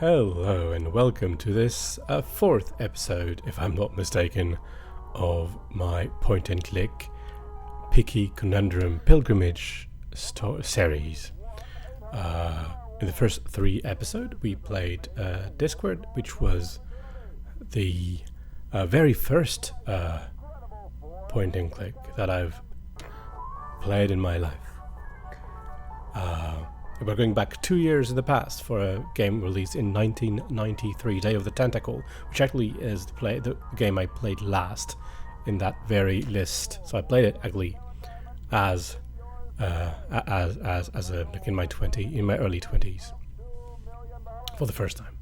Hello and welcome to this fourth episode, if I'm not mistaken, of my point-and-click Picky Conundrum Pilgrimage series. In the first three episodes, we played Discord, which was the very first point-and-click that I've played in my life. We're going back 2 years in the past for a game released in 1993, Day of the Tentacle, which actually is the game I played last in that very list. So I played it actually as like in my early 20s for the first time.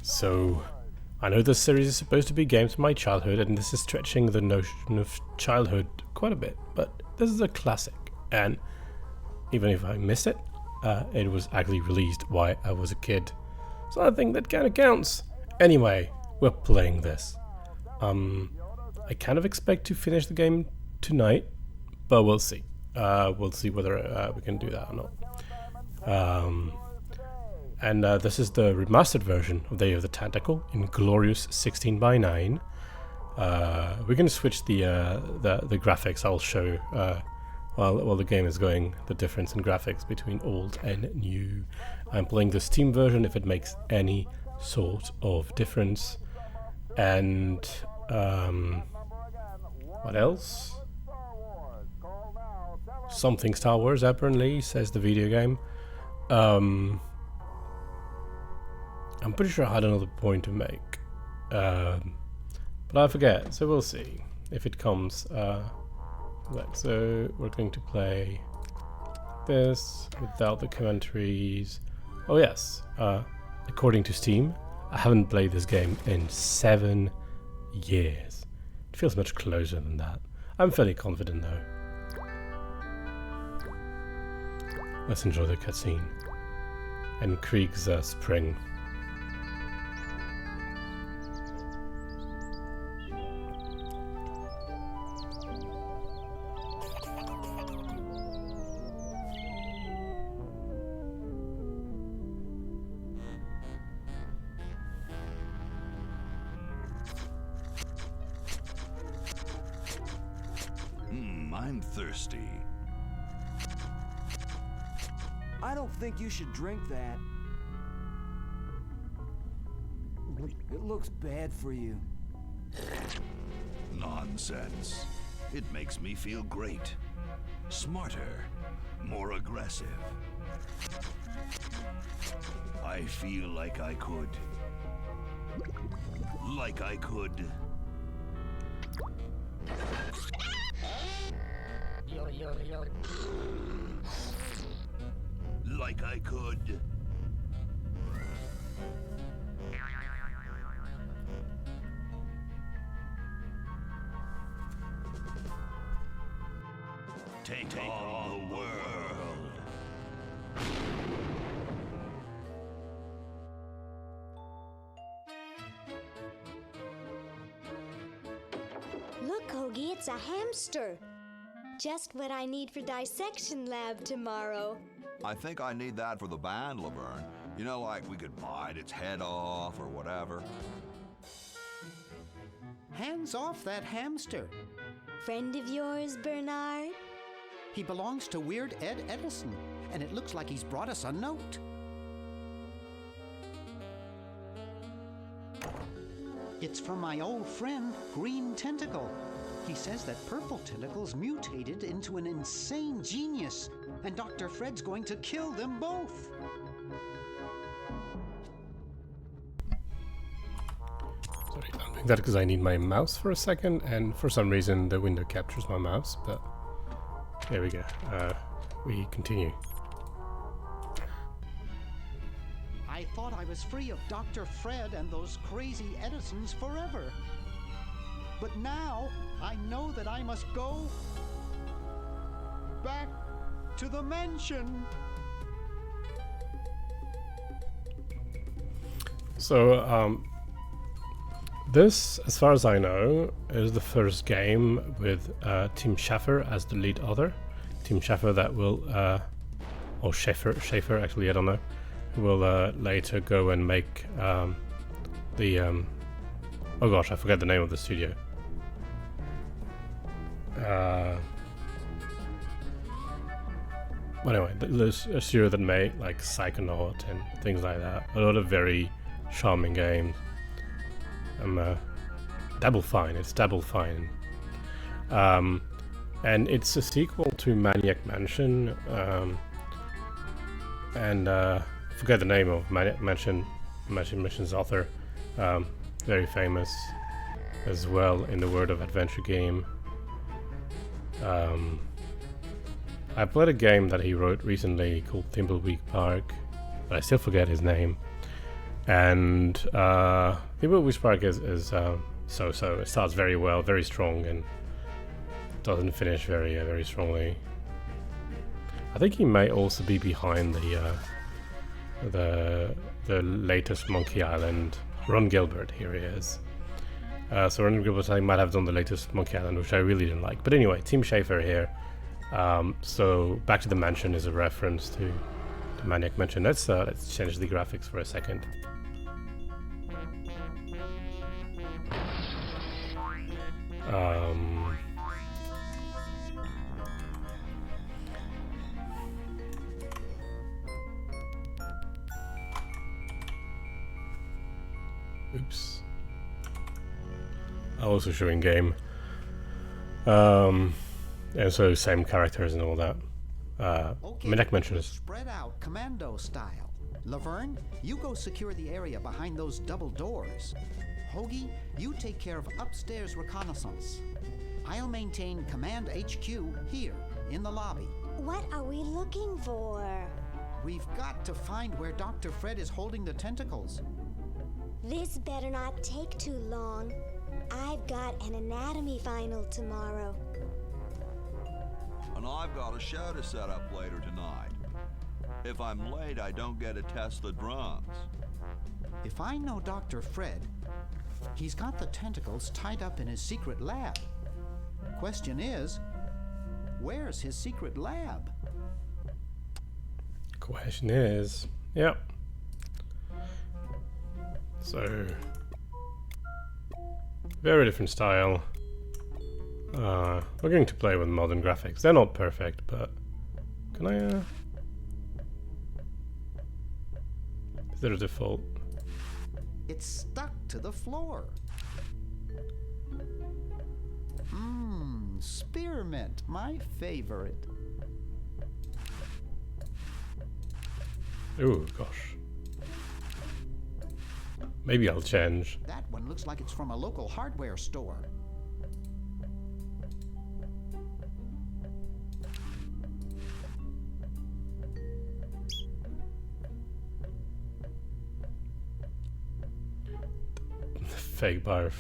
So I know this series is supposed to be games from my childhood, and this is stretching the notion of childhood quite a bit, but this is a classic, and even if I miss it, it was actually released while I was a kid, so I think that kind of counts. Anyway, we're playing this. I kind of expect to finish the game tonight, but we'll see. We'll see whether we can do that or not. And this is the remastered version of Day of the Tentacle in glorious 16:9. We're going to switch the graphics. I'll show while the game is going the difference in graphics between old and new. I'm playing the Steam version if it makes any sort of difference. And what else? Something Star Wars apparently, says the video game. I'm pretty sure I had another point to make, but I forget, so we'll see if it comes. So we're going to play this without the commentaries. Oh yes, according to Steam, I haven't played this game in 7 years. It feels much closer than that. I'm fairly confident though. Let's enjoy the cutscene and Krieg's spring. I'm thirsty. I don't think you should drink that. It looks bad for you. Nonsense. It makes me feel great. Smarter. More aggressive. I feel like I could. Like I could. Like I could. Take on the world. Look, Hoagie, it's a hamster. Just what I need for dissection lab tomorrow. I think I need that for the band, Laverne. You know, like we could bite its head off or whatever. Hands off that hamster. Friend of yours, Bernard? He belongs to Weird Ed Edison, and it looks like he's brought us a note. It's from my old friend, Green Tentacle. He says that Purple Tentacle's mutated into an insane genius, and Dr. Fred's going to kill them both. Sorry, I'm doing that because I need my mouse for a second, and for some reason the window captures my mouse, but there we go. We continue. I thought I was free of Dr. Fred and those crazy Edisons forever. But now I know that I must go back to the mansion. So, this, as far as I know, is the first game with Tim Schafer as the lead author. Tim Schafer that will, or Schafer, actually, I don't know, will later go and make the oh gosh, I forget the name of the studio. Well, anyway, there's a studio that made like Psychonaut and things like that. A lot of very charming games. Double Fine. It's Double Fine. And it's a sequel to Maniac Mansion. And forget the name of Maniac Mansion's author. Very famous as well in the world of adventure game. I played a game that he wrote recently called Thimbleweed Park, but I still forget his name. And Thimbleweed Park is so-so. It starts very well, very strong, and doesn't finish very strongly. I think he may also be behind the latest Monkey Island. Ron Gilbert, here he is. So Ron Gilbert, I might have done the latest Monkey Island, which I really didn't like. But anyway, Tim Schafer here. So Back to the Mansion is a reference to the Maniac Mansion. Let's change the graphics for a second. Oops. Also showing game. And so same characters and all that. Okay, Maniac Mansion we'll is spread out commando style. Laverne, you go secure the area behind those double doors. Hoagie, you take care of upstairs reconnaissance. I'll maintain Command HQ here, in the lobby. What are we looking for? We've got to find where Dr. Fred is holding the tentacles. This better not take too long. I've got an anatomy final tomorrow. And I've got a show to set up later tonight. If I'm late, I don't get to test the drums. If I know Dr. Fred, he's got the tentacles tied up in his secret lab. Question is, where's his secret lab? question is, yep. So very different style. We're going to play with modern graphics. They're not perfect, but can I? Is there a default? It's stuck to the floor. Spearmint, my favorite. Ooh, gosh. Maybe I'll change. That one looks like it's from a local hardware store. Fake barf.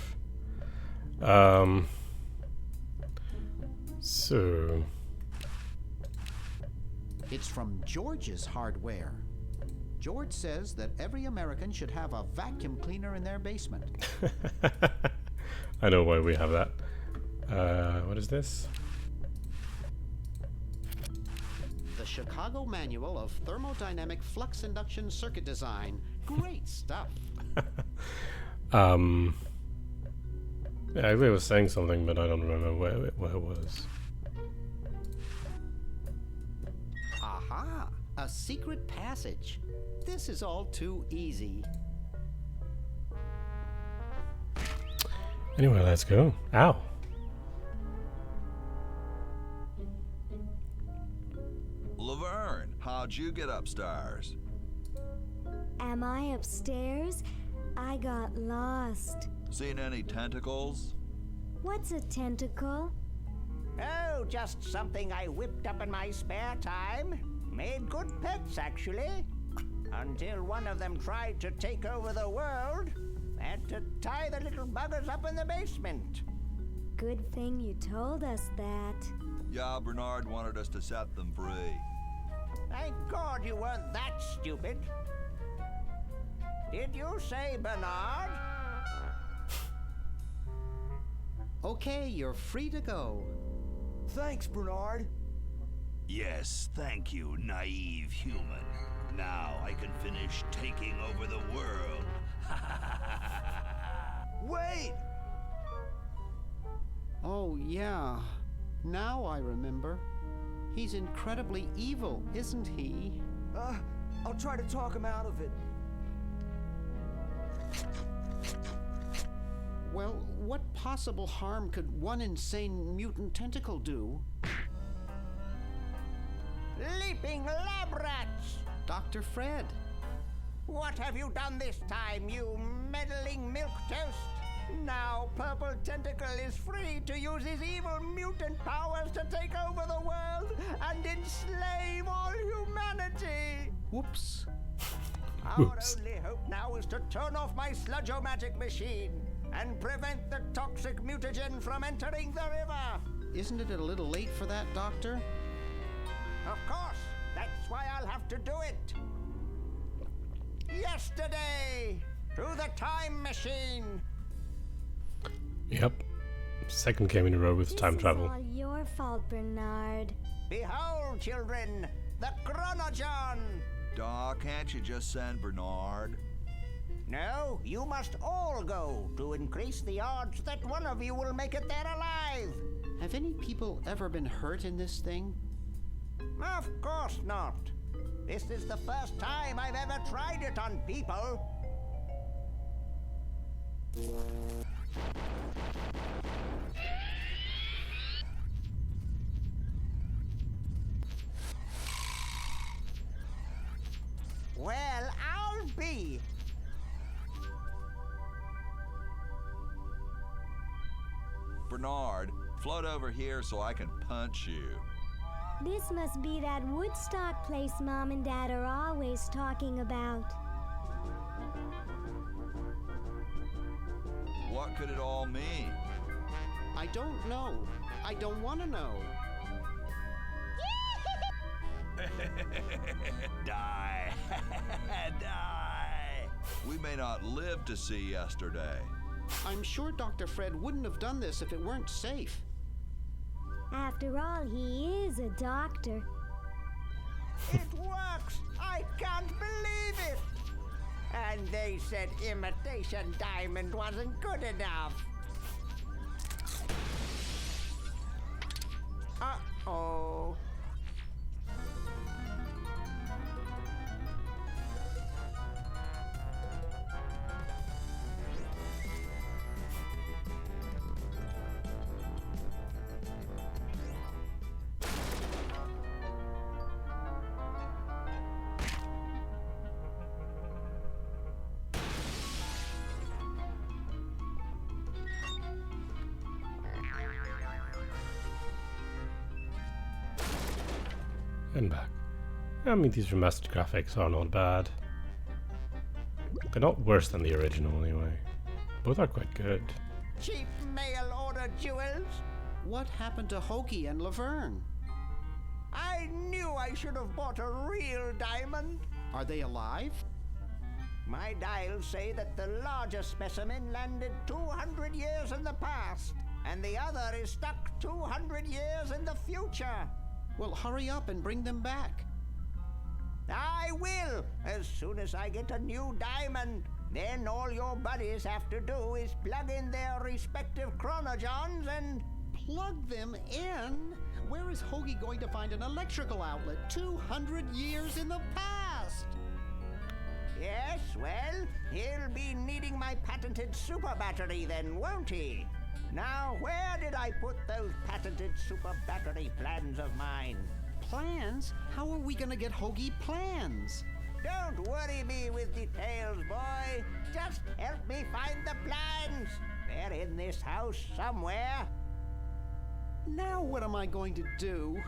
So It's from George's hardware. George says that every American should have a vacuum cleaner in their basement. I know why we have that. What is this? The Chicago Manual of Thermodynamic Flux Induction Circuit Design. Great stuff. Yeah, I was saying something, but I don't remember where it was. Aha! A secret passage. This is all too easy. Anyway, let's go. Ow. Laverne, how'd you get upstairs? Am I upstairs? I got lost. Seen any tentacles? What's a tentacle? Oh, just something I whipped up in my spare time. Made good pets, actually. Until one of them tried to take over the world. Had to tie the little buggers up in the basement. Good thing you told us that. Yeah, Bernard wanted us to set them free. Thank God you weren't that stupid. Did you say Bernard? Okay, you're free to go. Thanks, Bernard. Yes, thank you, naive human. Now I can finish taking over the world. Wait! Oh, yeah. Now I remember. He's incredibly evil, isn't he? I'll try to talk him out of it. Well, what possible harm could one insane mutant tentacle do? Leaping lab rats! Dr. Fred. What have you done this time, you meddling milquetoast? Now Purple Tentacle is free to use his evil mutant powers to take over the world and enslave all humanity! Whoops. Our only hope now is to turn off my sludge-o-magic machine and prevent the toxic mutagen from entering the river! Isn't it a little late for that, Doctor? Of course! That's why I'll have to do it! Yesterday! To the time machine! Yep. Second game in a row with time travel. This is all your fault, Bernard. Behold, children, the Chronogon! Duh, can't you just send Bernard? No, you must all go to increase the odds that one of you will make it there alive. Have any people ever been hurt in this thing? Of course not. This is the first time I've ever tried it on people. Well, I'll be. Bernard, float over here so I can punch you. This must be that Woodstock place Mom and Dad are always talking about. What could it all mean? I don't know. I don't want to know. Die. Die. We may not live to see yesterday. I'm sure Dr. Fred wouldn't have done this if it weren't safe. After all, he is a doctor. It works! I can't believe it! And they said imitation diamond wasn't good enough. Uh-oh. And back. I mean, these remastered graphics are not bad. They're not worse than the original anyway. Both are quite good. Cheap mail order jewels. What happened to Hoagie and Laverne? I knew I should have bought a real diamond. Are they alive? My dials say that the larger specimen landed 200 years in the past, and the other is stuck 200 years in the future. Well, hurry up and bring them back. I will, as soon as I get a new diamond. Then all your buddies have to do is plug in their respective chronogons and... Plug them in? Where is Hoagie going to find an electrical outlet 200 years in the past? Yes, well, he'll be needing my patented super battery then, won't he? Now, where did I put those patented super battery plans of mine? Plans? How are we gonna get Hoagie plans? Don't worry me with details, boy. Just help me find the plans. They're in this house somewhere. Now what am I going to do?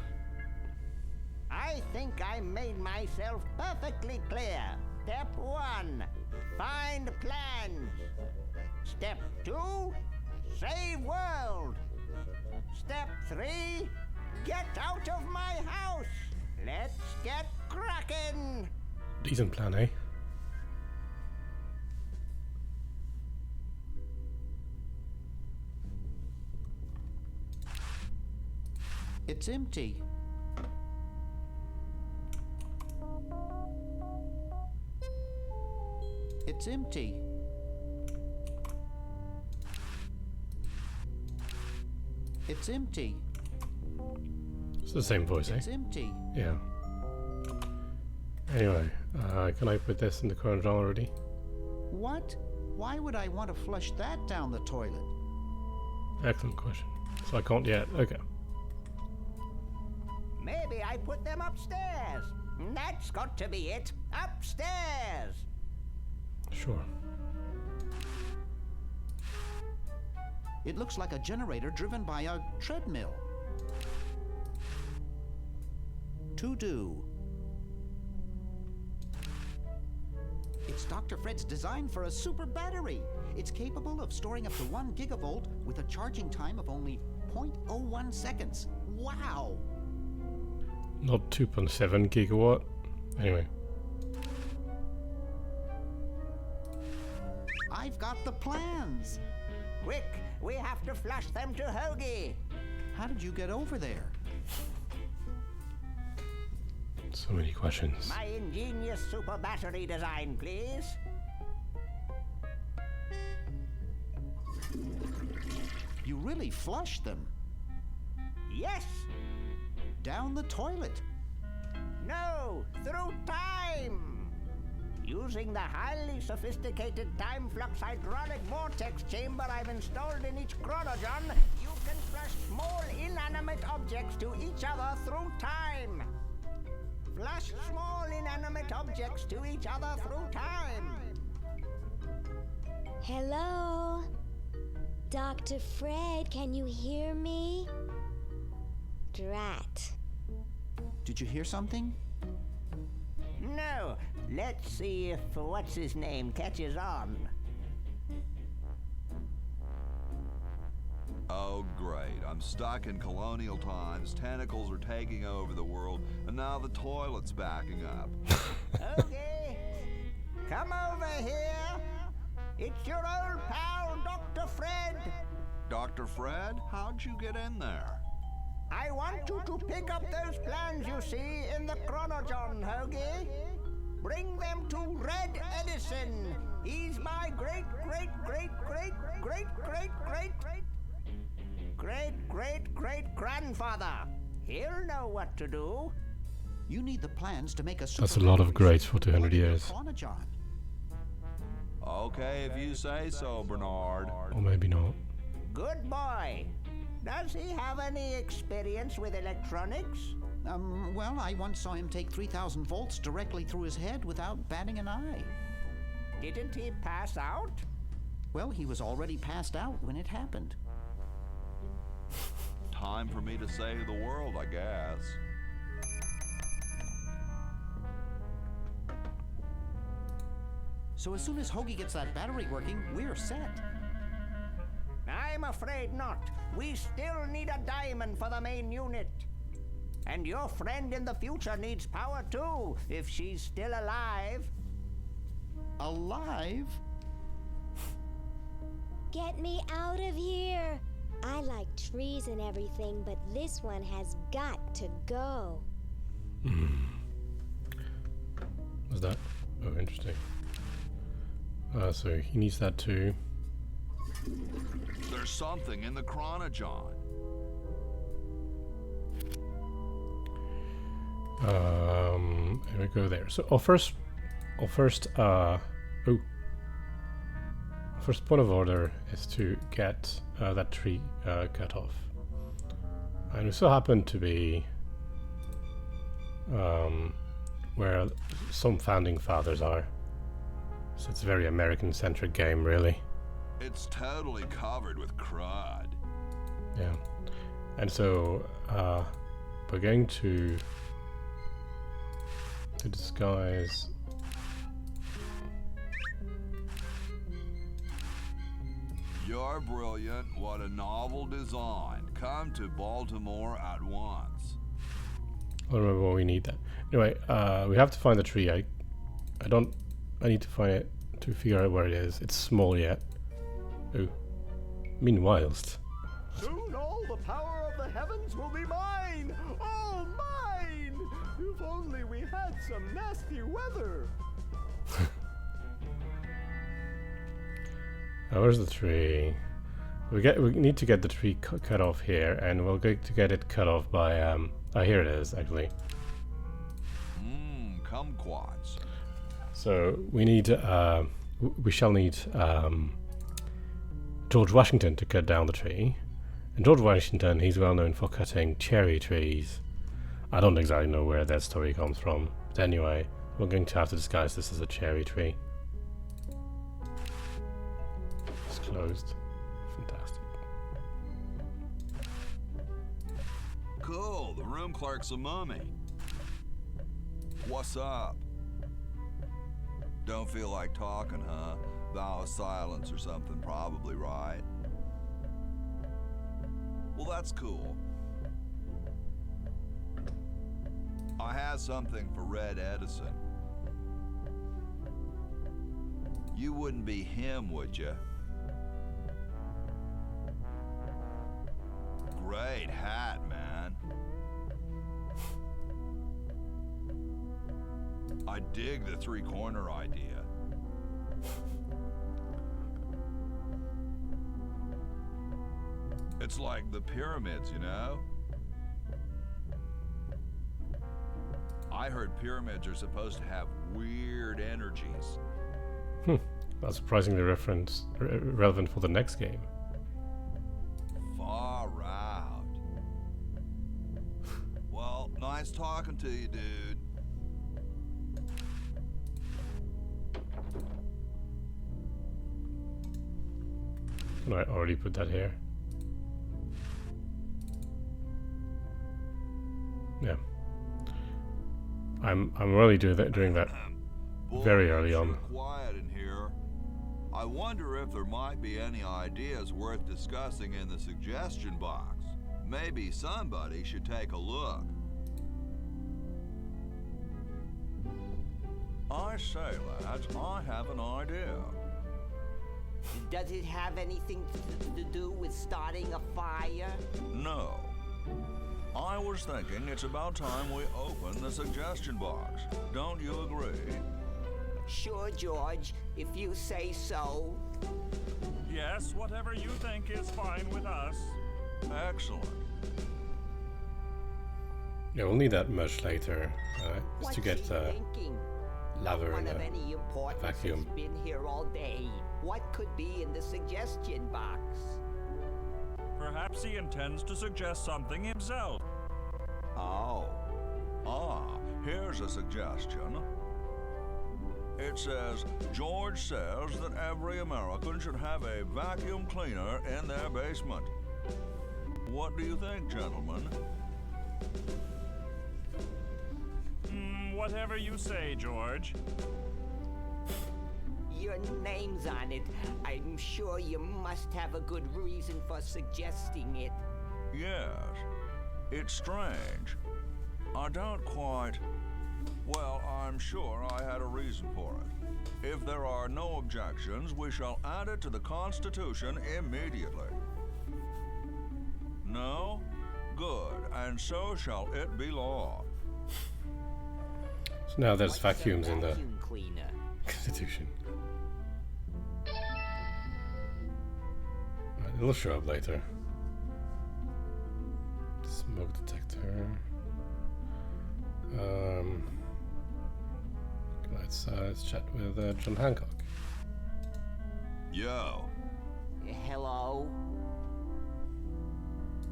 I think I made myself perfectly clear. Step 1, find plans. Step 2, save world. Step 3, get out of my house. Let's get cracking. Decent plan, eh? It's empty. It's empty. It's empty. It's the same voice, eh? It's empty. Yeah. Anyway, can I put this in the current draw already? What? Why would I want to flush that down the toilet? Excellent question. So I can't yet. Okay. Maybe I put them upstairs. That's got to be it. Upstairs. Sure. It looks like a generator driven by a treadmill. To do. It's Dr. Fred's design for a super battery. It's capable of storing up to 1 gigavolt with a charging time of only 0.01 seconds. Wow! Not 2.7 gigawatt. Anyway. I've got the plans. Quick, we have to flush them to Hoagie. How did you get over there? So many questions. My ingenious super battery design, please. You really flushed them. Yes. Down the toilet. No, through time. Using the highly sophisticated time flux hydraulic vortex chamber I've installed in each chronogen, you can flush small inanimate objects to each other through time. Flush small inanimate objects to each other through time. Hello? Dr. Fred, can you hear me? Drat. Did you hear something? No, let's see if what's his name catches on. Oh, great. I'm stuck in colonial times, tentacles are taking over the world, and now the toilet's backing up. Okay, come over here. It's your old pal, Dr. Fred. Dr. Fred, how'd you get in there? I want you to pick up those plans you see in the chronogen, Hoagie. Bring them to Red Edison. He's my great grandfather. He'll know what to do. You need the plans to make a super That's a lot of battery grades for 200 years. chronogen. Okay, if you say so, Bernard. Or maybe not. Good boy. Does he have any experience with electronics? Well, I once saw him take 3,000 volts directly through his head without batting an eye. Didn't he pass out? Well, he was already passed out when it happened. Time for me to save the world, I guess. So as soon as Hoagie gets that battery working, we're set. I'm afraid not. We still need a diamond for the main unit. And your friend in the future needs power too, if she's still alive. Alive? Get me out of here. I like trees and everything, but this one has got to go. What's that? Oh, interesting. So he needs that too. There's something in the chronogen. Here we go there. So first point of order is to get that tree cut off. And we so happen to be where some founding fathers are. So it's a very American-centric game, really. It's totally covered with crud. Yeah. And so we're going to disguise You're brilliant. What a novel design. Come to Baltimore at once. I don't remember what we need that. Anyway, we have to find the tree. I need to find it to figure out where it is. It's small yet. Oh. Meanwhile. Soon all the power of the heavens will be mine! All mine! If only we had some nasty weather! Oh, where's the tree? We need to get the tree cut off here, and we'll go to get it cut off by oh, here it is actually. Kumquats. So we need we shall need George Washington to cut down the tree. And George Washington, he's well known for cutting cherry trees. I don't exactly know where that story comes from, but anyway, we're going to have to disguise this as a cherry tree. It's closed. Fantastic. Cool, the room clerk's a mummy. What's up? Don't feel like talking, huh? Vow of silence or something, probably, right? Well, that's cool. I have something for Red Edison. You wouldn't be him, would you? Great hat, man. I dig the three-corner idea. It's like the pyramids, you know? I heard pyramids are supposed to have weird energies. That's surprisingly relevant for the next game. Far out. Well, nice talking to you, dude. Can I already put that here? Yeah. I'm really doing that Boy, very early it's on. sure quiet in here. I wonder if there might be any ideas worth discussing in the suggestion box. Maybe somebody should take a look. I say, lads, I have an idea. Does it have anything to do with starting a fire? No. I was thinking it's about time we open the suggestion box. Don't you agree? Sure, George, if you say so. Yes, whatever you think is fine with us. Excellent. Yeah, we'll need that much later, just What's to get he thinking? lava One in of the any importance vacuum. has been here all day. What could be in the suggestion box? Perhaps he intends to suggest something himself. Oh. Here's a suggestion. It says, George says that every American should have a vacuum cleaner in their basement. What do you think, gentlemen? Whatever you say, George. Your name's on it. I'm sure you must have a good reason for suggesting it. Yes. It's strange. I don't quite... Well, I'm sure I had a reason for it. If there are no objections, we shall add it to the Constitution immediately. No? Good. And so shall it be law. So now there's What's vacuums a in the vacuum cleaner? Constitution. Right, it'll show up later. Smoke detector. Let's chat with John Hancock. Yo. Hello?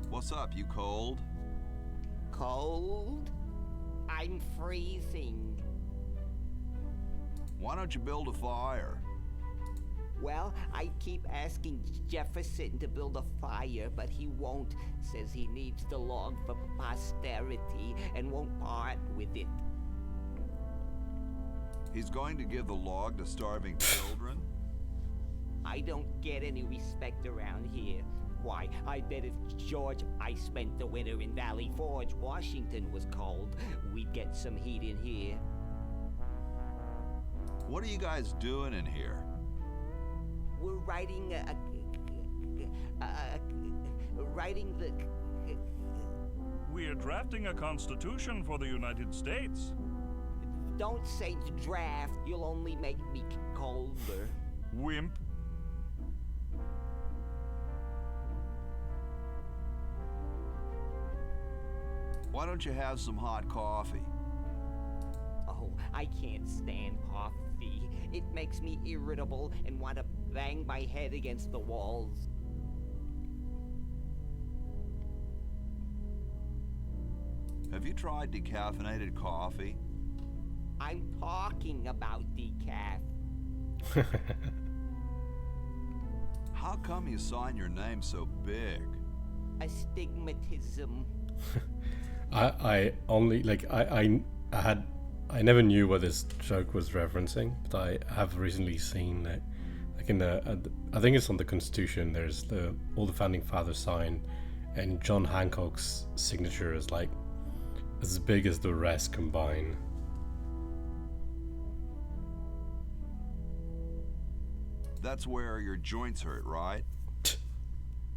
What's up, you cold? Cold? I'm freezing. Why don't you build a fire? Well, I keep asking Jefferson to build a fire, but he won't. Says he needs the log for posterity and won't part with it. He's going to give the log to starving children? I don't get any respect around here. Why, I bet if George I spent the winter in Valley Forge, Washington was cold, we'd get some heat in here. What are you guys doing in here? We're writing We're drafting a constitution for the United States. Don't say draft, you'll only make me colder. Wimp. Why don't you have some hot coffee? Oh, I can't stand coffee. It makes me irritable and want to bang my head against the walls. Have you tried decaffeinated coffee? I'm talking about decaf. How come you sign your name so big? Astigmatism. I only like I never knew what this joke was referencing, but I have recently seen that, like in I think it's on the Constitution. There's all the founding fathers sign, and John Hancock's signature is like as big as the rest combined. That's where your joints hurt, right?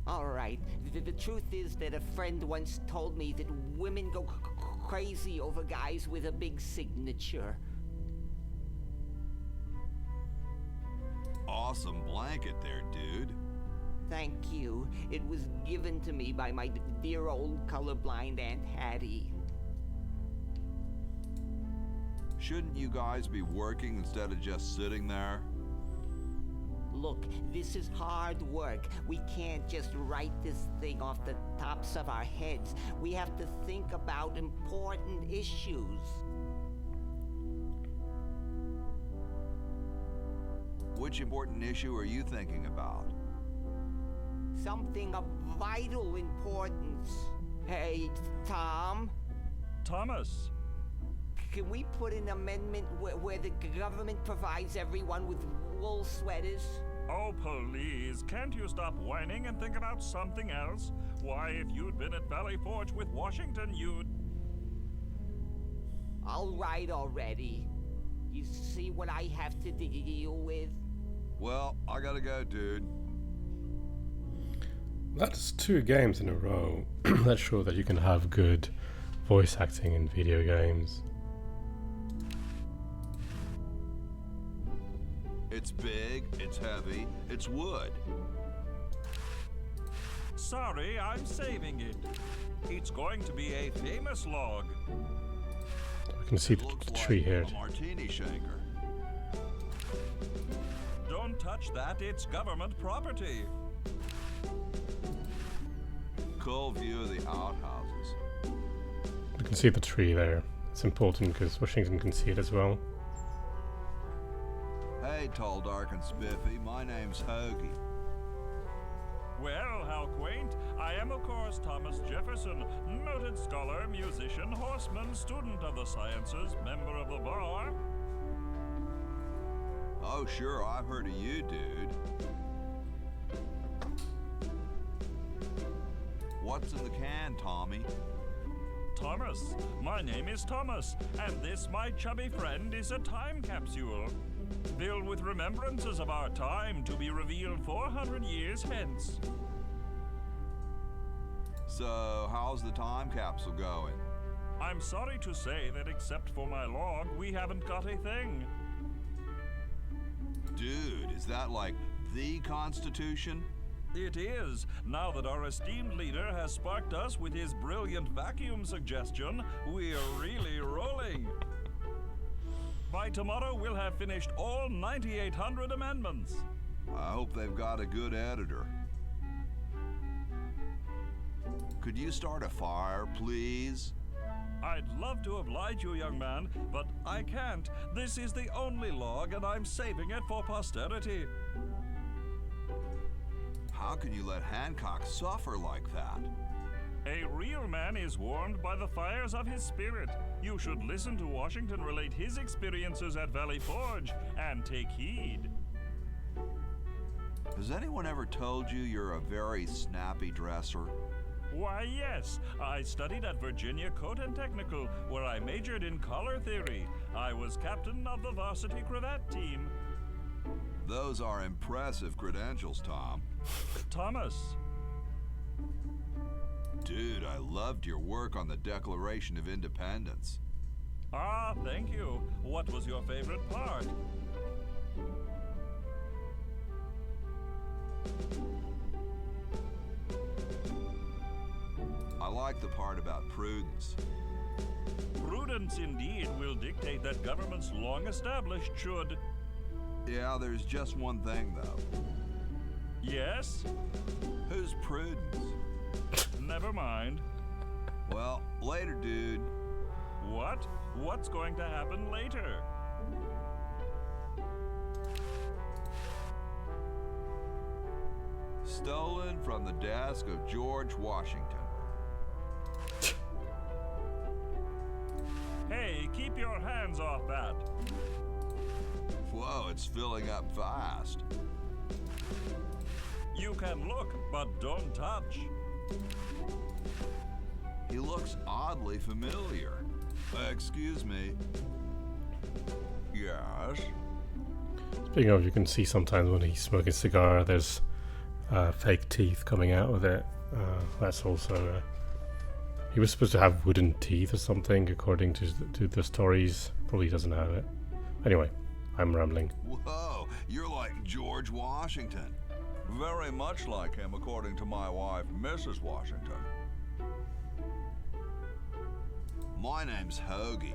All right. The truth is that a friend once told me that women go crazy over guys with a big signature. Awesome blanket there, dude. Thank you. It was given to me by my dear old colorblind Aunt Hattie. Shouldn't you guys be working instead of just sitting there? Look, this is hard work. We can't just write this thing off the tops of our heads. We have to think about important issues. Which important issue are you thinking about? Something of vital importance. Hey, Tom, Thomas, can we put an amendment where the government provides everyone with wool sweaters? oh please, can't you stop whining and think about something else? Why, if you'd been at Valley Forge with Washington, you'd... All right already. You see what I have to deal with? Well, I gotta go, dude. That's 2 games in a row that show that you can have good voice acting in video games. It's big, it's heavy, it's wood. Sorry, I'm saving it. It's going to be a famous log. You can see the Looks tree like here. a martini shaker. Don't touch that, it's government property. Cool view of the outhouses. You can see the tree there. It's important because Washington can see it as well. Hey, tall, dark, and spiffy, my name's Hoagie. Well, how quaint. I am, of course, Thomas Jefferson, noted scholar, musician, horseman, student of the sciences, member of the bar. Oh, sure, I've heard of you, dude. What's in the can, Tommy? Thomas. My name is Thomas, and this, my chubby friend, is a time capsule. Filled with remembrances of our time to be revealed 400 years hence. So, how's the time capsule going? I'm sorry to say that except for my log, we haven't got a thing. Dude, is that like the Constitution? It is, now that our esteemed leader has sparked us with his brilliant vacuum suggestion, we're really rolling. By tomorrow, we'll have finished all 9,800 amendments. I hope they've got a good editor. Could you start a fire, please? I'd love to oblige you, young man, but I can't. This is the only log, and I'm saving it for posterity. How can you let Hancock suffer like that? A real man is warmed by the fires of his spirit. You should listen to Washington relate his experiences at Valley Forge and take heed. Has anyone ever told you you're a very snappy dresser? Why, yes. I studied at Virginia Coat and Technical, where I majored in color theory. I was captain of the varsity cravat team. Those are impressive credentials, Tom. Thomas. Dude, I loved your work on the Declaration of Independence. Ah, thank you. What was your favorite part? I like the part about prudence. Prudence indeed will dictate that governments long established should. Yeah, there's just one thing, though. Yes? Who's Prudence? Never mind. Well, later, dude. What? What's going to happen later? Stolen from the desk of George Washington. Hey, keep your hands off that. Whoa, it's filling up fast. You can look, but don't touch. He looks oddly familiar. Excuse me. Yes? Speaking of, you can see sometimes when he's smoking a cigar, there's fake teeth coming out of it. That's also... he was supposed to have wooden teeth or something, according to the stories. Probably doesn't have it. Anyway, I'm rambling. Whoa, you're like George Washington. Very much like him, according to my wife, Mrs. Washington. My name's Hoagie.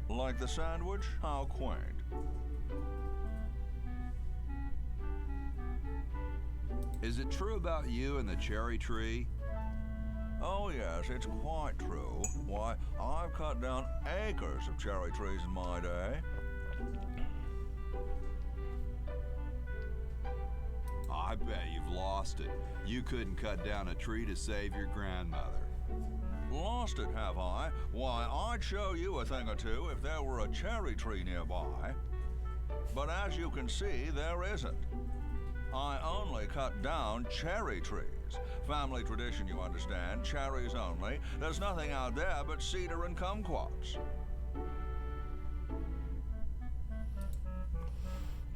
Like the sandwich? How quaint. Is it true about you and the cherry tree? Oh yes, it's quite true. Why, I've cut down acres of cherry trees in my day. I bet you've lost it. You couldn't cut down a tree to save your grandmother. Lost it, have I? Why, I'd show you a thing or two if there were a cherry tree nearby. But as you can see, there isn't. I only cut down cherry trees. Family tradition, you understand. Cherries only. There's nothing out there but cedar and kumquats.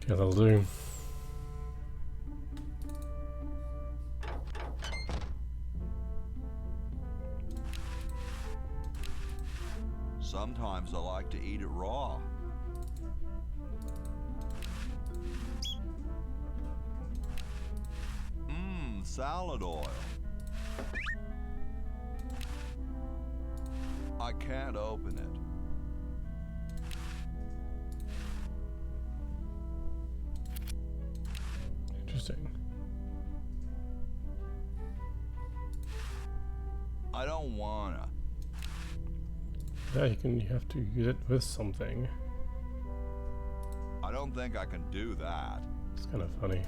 Yeah, that'll do. Sometimes I like to eat it raw. Salad oil. I can't open it. Interesting. I don't wanna. Yeah, you have to use it with something. I don't think I can do that. It's kind of funny.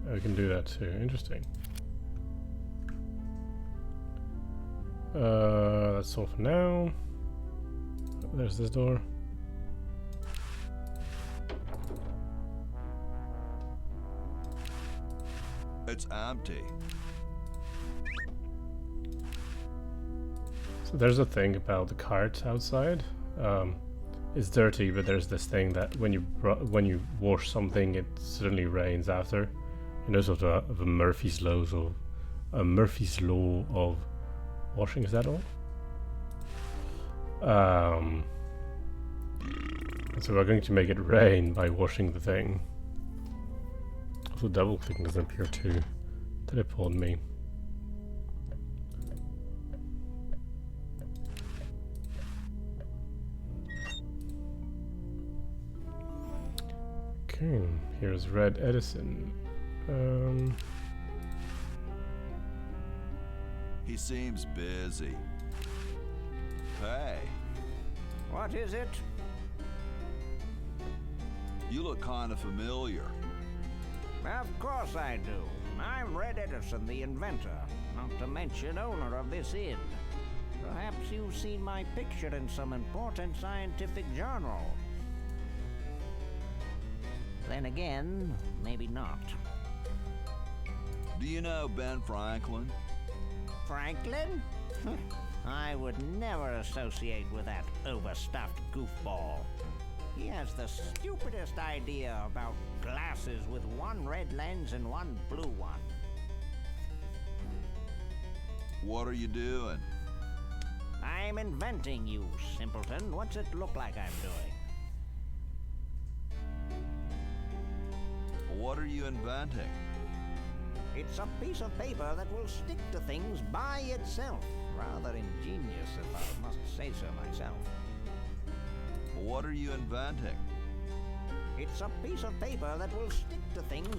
Oh, we can do that too. Interesting. That's all for now. There's this door. It's empty. So there's a thing about the cart outside. It's dirty, but there's this thing that when you wash something, it suddenly rains after. You know, sort of a Murphy's law of washing. Is that all? And so we're going to make it rain by washing the thing. Also, double clicking doesn't appear to teleport me. Okay, here's Red Edison. He seems busy. Hey. What is it? You look kind of familiar. Of course I do. I'm Red Edison, the inventor, not to mention owner of this inn. Perhaps you've seen my picture in some important scientific journal. Then again, maybe not. Do you know Ben Franklin? Franklin? I would never associate with that overstuffed goofball. He has the stupidest idea about glasses with one red lens and one blue one. What are you doing? I'm inventing, you simpleton. What's it look like I'm doing? What are you inventing? It's a piece of paper that will stick to things by itself. Rather ingenious, if I must say so myself. What are you inventing? It's a piece of paper that will stick to things.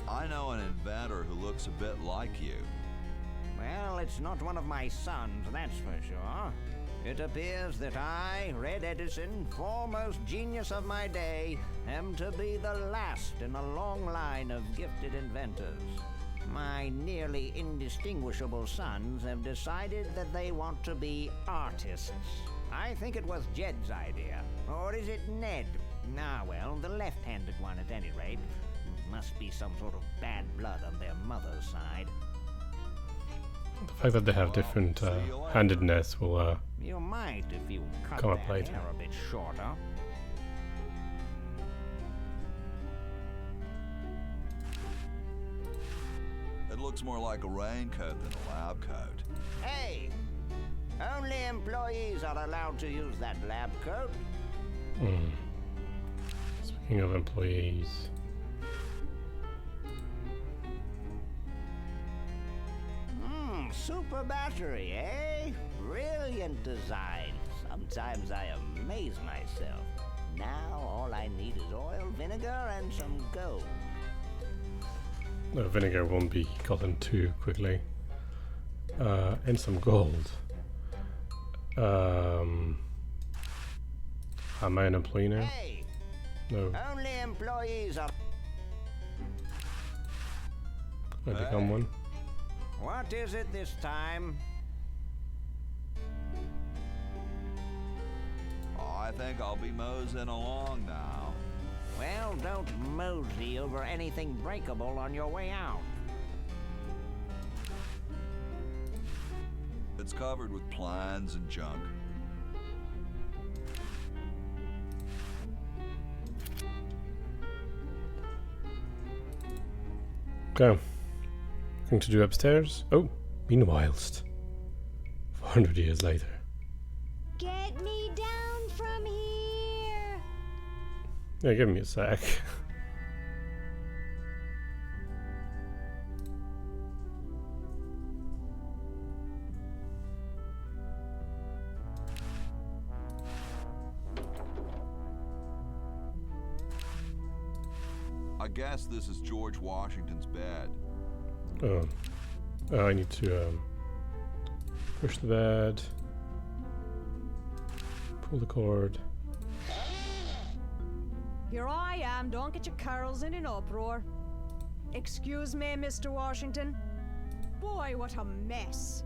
I know an inventor who looks a bit like you. Well, it's not one of my sons, that's for sure. It appears that I, Red Edison, foremost genius of my day, am to be the last in a long line of gifted inventors. My nearly indistinguishable sons have decided that they want to be artists. I think it was Jed's idea. Or is it Ned? Ah, well, the left-handed one at any rate. Must be some sort of bad blood on their mother's side. The fact that they have different handedness will You might if you cut come up that later. hair a bit shorter. It looks more like a raincoat than a lab coat. Hey! Only employees are allowed to use that lab coat. Speaking of employees. Super battery, eh? Brilliant design. Sometimes I amaze myself. Now all I need is oil, vinegar, and some gold. No, vinegar won't be gotten too quickly. And some gold. Am I an employee now? Hey! No, Only employees are... I become one. What is it this time? I think I'll be moseying along now. Well, don't mosey over anything breakable on your way out. It's covered with plans and junk. Okay. Thing to do upstairs. Oh, meanwhilest. 400 years later. Get me down from here! Yeah, give me a sec. I guess this is George Washington's bed. I need to push the bed, pull the cord. Here I am, don't get your curls in an uproar. Excuse me, Mr. Washington. Boy, what a mess.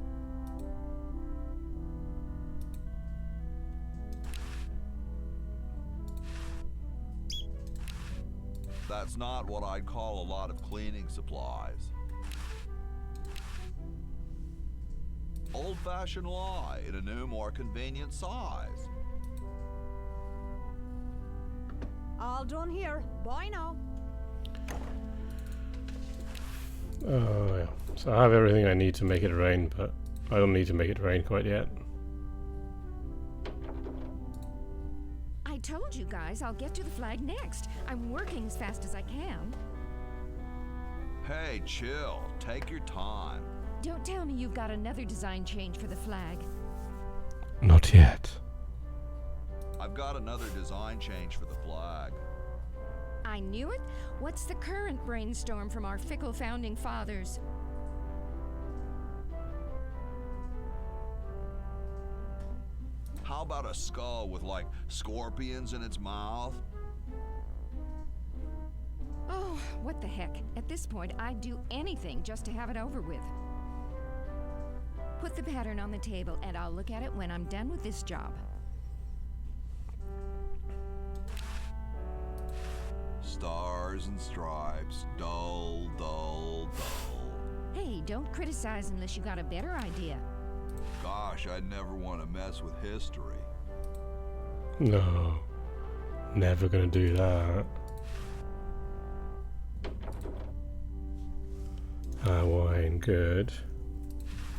That's not what I'd call a lot of cleaning supplies. Old-fashioned lye in a new, more convenient size. All done here. Bye now. Yeah. So I have everything I need to make it rain, but I don't need to make it rain quite yet. I told you guys I'll get to the flag next. I'm working as fast as I can. Hey, chill. Take your time. Don't tell me you've got another design change for the flag. Not yet. I've got another design change for the flag. I knew it. What's the current brainstorm from our fickle founding fathers? How about a skull with, like, scorpions in its mouth? Oh, what the heck. At this point, I'd do anything just to have it over with. Put the pattern on the table and I'll look at it when I'm done with this job. Stars and stripes, dull, dull, dull. Hey, don't criticize unless you got a better idea. Gosh, I'd never want to mess with history. No. Never gonna do that. Wine, good.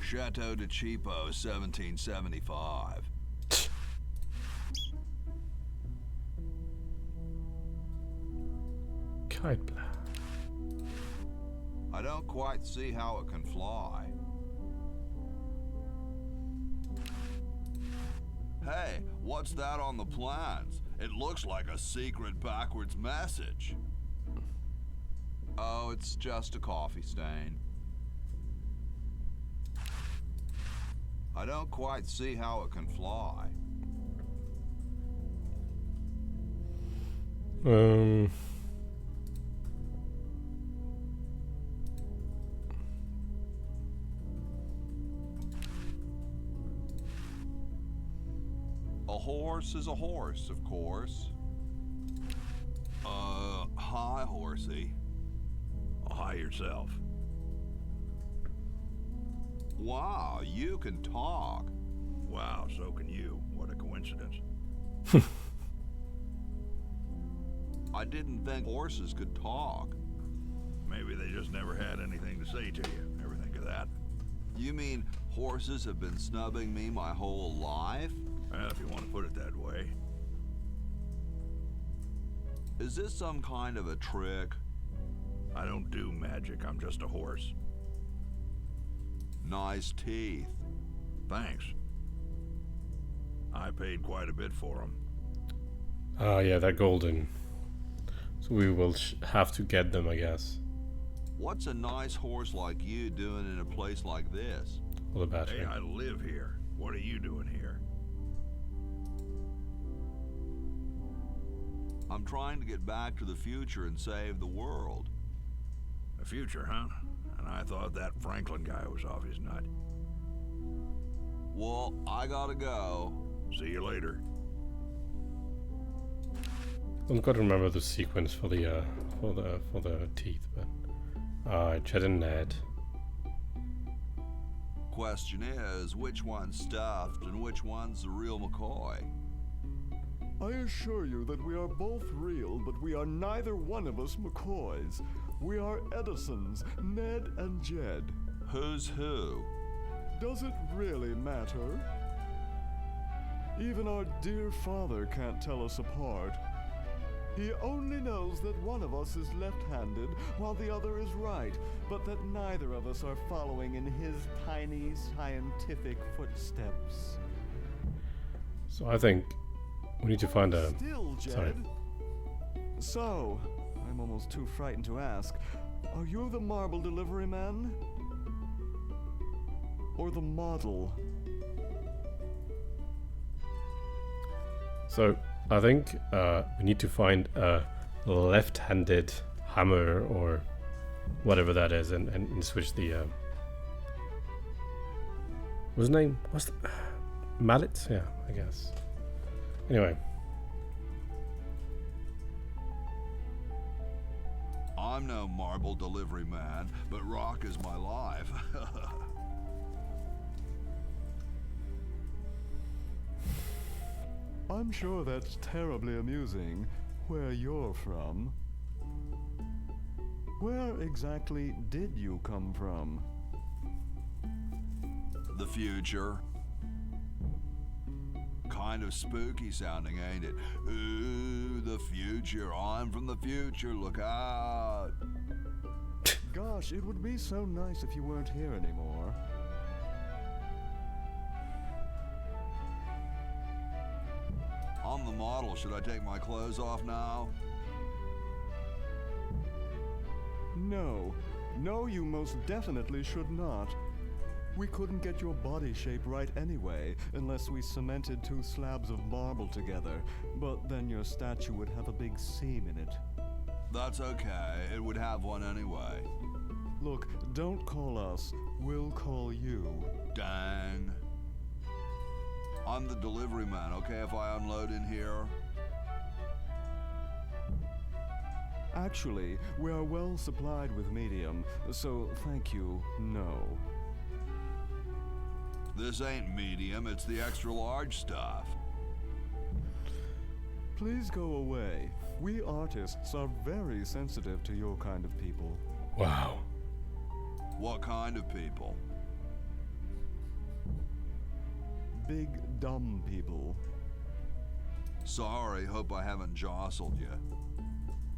Chateau de Cheapo, 1775. fight plan. I don't quite see how it can fly. Hey, what's that on the plans? It looks like a secret backwards message. Oh, it's just a coffee stain. I don't quite see how it can fly. A horse is a horse, of course. Hi, horsey. Hi yourself. Wow, you can talk. Wow, so can you. What a coincidence. I didn't think horses could talk. Maybe they just never had anything to say to you. Ever think of that? You mean horses have been snubbing me my whole life? Well, if you want to put it that way. Is this some kind of a trick? I don't do magic. I'm just a horse. Nice teeth. Thanks. I paid quite a bit for them. Ah, yeah, they're golden. So we will have to get them, I guess. What's a nice horse like you doing in a place like this? Well, the battery. Hey, I live here. What are you doing here? I'm trying to get back to the future and save the world. The future, huh? And I thought that Franklin guy was off his nut. Well, I gotta go. See you later. I've got to remember the sequence for the teeth, but Chet and Ned. Question is, which one's stuffed and which one's the real McCoy? I assure you that we are both real, but we are neither one of us McCoys. We are Edisons, Ned and Jed. Who's who? Does it really matter? Even our dear father can't tell us apart. He only knows that one of us is left-handed while the other is right, but that neither of us are following in his tiny scientific footsteps. So I think we need to find a... Still, Jed. Sorry. So, I'm almost too frightened to ask, are you the marble delivery man? Or the model? So I think we need to find a left-handed hammer or whatever that is, and switch the what's his name? What's the mallet? Yeah, I guess. Anyway, I'm no marble delivery man, but rock is my life. I'm sure that's terribly amusing, where you're from. Where exactly did you come from? The future. Kind of spooky sounding, ain't it? Ooh, the future. I'm from the future. Look out. Gosh, it would be so nice if you weren't here anymore. I'm the model. Should I take my clothes off now? No. No, you most definitely should not. We couldn't get your body shape right anyway, unless we cemented 2 slabs of marble together. But then your statue would have a big seam in it. That's okay. It would have one anyway. Look, don't call us. We'll call you. Dang. I'm the delivery man, okay, if I unload in here? Actually, we are well supplied with medium, so thank you, no. This ain't medium, it's the extra large stuff. Please go away. We artists are very sensitive to your kind of people. wow. What kind of people? Big, dumb people. Sorry, hope I haven't jostled you.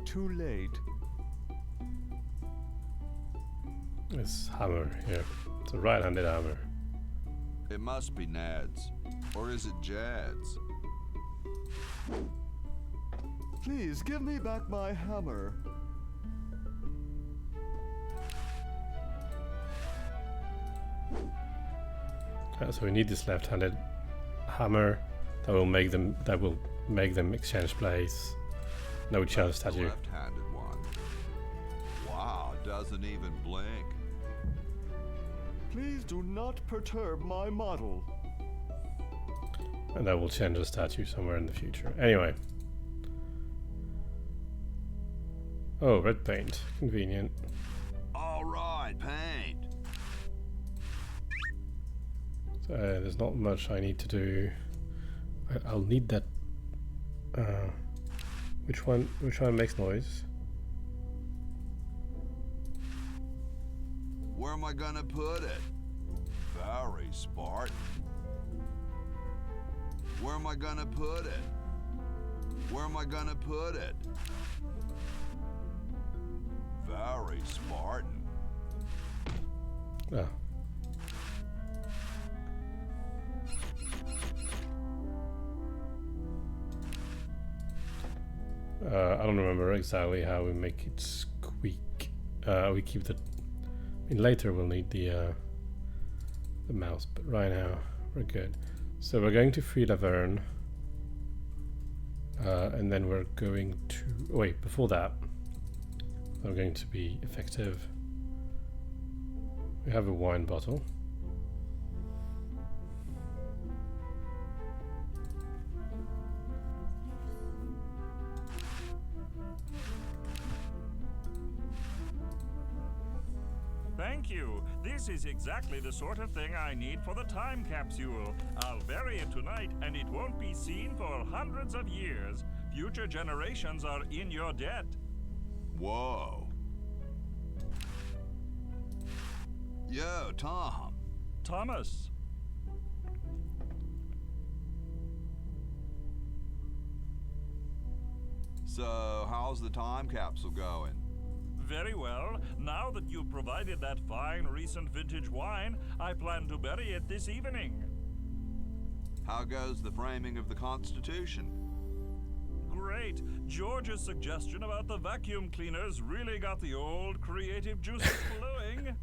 Too late. This hammer here. It's a right-handed hammer. It must be Ned's. Or is it Jad's? Please give me back my hammer. So we need this left-handed hammer that will make them exchange blades. No chance The statue. left-handed one. Wow, doesn't even blink. Please do not perturb my model. And that will change the statue somewhere in the future. Anyway. Oh, red paint. Convenient. All right, paint. So, there's not much I need to do. I'll need that. Which one makes noise? Where am I gonna put it? Very Spartan. Where am I gonna put it? Where am I gonna put it? Very Spartan. Ah. I don't remember exactly how we make it squeak. We keep the. I mean, later we'll need the mouse, but right now we're good. So we're going to free Laverne, and then we're going to wait. Before that, we're going to be effective. We have a wine bottle. Thank you. This is exactly the sort of thing I need for the time capsule. I'll bury it tonight, and it won't be seen for hundreds of years. Future generations are in your debt. Whoa. Yo, Tom. Thomas. So, how's the time capsule going? Very well. Now that you've provided that fine recent vintage wine, I plan to bury it this evening. How goes the framing of the Constitution? Great. George's suggestion about the vacuum cleaners really got the old creative juices flowing.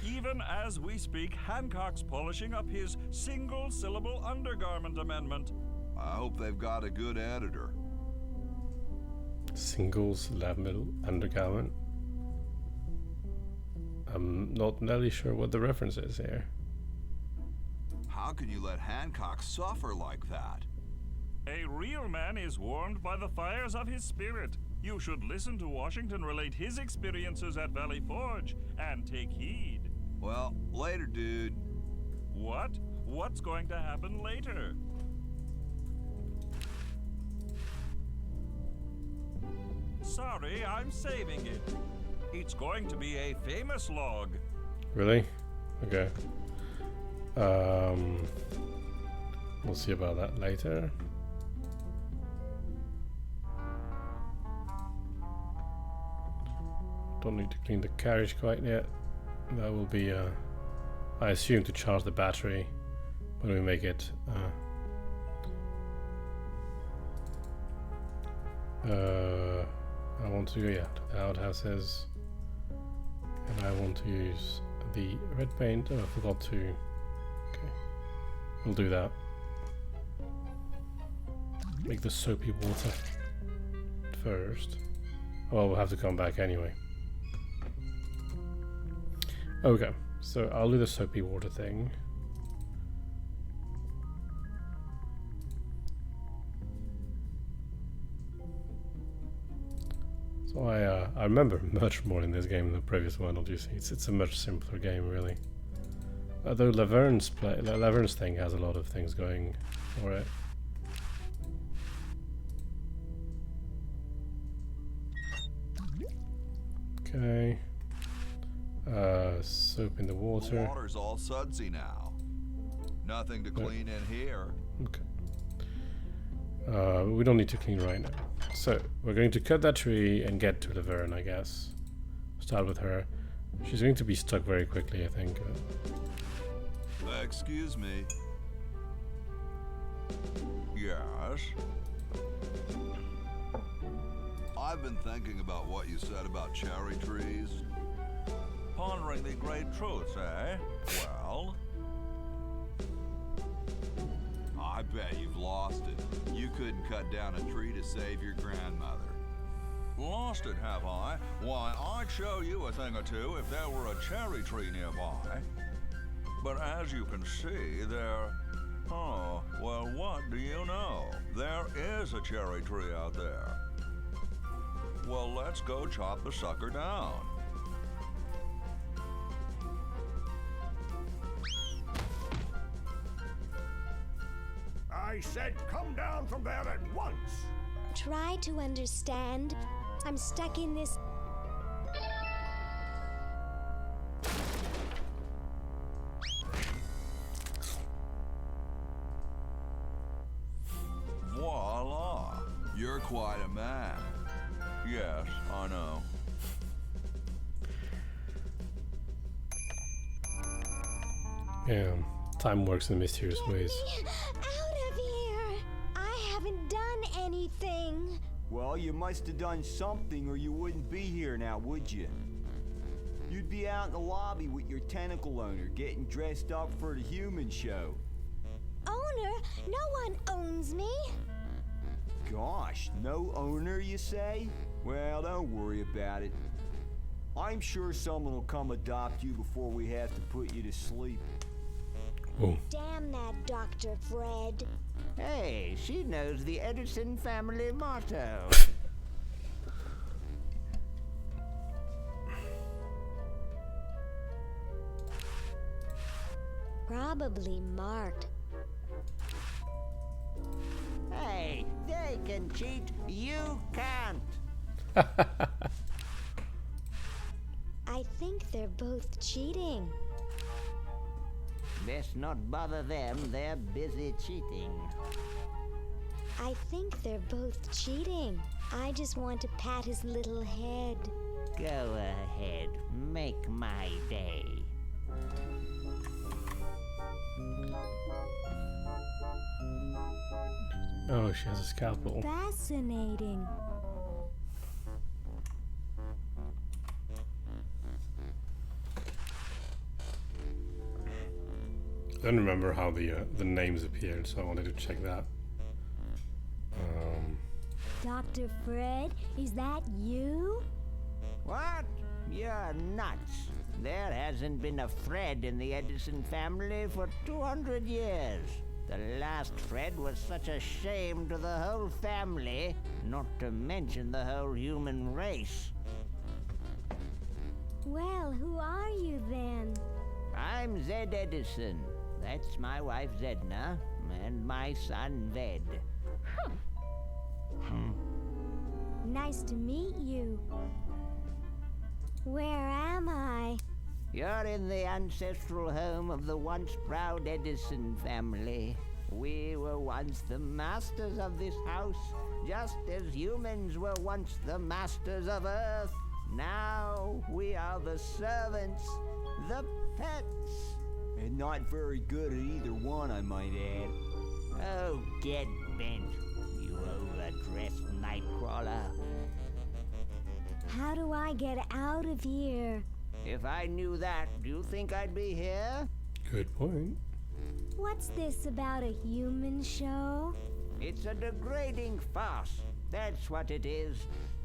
Even as we speak, Hancock's polishing up his single-syllable undergarment amendment. I hope they've got a good editor. Singles level undergarment. I'm not nearly sure what the reference is here. How can you let Hancock suffer like that? A real man is warmed by the fires of his spirit. You should listen to Washington relate his experiences at Valley Forge and take heed. Well, later, dude. What? What's going to happen later? Sorry, I'm saving it. It's going to be a famous log. Really? Okay. We'll see about that later. Don't need to clean the carriage quite yet. That will be, I assume, to charge the battery when we make it. I want to, yeah, to the outhouses. And I want to use the red paint. Oh, I forgot to. Okay. We'll do that. Make the soapy water first. Oh, we'll have to come back anyway. Okay, so I'll do the soapy water thing. So I remember much more in this game than the previous one, obviously. It's a much simpler game, really. Although Laverne's thing has a lot of things going for it. Okay. Soap in the water. The water's all sudsy now. Nothing to clean in here. Okay. We don't need to clean right now. So we're going to cut that tree and get to Laverne, I guess. Start with her. She's going to be stuck very quickly, I think. Excuse me. Yes? I've been thinking about what you said about cherry trees. Pondering the great truths, eh? Well? I bet you've lost it. You couldn't cut down a tree to save your grandmother. Lost it, have I? Why, I'd show you a thing or two if there were a cherry tree nearby. But as you can see, there... Oh, well, what do you know? There is a cherry tree out there. Well, let's go chop the sucker down. I said come down from there at once! Try to understand. I'm stuck in this. Voila! You're quite a man. Yes, I know. Yeah, time works in mysterious ways. Out of here! I haven't done anything. Well, you must have done something or you wouldn't be here now, would you? You'd be out in the lobby with your tentacle owner getting dressed up for the human show. Owner? No one owns me. Gosh, no owner, you say? Well, don't worry about it. I'm sure someone will come adopt you before we have to put you to sleep. Oh. Damn that Dr. Fred. Hey, she knows the Edison family motto. Probably marked. Hey, they can cheat, you can't. I think they're both cheating. Best not bother them, they're busy cheating. I think they're both cheating. I just want to pat his little head. Go ahead, make my day. Oh, she has a scalpel. Fascinating. I don't remember how the names appeared, so I wanted to check that. Dr. Fred, is that you? What? You're nuts. There hasn't been a Fred in the Edison family for 200 years. The last Fred was such a shame to the whole family, not to mention the whole human race. Well, who are you then? I'm Zed Edison. That's my wife Zedna, and my son Ved. Nice to meet you. Where am I? You're in the ancestral home of the once proud Edison family. We were once the masters of this house, just as humans were once the masters of Earth. Now we are the servants, the pets. And not very good at either one, I might add. Oh, get bent, you overdressed nightcrawler. How do I get out of here? If I knew that, do you think I'd be here? Good point. What's this about a human show? It's a degrading farce. That's what it is.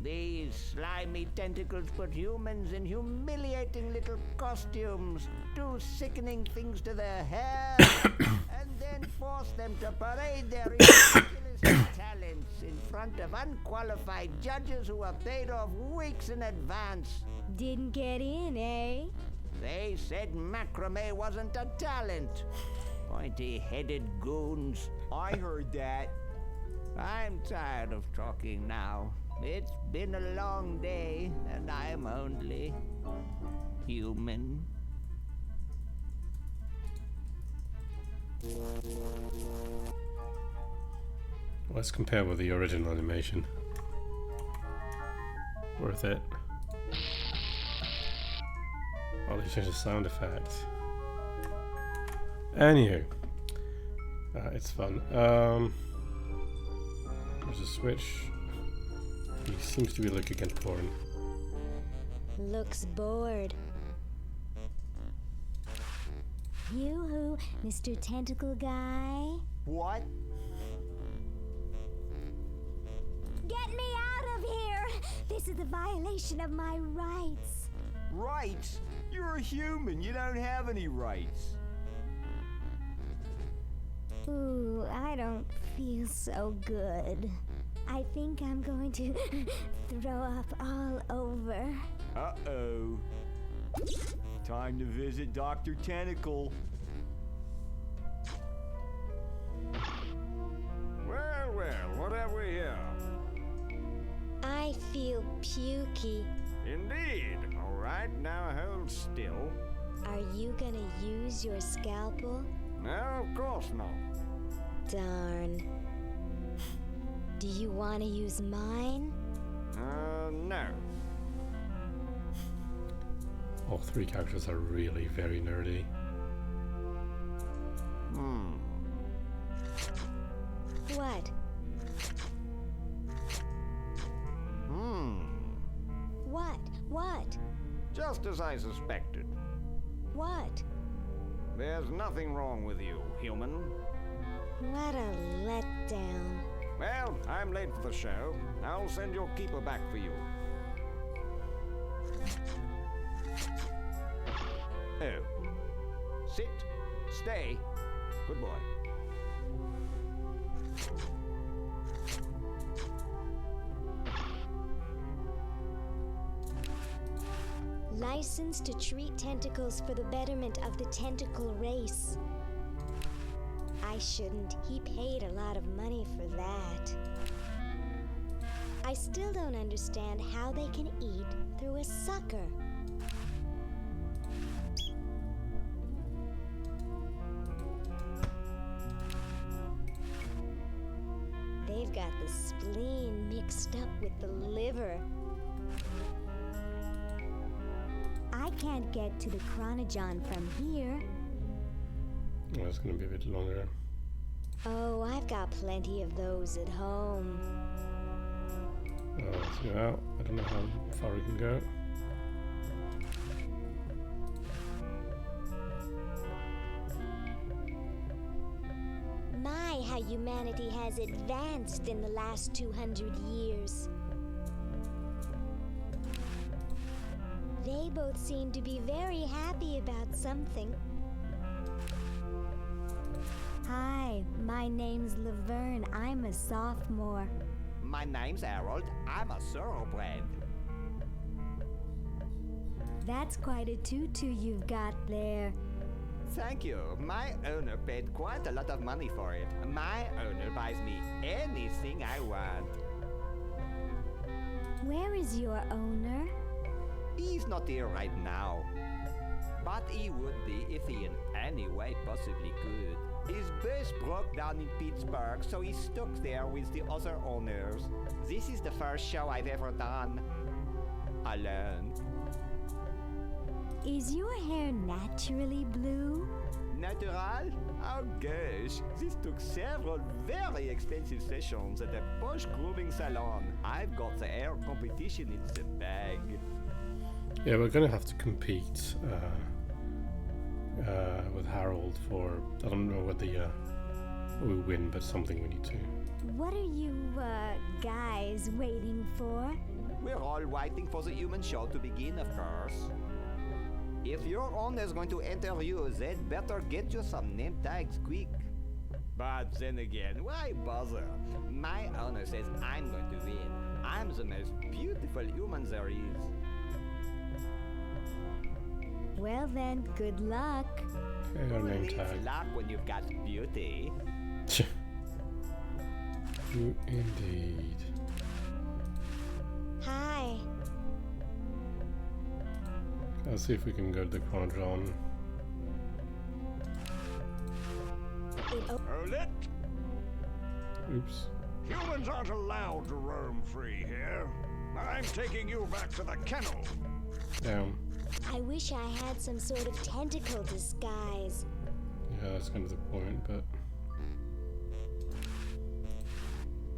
These slimy tentacles put humans in humiliating little costumes, do sickening things to their hair, and then force them to parade their ridiculous talents in front of unqualified judges who are paid off weeks in advance. Didn't get in, eh? They said macrame wasn't a talent. Pointy-headed goons. I heard that. I'm tired of talking now. It's been a long day, and I'm only human. Let's compare with the original animation. Worth it. they changed the sound effect. Anywho, it's fun. There's a switch. He seems to be looking at porn. Looks bored. Yoo-hoo, Mr. Tentacle Guy. What? Get me out of here! This is a violation of my rights. Rights? You're a human. You don't have any rights. Ooh, I don't feel so good. I think I'm going to throw up all over. Uh-oh. Time to visit Dr. Tentacle. Well, well, what have we here? I feel pukey. Indeed. All right, now hold still. Are you gonna use your scalpel? No, of course not. Darn. Do you want to use mine? No. All three characters are really very nerdy. What? What? What? Just as I suspected. What? There's nothing wrong with you, human. What a letdown. Well, I'm late for the show. I'll send your keeper back for you. Oh. Sit. Stay. Good boy. Licensed to treat tentacles for the betterment of the tentacle race. I shouldn't. He paid a lot of money for that. I still don't understand how they can eat through a sucker. They've got the spleen mixed up with the liver. I can't get to the chronogon from here. Well, it's gonna be a bit longer. Oh, I've got plenty of those at home. Let's go out. I don't know how far we can go. My, how humanity has advanced in the last 200 years. They both seem to be very happy about something. Hi, my name's Laverne. I'm a sophomore. My name's Harold. I'm a thoroughbred. That's quite a tutu you've got there. Thank you. My owner paid quite a lot of money for it. My owner buys me anything I want. Where is your owner? He's not here right now. But he would be if he in any way possibly could. His bus broke down in Pittsburgh, so he's stuck there with the other owners. This is the first show I've ever done alone. Is your hair naturally blue? Natural? Oh gosh, this took several very expensive sessions at a posh grooming salon. I've got the hair competition in the bag. Yeah, we're gonna have to compete with Harold for, I don't know what the we win, but something we need to. What are you guys waiting for? We're all waiting for the human show to begin, of course. If your owner's going to enter you, they'd better get you some name tags quick. But then again, why bother? My owner says I'm going to win. I'm the most beautiful human there is. Well then, good luck. Okay, our name It's tag. luck when you've got beauty. You indeed. Hi. Let's see if we can go to the Chronodron. Hold it! Oops. Humans aren't allowed to roam free here. I'm taking you back to the kennel. Down. I wish I had some sort of tentacle disguise. Yeah, that's kind of the point, but...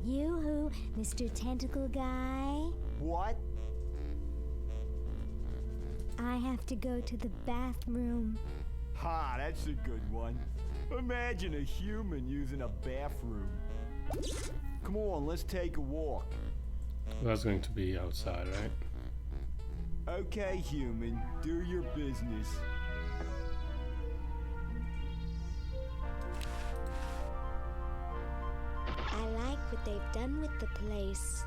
Yoo-hoo, Mr. Tentacle Guy. What? I have to go to the bathroom. Ha, that's a good one. Imagine a human using a bathroom. Come on, let's take a walk. That's going to be outside, right? Okay, human, do your business. I like what they've done with the place.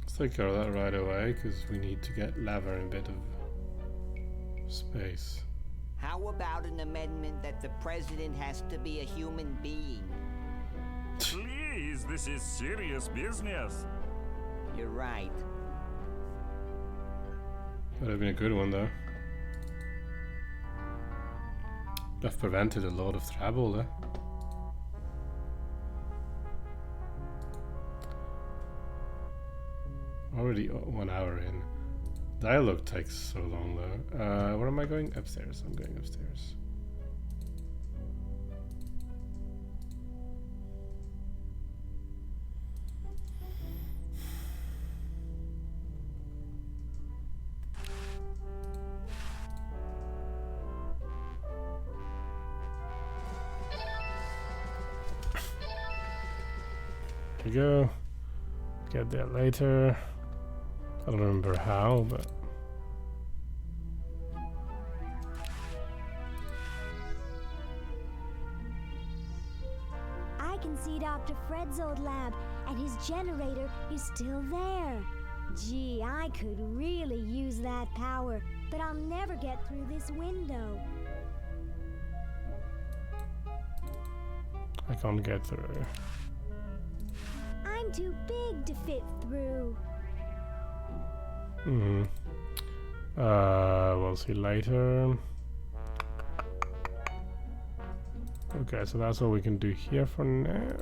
Let's take care of that right away, because we need to get lava in a bit of space. How about an amendment that the president has to be a human being? Please, this is serious business. You're right. Would have been a good one, though. That prevented a lot of trouble, eh? Already 1 hour in. Dialogue takes so long though. Where am I going? Upstairs. I'm going upstairs. There we go. Get there later. I don't remember how, but... I can see Dr. Fred's old lab, and his generator is still there. Gee, I could really use that power, but I'll never get through this window. I can't get through. I'm too big to fit through. We'll see later. Okay, so that's all we can do here for now.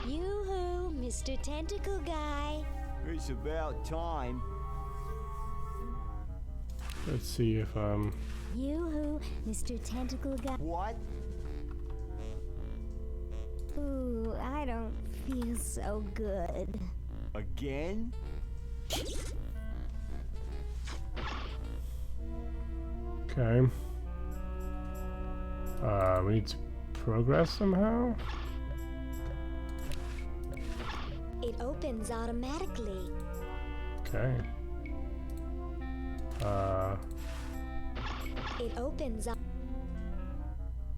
Yoo-hoo, Mr. Tentacle Guy. It's about time. Let's see if Yoo-hoo, Mr. Tentacle Guy. What? Ooh, I don't feel so good. Again? okay. We need to progress somehow. It opens automatically. Okay. It opens up.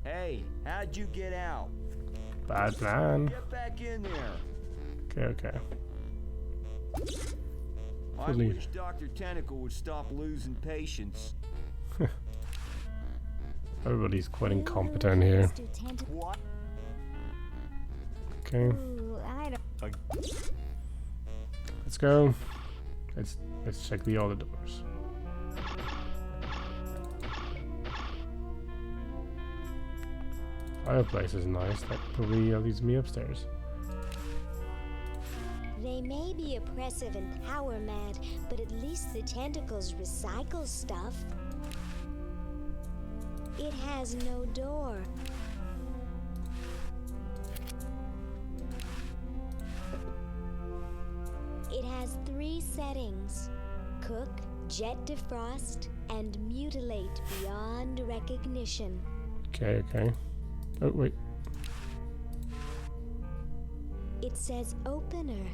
Hey, how'd you get out? Bad plan. Get back in there. Okay. I wish Dr. Tentacle would stop losing patience. Everybody's quite incompetent here. What? Okay. Ooh, I don't. Let's go. Let's check the other doors. Fireplace is nice. That probably leads me upstairs. They may be oppressive and power mad, but at least the tentacles recycle stuff. It has no door. It has 3 settings: cook, jet defrost, and mutilate beyond recognition. Okay. Oh, wait. It says opener.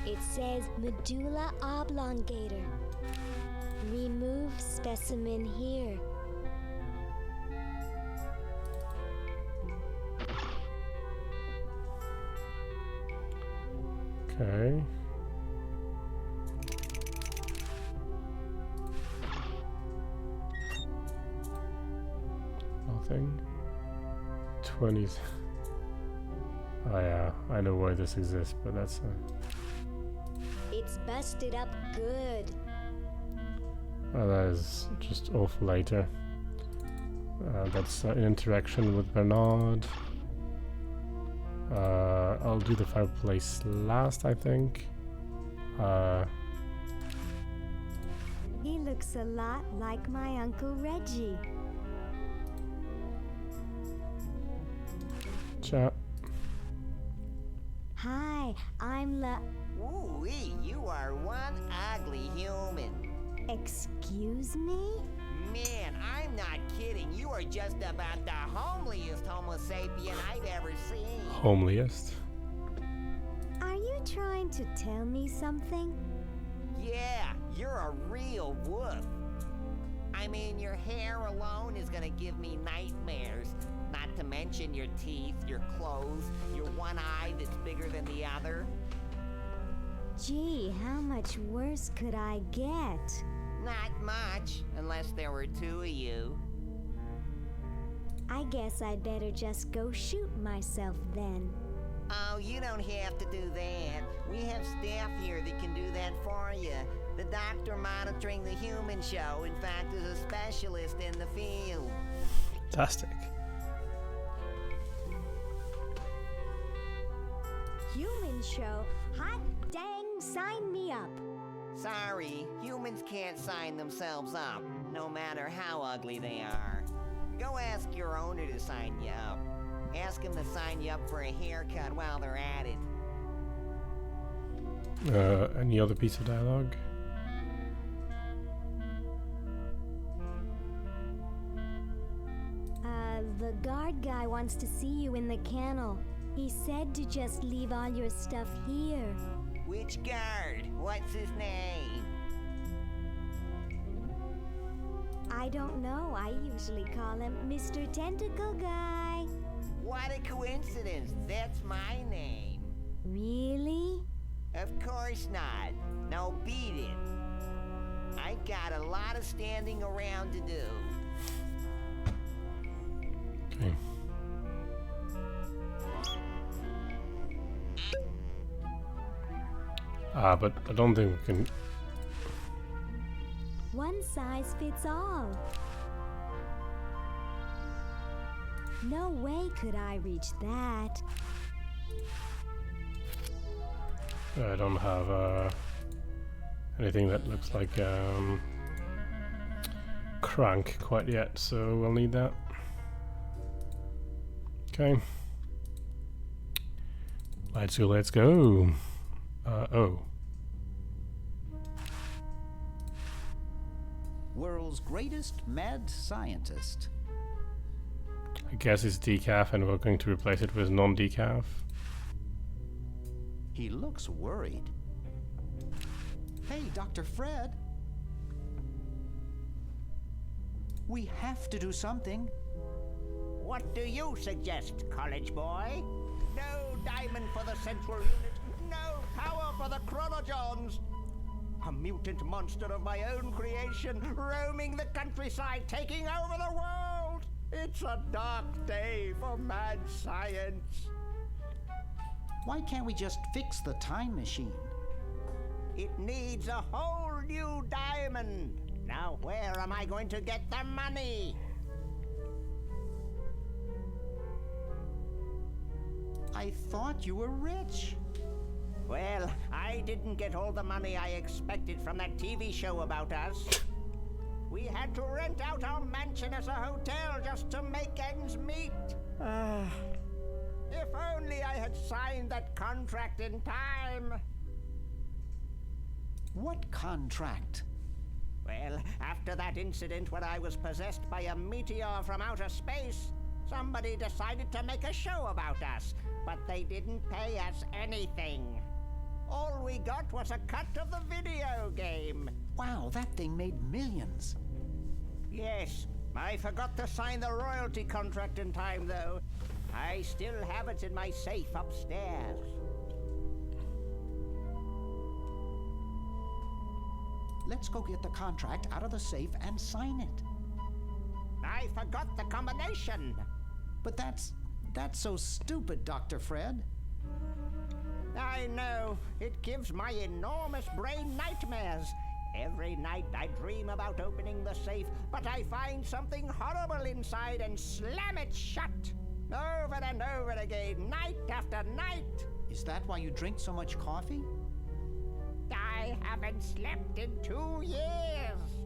It says medulla oblongata. Remove specimen here. Okay. thing. 20s. Oh yeah, I know why this exists, but that's It's busted up good. oh, that is just off later. That's an interaction with Bernard. I'll do the fireplace last, I think. He looks a lot like my Uncle Reggie. Chat. Hi, I'm Ooh-wee, you are one ugly human. Excuse me? Man, I'm not kidding. You are just about the homeliest Homo sapien I've ever seen. Homeliest. Are you trying to tell me something? Yeah, you're a real wolf. I mean, your hair alone is gonna give me nightmares. Not to mention your teeth, your clothes, your one eye that's bigger than the other. Gee, how much worse could I get? Not much, unless there were two of you. I guess I'd better just go shoot myself then. Oh, you don't have to do that. We have staff here that can do that for you. The doctor monitoring the human show, in fact, is a specialist in the field. Fantastic. Human show? Hot dang, sign me up. Sorry, humans can't sign themselves up, no matter how ugly they are. Go ask your owner to sign you up. Ask him to sign you up for a haircut while they're at it. Any other piece of dialogue? The guard guy wants to see you in the kennel. He said to just leave all your stuff here. Which guard? What's his name? I don't know. I usually call him Mr. Tentacle Guy. What a coincidence. That's my name. Really? Of course not. No, beat it. I've got a lot of standing around to do. Okay. But I don't think we can. One size fits all. No way could I reach that. I don't have anything that looks like crank quite yet, so we'll need that. Okay. Let's go. Oh. World's greatest mad scientist. I guess it's decaf and we're going to replace it with non-decaf. He looks worried. Hey, Dr. Fred. We have to do something. What do you suggest, college boy? No diamond for the central unit. No power for the chronojons. A mutant monster of my own creation, roaming the countryside, taking over the world. It's a dark day for mad science. Why can't we just fix the time machine? It needs a whole new diamond. Now where am I going to get the money? I thought you were rich. Well, I didn't get all the money I expected from that TV show about us. We had to rent out our mansion as a hotel just to make ends meet. If only I had signed that contract in time. What contract? Well, after that incident when I was possessed by a meteor from outer space, somebody decided to make a show about us, but they didn't pay us anything. All we got was a cut of the video game. Wow, that thing made millions. Yes, I forgot to sign the royalty contract in time, though. I still have it in my safe upstairs. Let's go get the contract out of the safe and sign it. I forgot the combination. But that's so stupid, Dr. Fred. I know. It gives my enormous brain nightmares. Every night I dream about opening the safe, but I find something horrible inside and slam it shut. Over and over again, night after night. Is that why you drink so much coffee? I haven't slept in 2 years.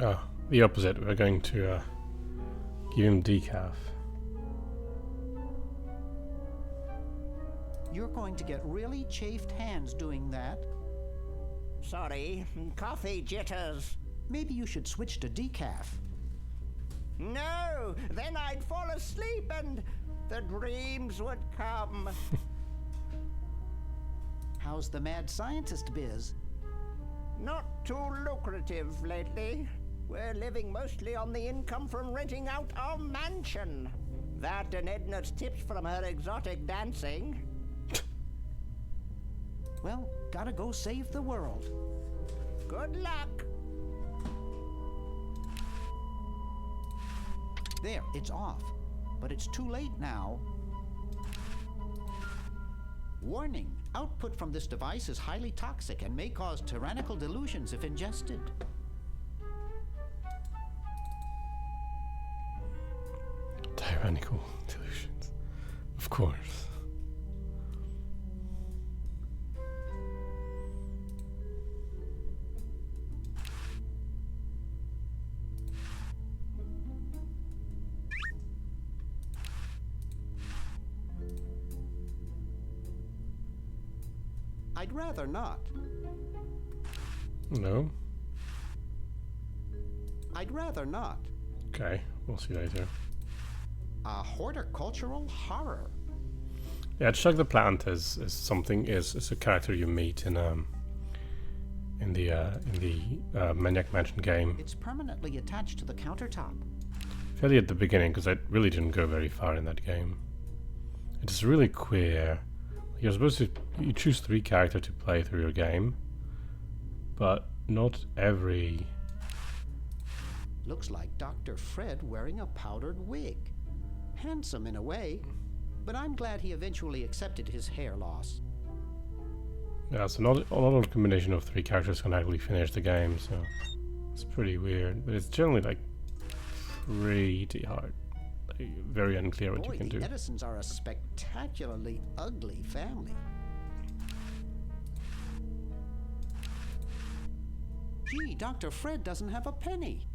Oh, the opposite. We're going to give him decaf. You're going to get really chafed hands doing that. Sorry, coffee jitters. Maybe you should switch to decaf. No, then I'd fall asleep and the dreams would come. How's the mad scientist biz? Not too lucrative lately. We're living mostly on the income from renting out our mansion. That and Edna's tips from her exotic dancing. Well, gotta go save the world. Good luck. There, it's off. But it's too late now. Warning, output from this device is highly toxic and may cause tyrannical delusions if ingested. Tyrannical delusions. Of course. I'd rather not. No? I'd rather not. Okay, we'll see later. A horticultural horror. Yeah, Chuck the Plant is a character you meet in the Maniac Mansion game. It's permanently attached to the countertop. Fairly at the beginning, because I really didn't go very far in that game. It is really queer. You're supposed to you choose 3 characters to play through your game, but not every. Looks like Dr. Fred wearing a powdered wig. Handsome in a way, but I'm glad he eventually accepted his hair loss. Yeah, so not a combination of 3 characters can actually finish the game, so it's pretty weird. But it's generally like pretty hard. Like, very unclear what Boy, you can do. The Edisons are a spectacularly ugly family. Gee, Dr. Fred doesn't have a penny.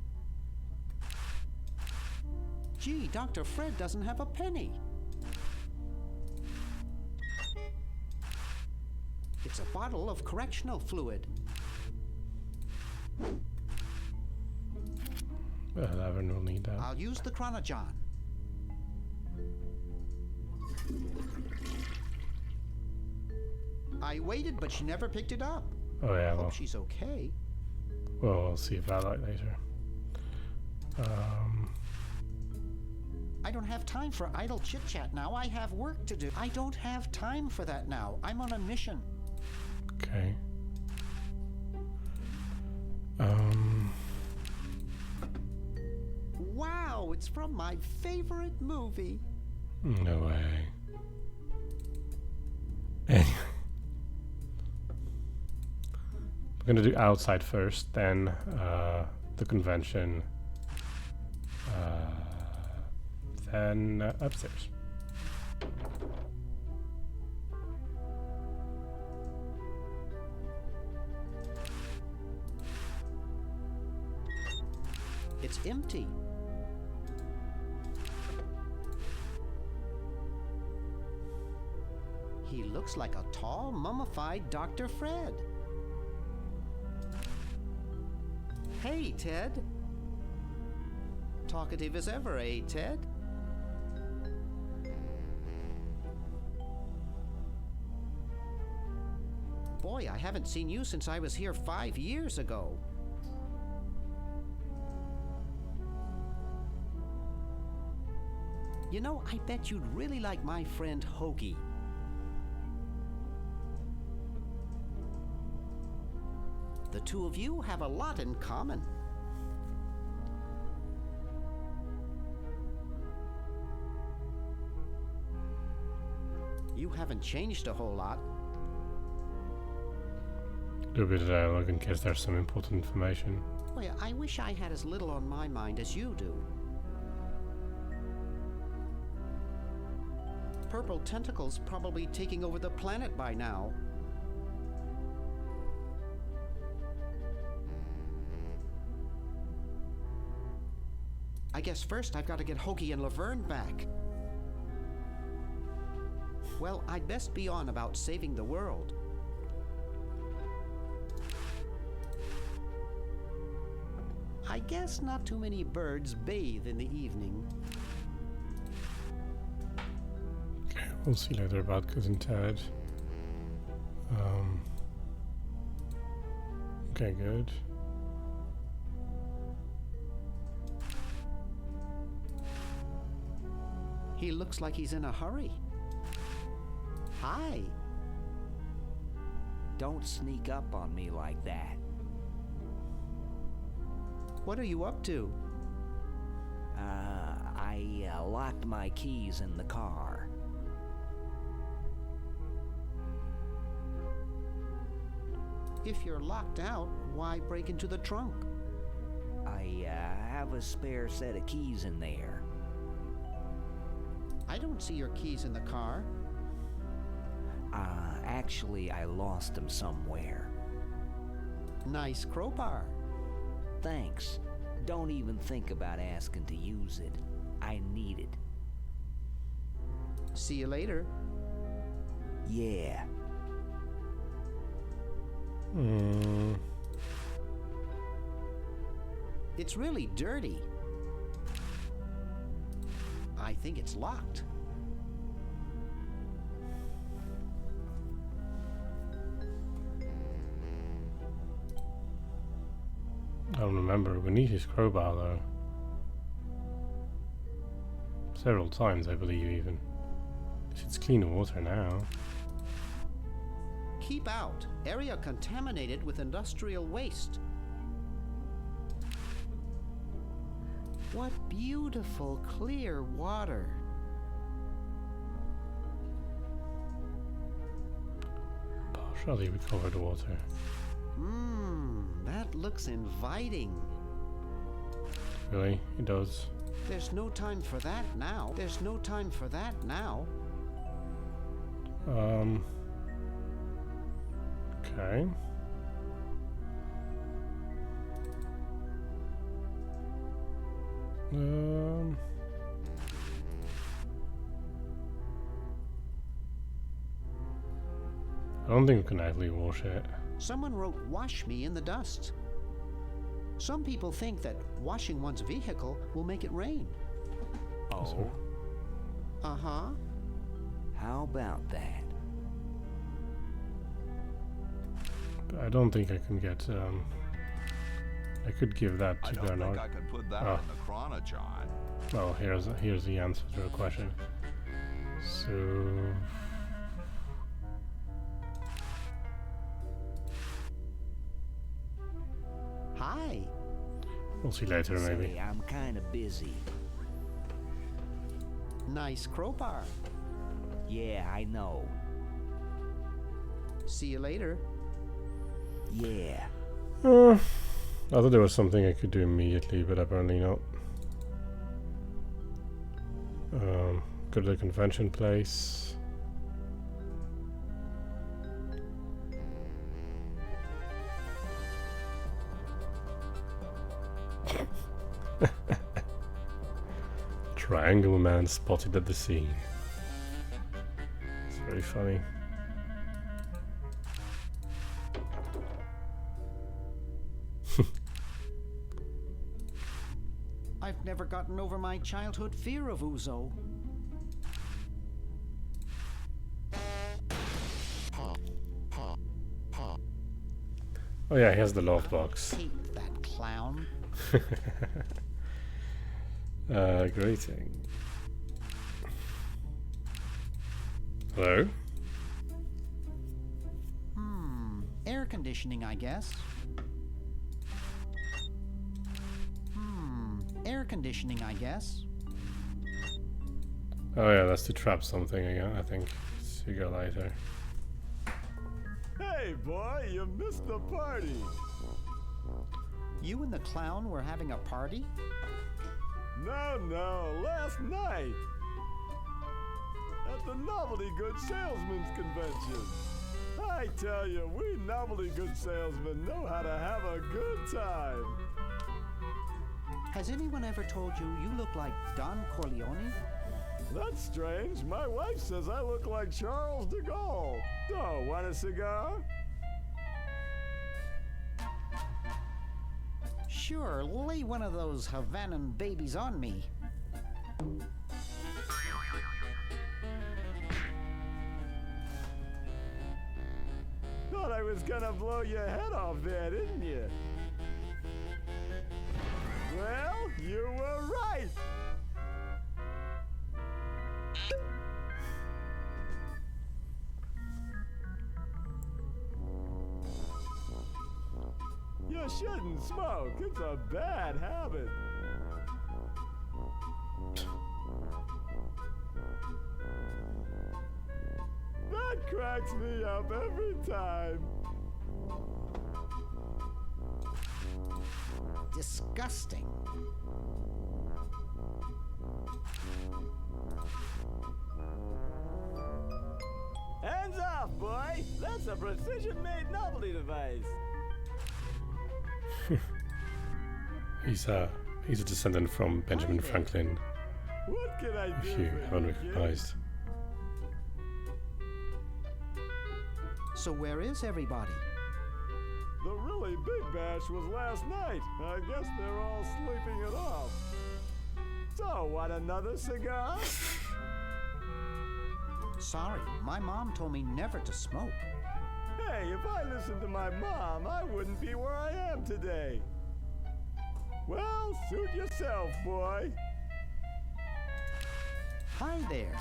Gee, Dr. Fred doesn't have a penny. It's a bottle of correctional fluid. Well, I will need that. I'll use the Chronojon. I waited, but she never picked it up. Oh yeah, well. Hope she's okay. Well, we'll see about that later. I don't have time for idle chit-chat now. I have work to do. I don't have time for that now. I'm on a mission. Okay. Wow, it's from my favorite movie. No way. Anyway. We're gonna do outside first, then the convention, then upstairs. It's empty. He looks like a tall, mummified Dr. Fred. Hey, Ted. Talkative as ever, eh, Ted? Boy, I haven't seen you since I was here 5 years ago. You know, I bet you'd really like my friend Hoagie. The two of you have a lot in common. You haven't changed a whole lot. Do a bit of dialogue in case there's some important information. Well, yeah, I wish I had as little on my mind as you do. Purple Tentacle's probably taking over the planet by now. I guess first I've got to get Hoagie and Laverne back. Well, I'd best be on about saving the world. I guess not too many birds bathe in the evening. Okay, we'll see later about Cousin Ted. Okay, good. He looks like he's in a hurry. Hi. Don't sneak up on me like that. What are you up to? I locked my keys in the car. If you're locked out, why break into the trunk? I have a spare set of keys in there. I don't see your keys in the car. Actually, I lost them somewhere. Nice crowbar. Thanks. Don't even think about asking to use it. I need it. See you later. Yeah. It's really dirty. I think it's locked. I don't remember. We need his crowbar though. Several times, I believe, even. It's clean water now. Keep out. Area contaminated with industrial waste. What beautiful, clear water. Partially recovered water. That looks inviting. Really? It does. There's no time for that now. There's no time for that now. Okay. I don't think we can actually wash it. Someone wrote "wash me" in the dust. Some people think that washing one's vehicle will make it rain. Oh? Uh-huh. How about that? But I don't think I can get, I could give that to Bernard. I don't think I could put that in the chronochime. Well, here's the answer to the question. So... Hi. We'll see later, maybe. Say, I'm kind of busy. Nice crowbar. Yeah, I know. See you later. Yeah. I thought there was something I could do immediately, but apparently not. Go to the convention place. Triangle man spotted at the scene. It's very funny. I've never gotten over my childhood fear of Uzo. Oh yeah, he has the love box. Hate that clown. Greeting. Hello? Air conditioning, I guess. Air conditioning, I guess. Oh yeah, that's to trap something again, I think. Let's bigger lighter. Hey, boy, you missed the party. You and the clown were having a party? No, last night. At the Novelty Goods Salesmen's Convention. I tell you, we novelty goods salesmen know how to have a good time. Has anyone ever told you you look like Don Corleone? That's strange. My wife says I look like Charles de Gaulle. So, want a cigar? Sure, lay one of those Havanan babies on me. Thought I was gonna blow your head off there, didn't you? Well, you were right. You shouldn't smoke. It's a bad habit. That cracks me up every time. Disgusting. Hands off, boy! That's a precision-made novelty device. He's a descendant from Benjamin Franklin, What can I do if you for haven't you, kid? recognized. So where is everybody? The really big bash was last night. I guess they're all sleeping it off. So, want another cigar? Sorry, my mom told me never to smoke. Hey, if I listened to my mom, I wouldn't be where I am today. Well, suit yourself, boy. Hi there.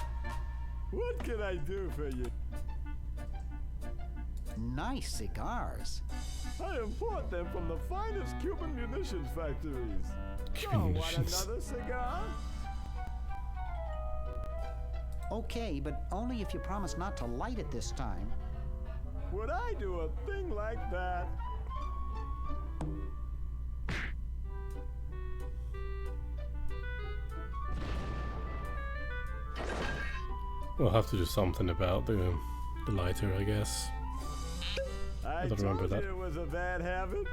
What can I do for you? Nice cigars. I import them from the finest Cuban munitions factories. Cuban So, want munitions. another cigar? Okay, but only if you promise not to light it this time. Would I do a thing like that? We'll have to do something about the lighter, I guess. I don't remember told that. you it was a bad habit.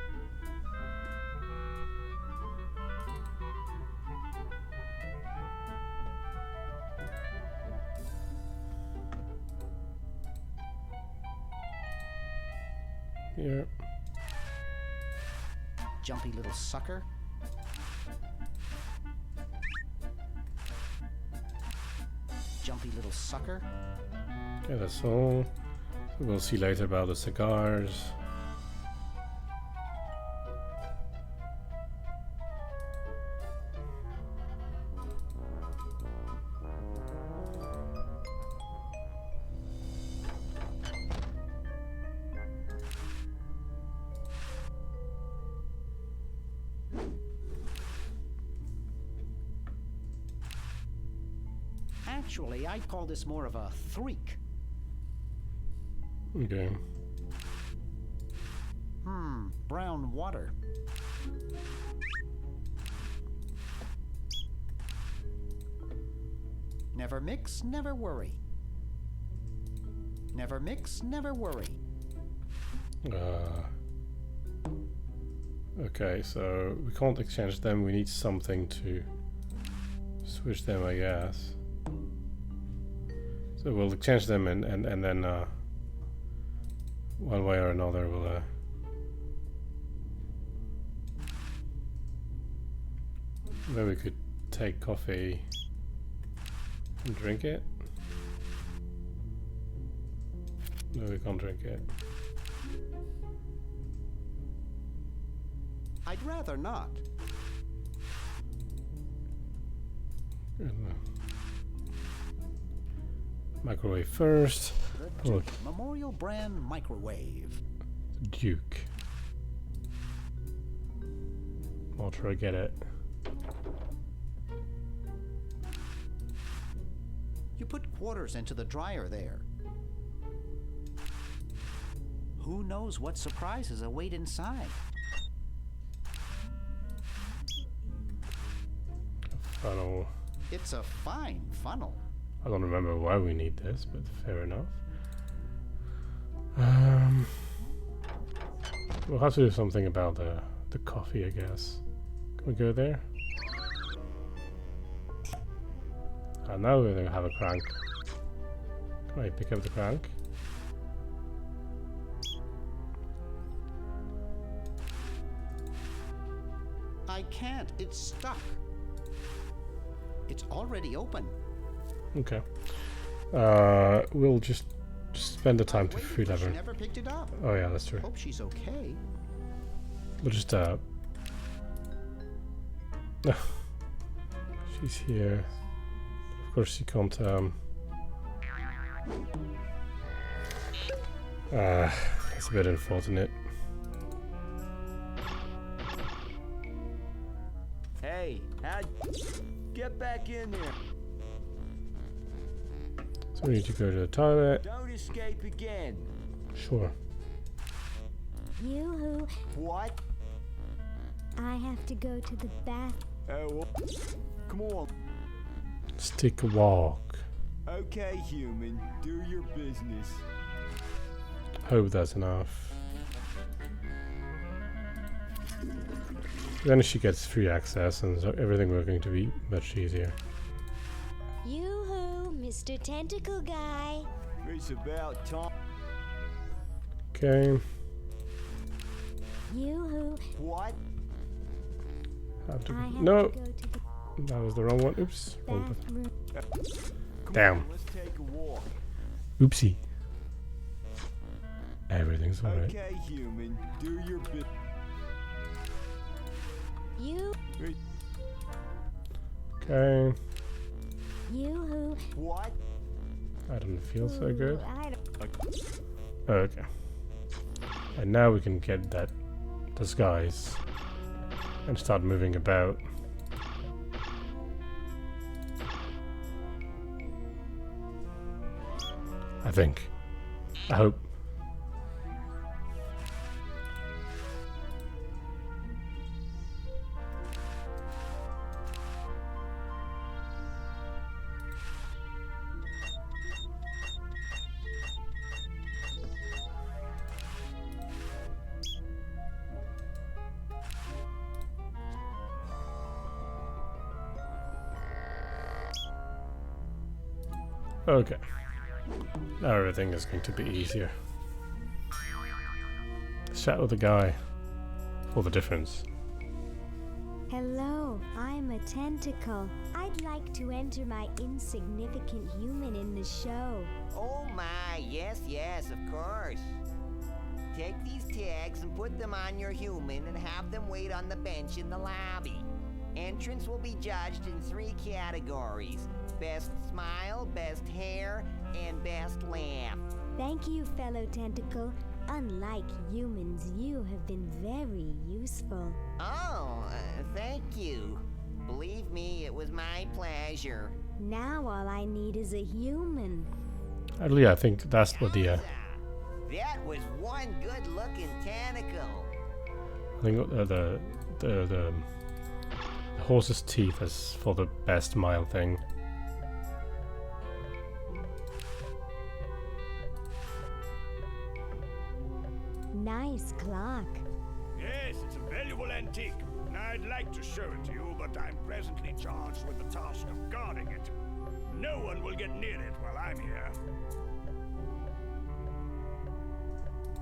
Here. Jumpy little sucker. Jumpy little sucker. Okay, that's all. We'll see later about the cigars. Actually, I'd call this more of a threak. Okay. Brown water. Never mix, never worry. Never mix, never worry. Okay, so we can't exchange them. We need something to switch them, I guess. So we'll exchange them and then one way or another we'll maybe we could take coffee and drink it. No, we can't drink it. I'd rather not. Microwave first. The Oh, Duke Memorial Brand Microwave. Duke. I'll try to get it. You put quarters into the dryer there. Who knows what surprises await inside? Funnel. It's a fine funnel. I don't remember why we need this, but fair enough. We'll have to do something about the coffee, I guess. Can we go there? And now we're gonna have a crank. Can I pick up the crank? I can't. It's stuck. It's already open. Okay. We'll just spend the time to free She her. never picked it up. Oh yeah, that's true. Hope she's okay. We'll just she's here. Of course she can't it's a bit unfortunate. Hey, get back in there. So we need to go to the toilet. Don't escape again. Sure. Yoo-hoo, What? I have to go to the bath. Oh, well, come on. Let's take a walk. Okay, human, do your business. Hope that's enough. Then she gets free access and so everything will going to be much easier. Yoo-hoo, Mr. Tentacle Guy. It's about time. Okay. Yoo-hoo, What? Have to I have no, to go to the that was the wrong one. Oops. Wrong button. bathroom. Come Damn. on, let's take a walk. Oopsie. Everything's alright. Okay, human, do your business. You, Okay. yoo-hoo. What? I don't feel so good. I don't- Okay. And now we can get that disguise and start moving about. I think. I hope. Okay. Now everything is going to be easier. Chat with the guy for the difference. Hello, I'm a tentacle. I'd like to enter my insignificant human in the show. Oh my, yes, of course. Take these tags and put them on your human and have them wait on the bench in the lobby. Entrance will be judged in 3 categories. Best smile, best hair, and best laugh. Thank you, fellow tentacle. Unlike humans, you have been very useful. Oh, thank you. Believe me, it was my pleasure. Now all I need is a human. Actually, I think that's what the That was one good-looking tentacle. I think the horse's teeth is for the best smile thing. Nice clock. Yes, it's a valuable antique, and I'd like to show it to you, but I'm presently charged with the task of guarding it. No one will get near it while I'm here.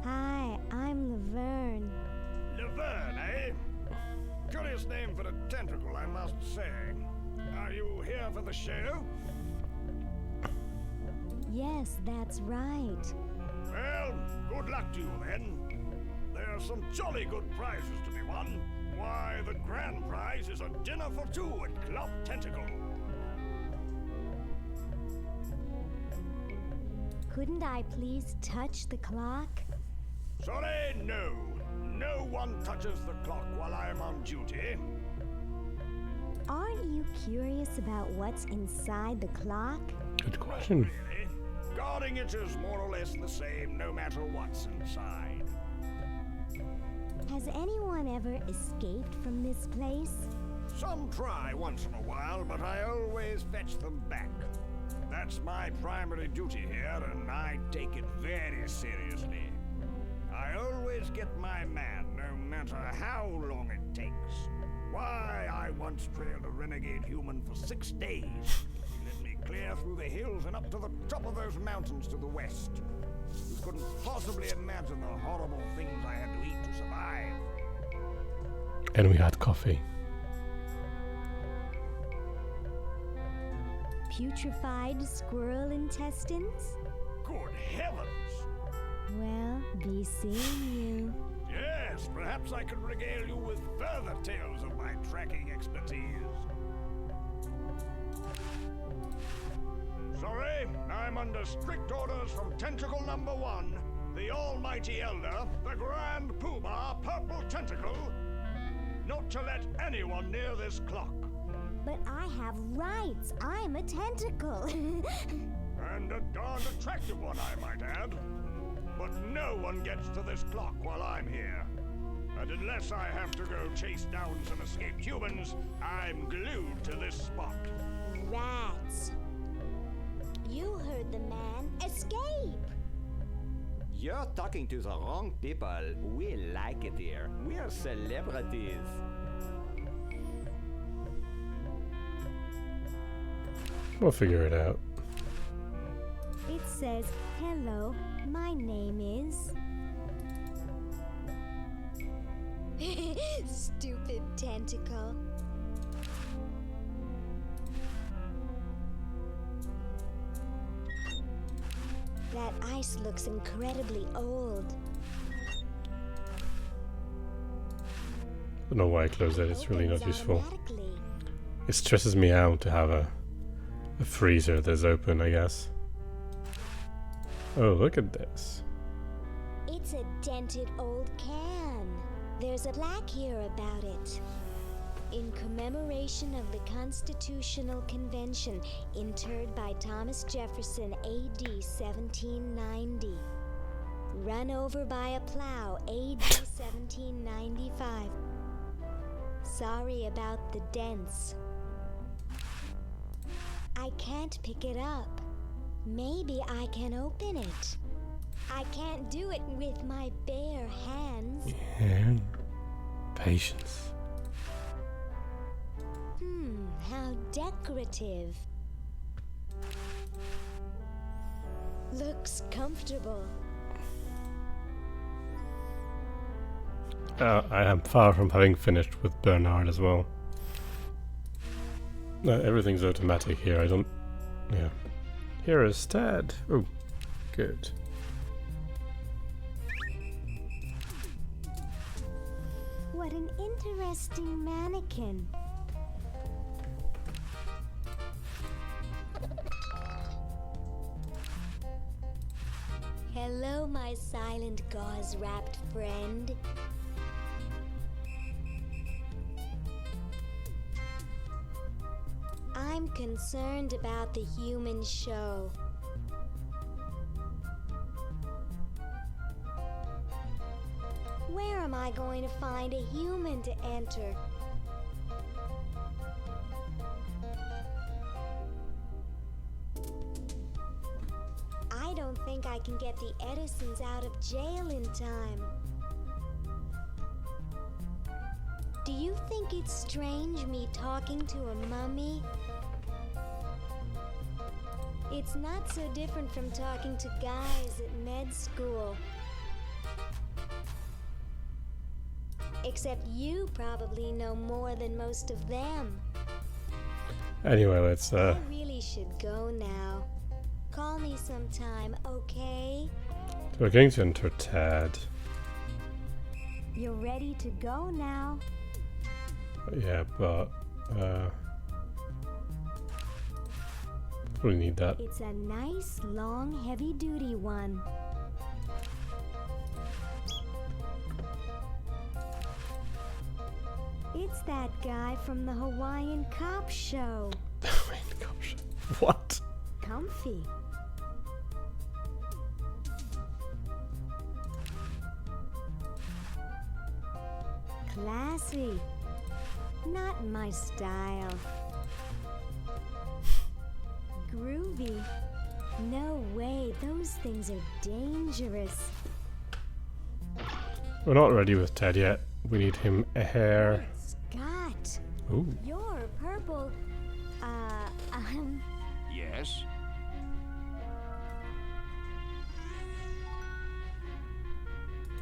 Hi, I'm Laverne. Laverne, eh? Curious name for a tentacle, I must say. Are you here for the show? Yes, that's right. Well, good luck to you then. There are some jolly good prizes to be won. Why, the grand prize is a dinner for 2 at Club Tentacle. Couldn't I please touch the clock? Sorry, no. No one touches the clock while I'm on duty. Aren't you curious about what's inside the clock? Good question. Really? Guarding it is more or less the same no matter what's inside. Has anyone ever escaped from this place? Some try once in a while, but I always fetch them back. That's my primary duty here, and I take it very seriously. I always get my man, no matter how long it takes. Why, I once trailed a renegade human for 6 days. He led me clear through the hills and up to the top of those mountains to the west. You couldn't possibly imagine the horrible things I had to eat to survive. And we had coffee. Putrefied squirrel intestines? Good heavens! Well, be seeing you. Yes, perhaps I could regale you with further tales of my tracking expertise. Sorry, I'm under strict orders from Tentacle number 1, the Almighty Elder, the Grand Poobah, Purple Tentacle, not to let anyone near this clock. But I have rights. I'm a tentacle. And a darned attractive one, I might add. But no one gets to this clock while I'm here. And unless I have to go chase down some escaped humans, I'm glued to this spot. Rats. You heard the man. Escape! You're talking to the wrong people. We like it here. We're celebrities. We'll figure it out. It says, hello, my name is... Stupid tentacle. That ice looks incredibly old. I don't know why I closed that, it's really not useful. It stresses me out to have a freezer that's open, I guess. Oh, look at this. It's a dented old can. There's a plaque here about it. In commemoration of the Constitutional Convention, interred by Thomas Jefferson, A.D. 1790. Run over by a plow, A.D. 1795. Sorry about the dents. I can't pick it up. Maybe I can open it. I can't do it with my bare hands. Yeah. Patience. How decorative. Looks comfortable. I am far from having finished with Bernard as well. No, everything's automatic here. I don't... Yeah. Here is Ted. Oh, good. What an interesting mannequin. Hello, my silent gauze-wrapped friend. I'm concerned about the human show. Where am I going to find a human to enter? I don't think I can get the Edisons out of jail in time. Do you think it's strange me talking to a mummy? It's not so different from talking to guys at med school. Except you probably know more than most of them. Anyway, let's I really should go now. Call me sometime, okay? we're going to enter Ted. You're ready to go now. Yeah, but we need that. It's a nice, long, heavy-duty one. It's that guy from the Hawaiian Cop Show. What? Comfy. classy. Not my style. Groovy. No way, those things are dangerous. We're not ready with Ted yet. We need him a hair. Scott, Ooh. you're purple. Yes?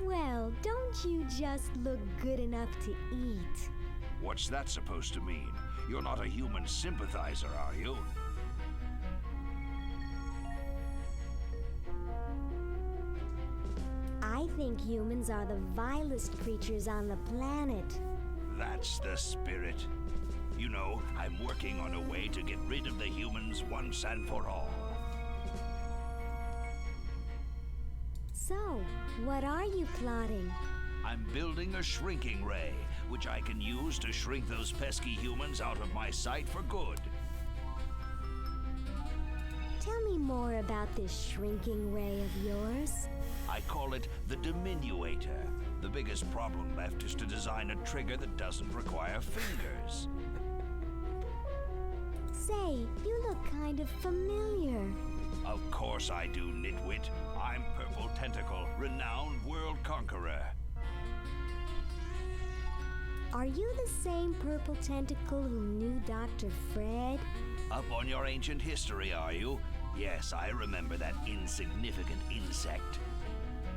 Well, don't you just look good enough to eat? What's that supposed to mean? You're not a human sympathizer, are you? I think humans are the vilest creatures on the planet. That's the spirit. You know, I'm working on a way to get rid of the humans once and for all. So, what are you plotting? I'm building a shrinking ray, which I can use to shrink those pesky humans out of my sight for good. Tell me more about this shrinking ray of yours. I call it the diminuator. The biggest problem left is to design a trigger that doesn't require fingers. Say, you look kind of familiar. Of course I do, nitwit. I'm Purple Tentacle, renowned world conqueror. Are you the same Purple Tentacle who knew Dr. Fred? Up on your ancient history, are you? Yes, I remember that insignificant insect.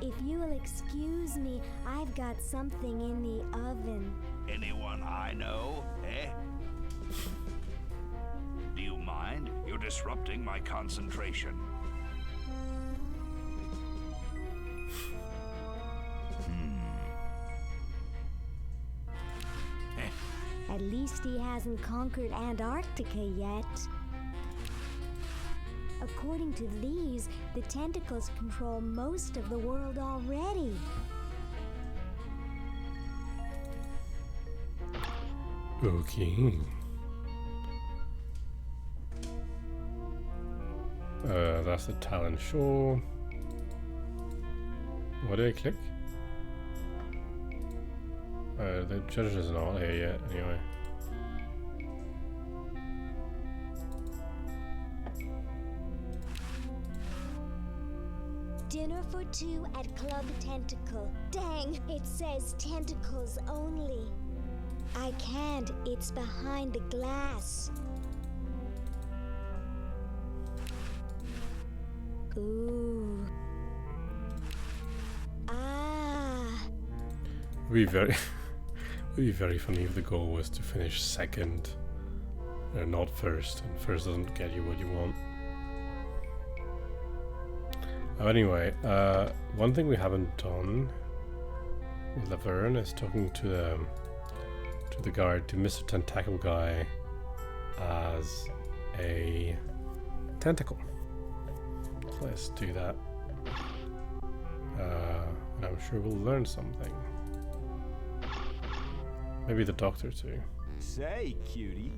If you'll excuse me, I've got something in the oven. Anyone I know, eh? Do you mind? You're disrupting my concentration. At least he hasn't conquered Antarctica yet. According to these, the tentacles control most of the world already. Okay. That's the Talon Shore. What do I click? The judge is not here yet, anyway. Dinner for two at Club Tentacle. Dang, it says tentacles only. I can't, it's behind the glass. Ooh. Ah. It'd be very, it'd be very funny if the goal was to finish second, not first, and first doesn't get you what you want. Anyway, one thing we haven't done with Laverne is talking to the guard, to Mr. Tentacle guy, as a tentacle. So let's do that. And I'm sure we'll learn something. Maybe the doctor too. Say, cutie,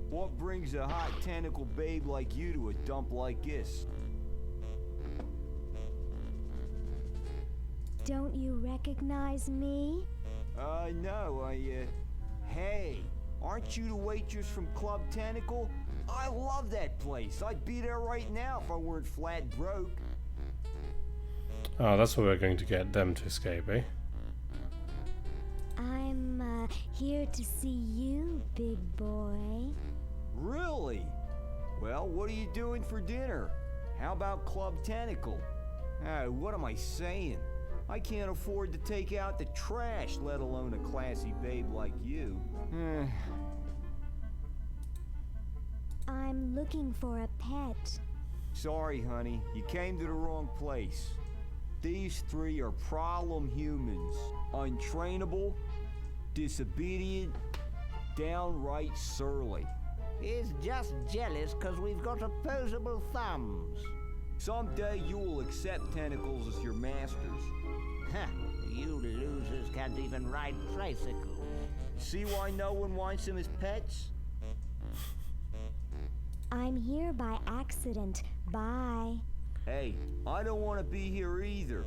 what brings a hot tentacle babe like you to a dump like this? Don't you recognize me? No, hey, aren't you the waitress from Club Tentacle? I love that place. I'd be there right now if I weren't flat broke. Oh, that's where we're going to get them to escape, eh? I'm, here to see you, big boy. Really? Well, what are you doing for dinner? How about Club Tentacle? What am I saying? I can't afford to take out the trash, let alone a classy babe like you. I'm looking for a pet. Sorry, honey. You came to the wrong place. These three are problem humans. Untrainable, disobedient, downright surly. He's just jealous because we've got opposable thumbs. Someday you will accept tentacles as your masters. Huh, you losers can't even ride tricycles. See why no one wants them as pets? I'm here by accident. Bye. Hey, I don't want to be here either.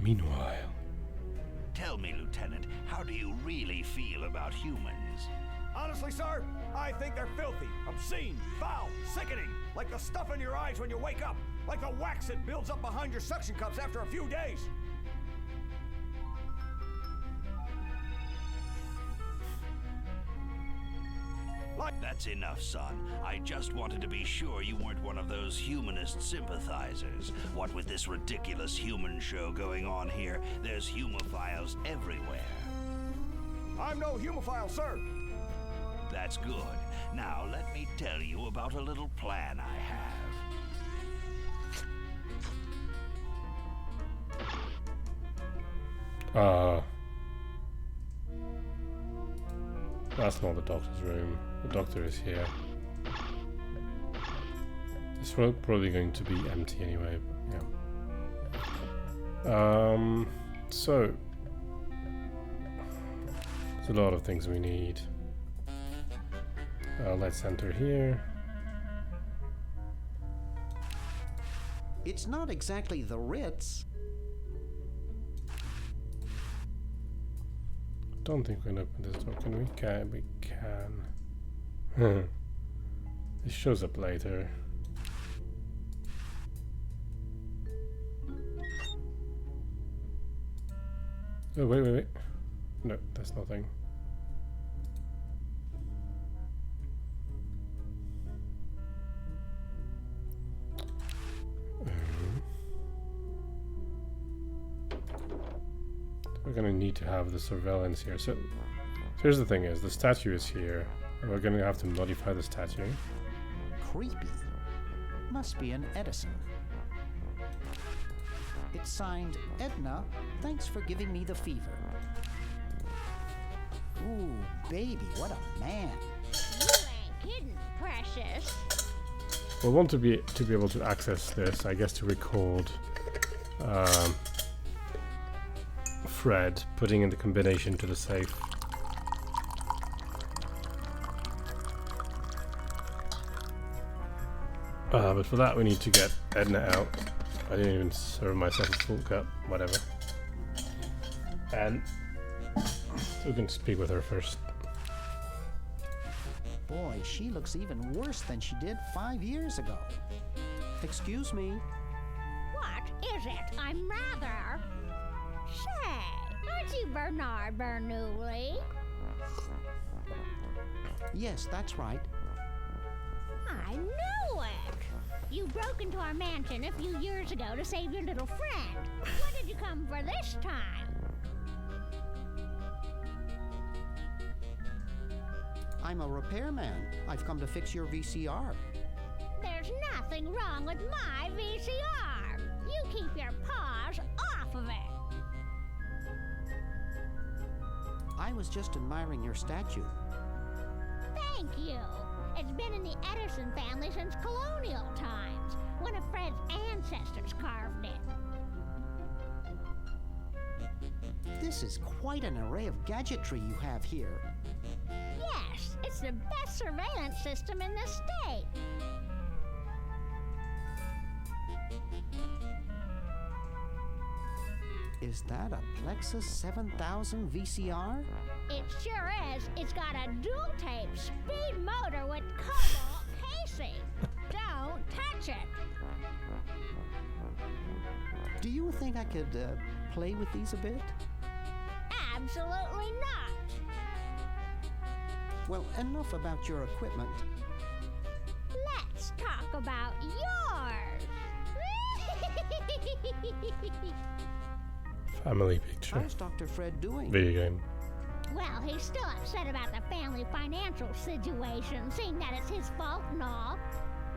Meanwhile... Tell me, Lieutenant, how do you really feel about humans? Honestly, sir, I think they're filthy, obscene, foul, sickening. Like the stuff in your eyes when you wake up. Like the wax that builds up behind your suction cups after a few days. That's enough, son. I just wanted to be sure you weren't one of those humanist sympathizers. What with this ridiculous human show going on here, there's humophiles everywhere. I'm no humophile, sir. That's good. Now let me tell you about a little plan I have. That's not the doctor's room. The doctor is here. It's probably going to be empty anyway, but yeah. So there's a lot of things we need. Let's enter here. It's not exactly the Ritz. Don't think we can open this door. Can we? We can. It shows up later. Oh, wait. No, that's nothing. We're gonna need to have the surveillance here. So here's the thing: is the statue is here, and we're gonna have to modify the statue. Creepy. Must be an Edison. It's signed Edna. Thanks for giving me the fever. Ooh, baby, what a man. You ain't kidding, precious. We'll want to be able to access this, I guess, to record Fred putting in the combination to the safe. But for that we need to get Edna out. I didn't even serve myself a full cup, whatever. And so we can speak with her first. Boy, she looks even worse than she did 5 years ago. Excuse me. What is it? I'm rather... Say, aren't you Bernard Bernoulli? Yes, that's right. I knew it! You broke into our mansion a few years ago to save your little friend. What did you come for this time? I'm a repairman. I've come to fix your VCR. There's nothing wrong with my VCR. You keep your paws off of it. I was just admiring your statue. Thank you. It's been in the Edison family since colonial times. One of Fred's ancestors carved it. This is quite an array of gadgetry you have here. Yes, it's the best surveillance system in the state. Is that a Plexus 7000 VCR? It sure is. It's got a dual-tape speed motor with cobalt casing. Don't touch it. Do you think I could play with these a bit? Absolutely not. Well, enough about your equipment. Let's talk about yours. Family picture. How's Dr. Fred doing? Video game. Well, he's still upset about the family financial situation, seeing that it's his fault and all.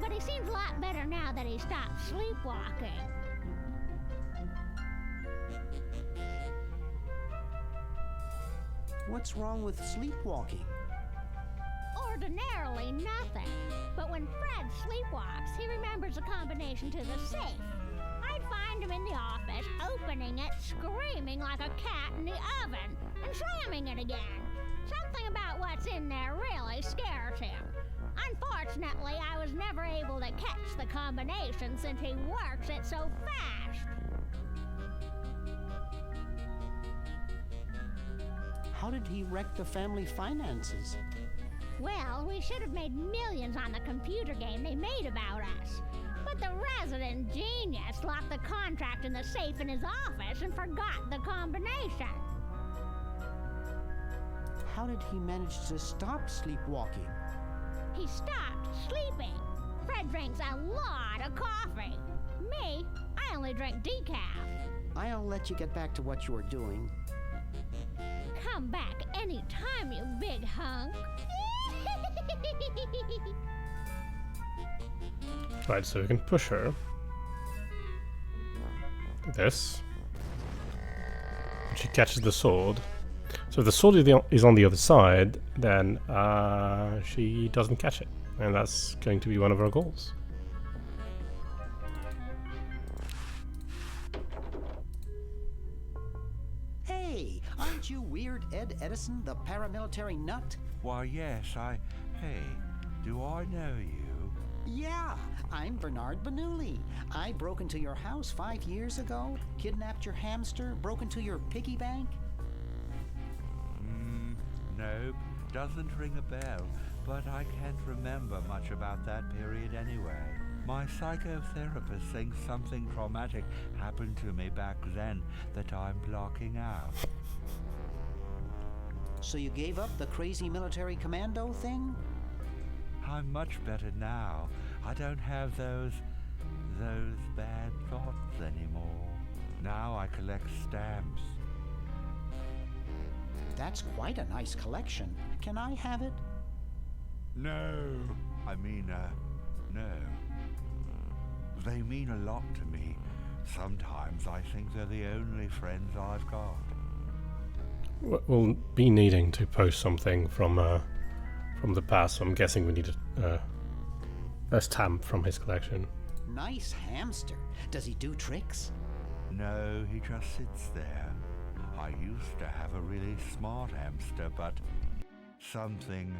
But he seems a lot better now that he stopped sleepwalking. What's wrong with sleepwalking? Ordinarily nothing. But when Fred sleepwalks, he remembers the combination to the safe. I'd find him in the office, opening it, screaming like a cat in the oven, and slamming it again. Something about what's in there really scares him. Unfortunately, I was never able to catch the combination since he works it so fast. How did he wreck the family finances? Well, we should have made millions on the computer game they made about us. But the resident genius locked the contract in the safe in his office and forgot the combination. How did he manage to stop sleepwalking? He stopped sleeping. Fred drinks a lot of coffee. Me, I only drink decaf. I'll let you get back to what you were doing. Come back anytime, you big hunk. Right, so we can push her. Like this. And she catches the sword. So if the sword is on the other side, then she doesn't catch it. And that's going to be one of our goals. Hey, aren't you Weird Ed Edison, the paramilitary nut? Why, yes, Hey, do I know you? Yeah, I'm Bernard Bernoulli. I broke into your house 5 years ago, kidnapped your hamster, broke into your piggy bank. Nope, doesn't ring a bell, but I can't remember much about that period anyway. My psychotherapist thinks something traumatic happened to me back then that I'm blocking out. So you gave up the crazy military commando thing? I'm much better now. I don't have those bad thoughts anymore. Now I collect stamps. That's quite a nice collection. Can I have it? No. I mean, no. They mean a lot to me. Sometimes I think they're the only friends I've got. We'll be needing to post something from the past, so I'm guessing we need a stamp from his collection. Nice hamster. Does he do tricks? No, he just sits there. I used to have a really smart hamster, but something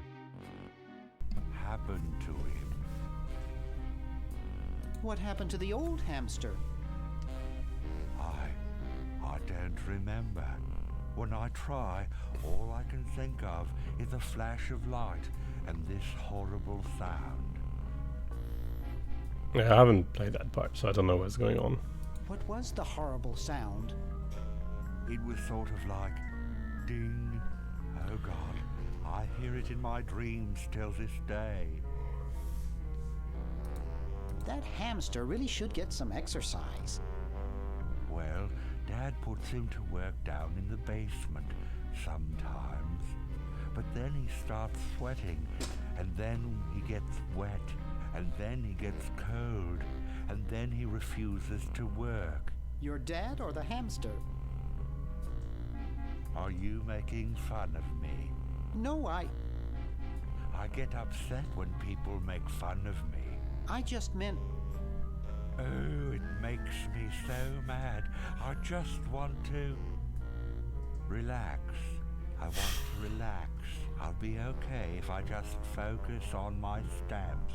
happened to him. What happened to the old hamster? I don't remember. When I try, all I can think of is a flash of light and this horrible sound. Yeah, I haven't played that part, so I don't know what's going on. What was the horrible sound? It was sort of like ding. Oh God, I hear it in my dreams till this day. That hamster really should get some exercise. Well, Dad puts him to work down in the basement sometimes. But then he starts sweating, and then he gets wet, and then he gets cold, and then he refuses to work. Your dad or the hamster? Are you making fun of me? No, I get upset when people make fun of me. I just meant... Oh, it makes me so mad. I just want to... relax. I want to relax. I'll be okay if I just focus on my stamps.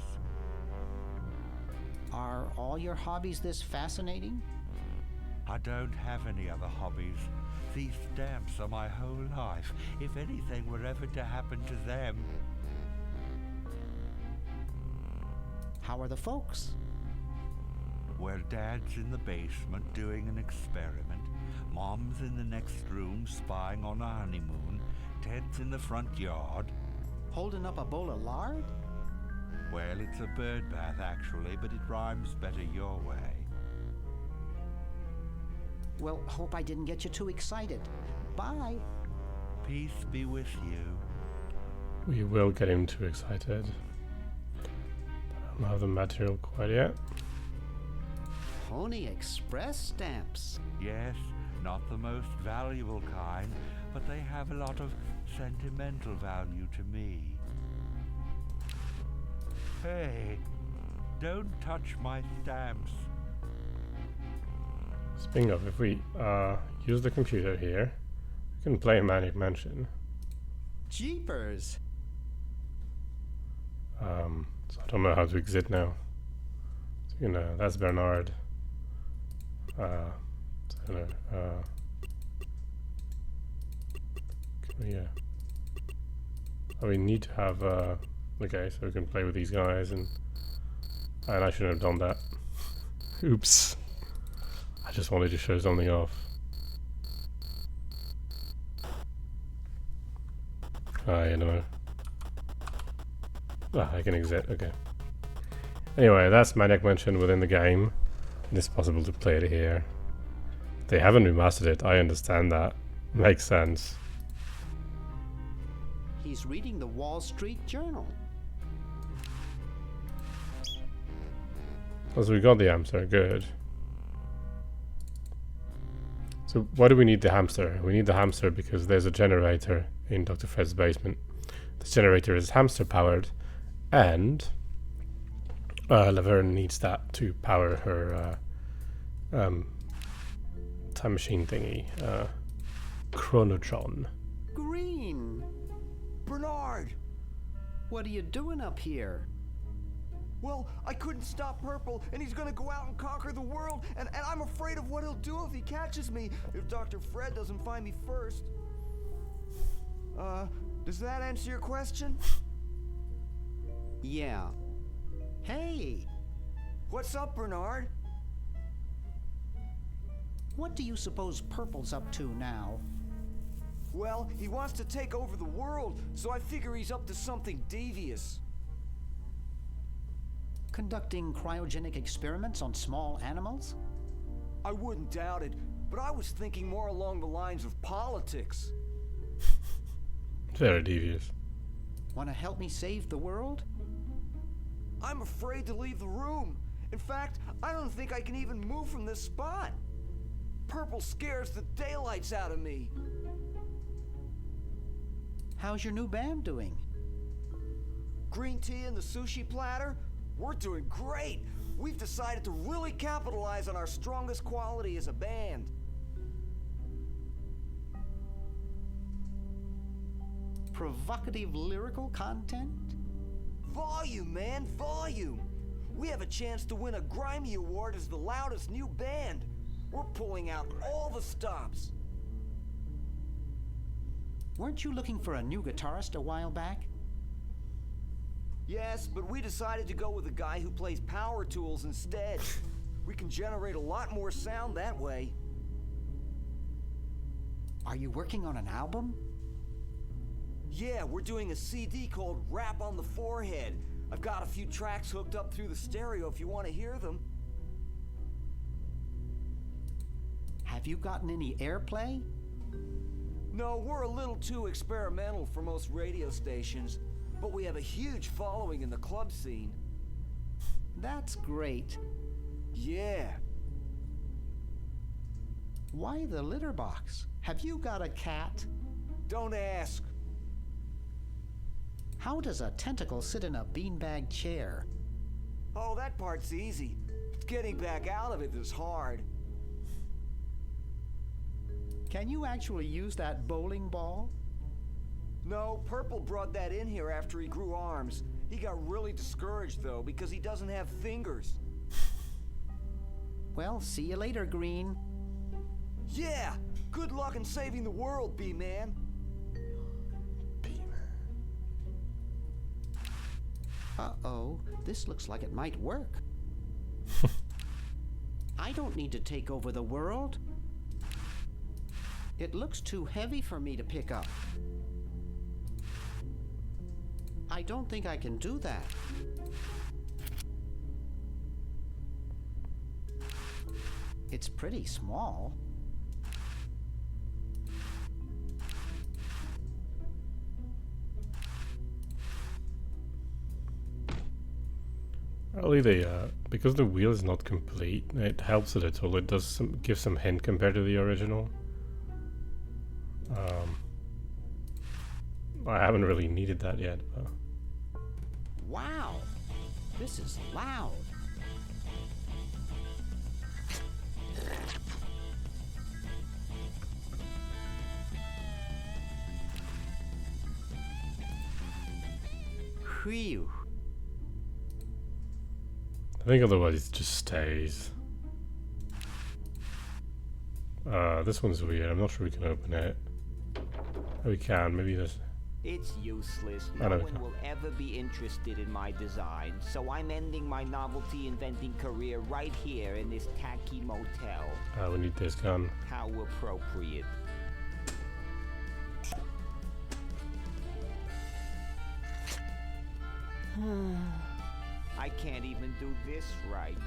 Are all your hobbies this fascinating? I don't have any other hobbies. These stamps are my whole life. If anything were ever to happen to them... How are the folks? Well, Dad's in the basement doing an experiment. Mom's in the next room spying on a honeymoon. Ted's in the front yard. Holding up a bowl of lard? Well, it's a bird bath, actually, but it rhymes better your way. Well, hope I didn't get you too excited. Bye. Peace be with you. We will get him too excited. I don't have the material quite yet. Pony Express stamps. Yes, not the most valuable kind, but they have a lot of sentimental value to me. Hey, don't touch my stamps. Speaking of, if we use the computer here, we can play Manic Mansion. Jeepers! So I don't know how to exit now. So, that's Bernard. So I don't know. Yeah. Oh, we need to have okay, so we can play with these guys, and I shouldn't have done that. Oops. I just wanted to show something off. You know. I can exit, okay. Anyway, that's Maniac Mansion within the game. It is possible to play it here. They haven't remastered it, I understand that. Makes sense. He's reading the Wall Street Journal. Oh, so we got the hamster, good. So why do we need the hamster? We need the hamster because there's a generator in Dr. Fred's basement. This generator is hamster powered, and Laverne needs that to power her time machine thingy, Chronotron. Green! Bernard! What are you doing up here? Well, I couldn't stop Purple, and he's gonna go out and conquer the world, and I'm afraid of what he'll do if he catches me, if Dr. Fred doesn't find me first. Does that answer your question? Yeah. Hey! What's up, Bernard? What do you suppose Purple's up to now? Well, he wants to take over the world, so I figure he's up to something devious. Conducting cryogenic experiments on small animals? I wouldn't doubt it, but I was thinking more along the lines of politics. Very devious. Want to help me save the world? I'm afraid to leave the room. In fact, I don't think I can even move from this spot. Purple scares the daylights out of me. How's your new band doing? Green tea and the sushi platter? We're doing great. We've decided to really capitalize on our strongest quality as a band. Provocative lyrical content? Volume, man, volume. We have a chance to win a Grimy Award as the loudest new band. We're pulling out all the stops. Weren't you looking for a new guitarist a while back? Yes, but we decided to go with a guy who plays power tools instead. We can generate a lot more sound that way. Are you working on an album? Yeah, we're doing a CD called Rap on the Forehead. I've got a few tracks hooked up through the stereo if you want to hear them. Have you gotten any airplay? No, we're a little too experimental for most radio stations, but we have a huge following in the club scene. That's great. Yeah. Why the litter box? Have you got a cat? Don't ask. How does a tentacle sit in a beanbag chair? Oh, that part's easy. It's getting back out of it that's hard. Can you actually use that bowling ball? No, Purple brought that in here after he grew arms. He got really discouraged, though, because he doesn't have fingers. Well, see you later, Green. Yeah! Good luck in saving the world, B-Man. Uh-oh, this looks like it might work. I don't need to take over the world. It looks too heavy for me to pick up. I don't think I can do that. It's pretty small. Really, because the wheel is not complete, it helps a little. It does give some hint compared to the original. I haven't really needed that yet, but... Wow, this is loud. Whew. I think otherwise it just stays. This one's weird. I'm not sure we can open it. Oh, we can. Maybe there's... It's useless. I No know we one can. will ever be interested in my design, so I'm ending my novelty inventing career right here in this tacky motel. We need this gun. How appropriate. I can't even do this right.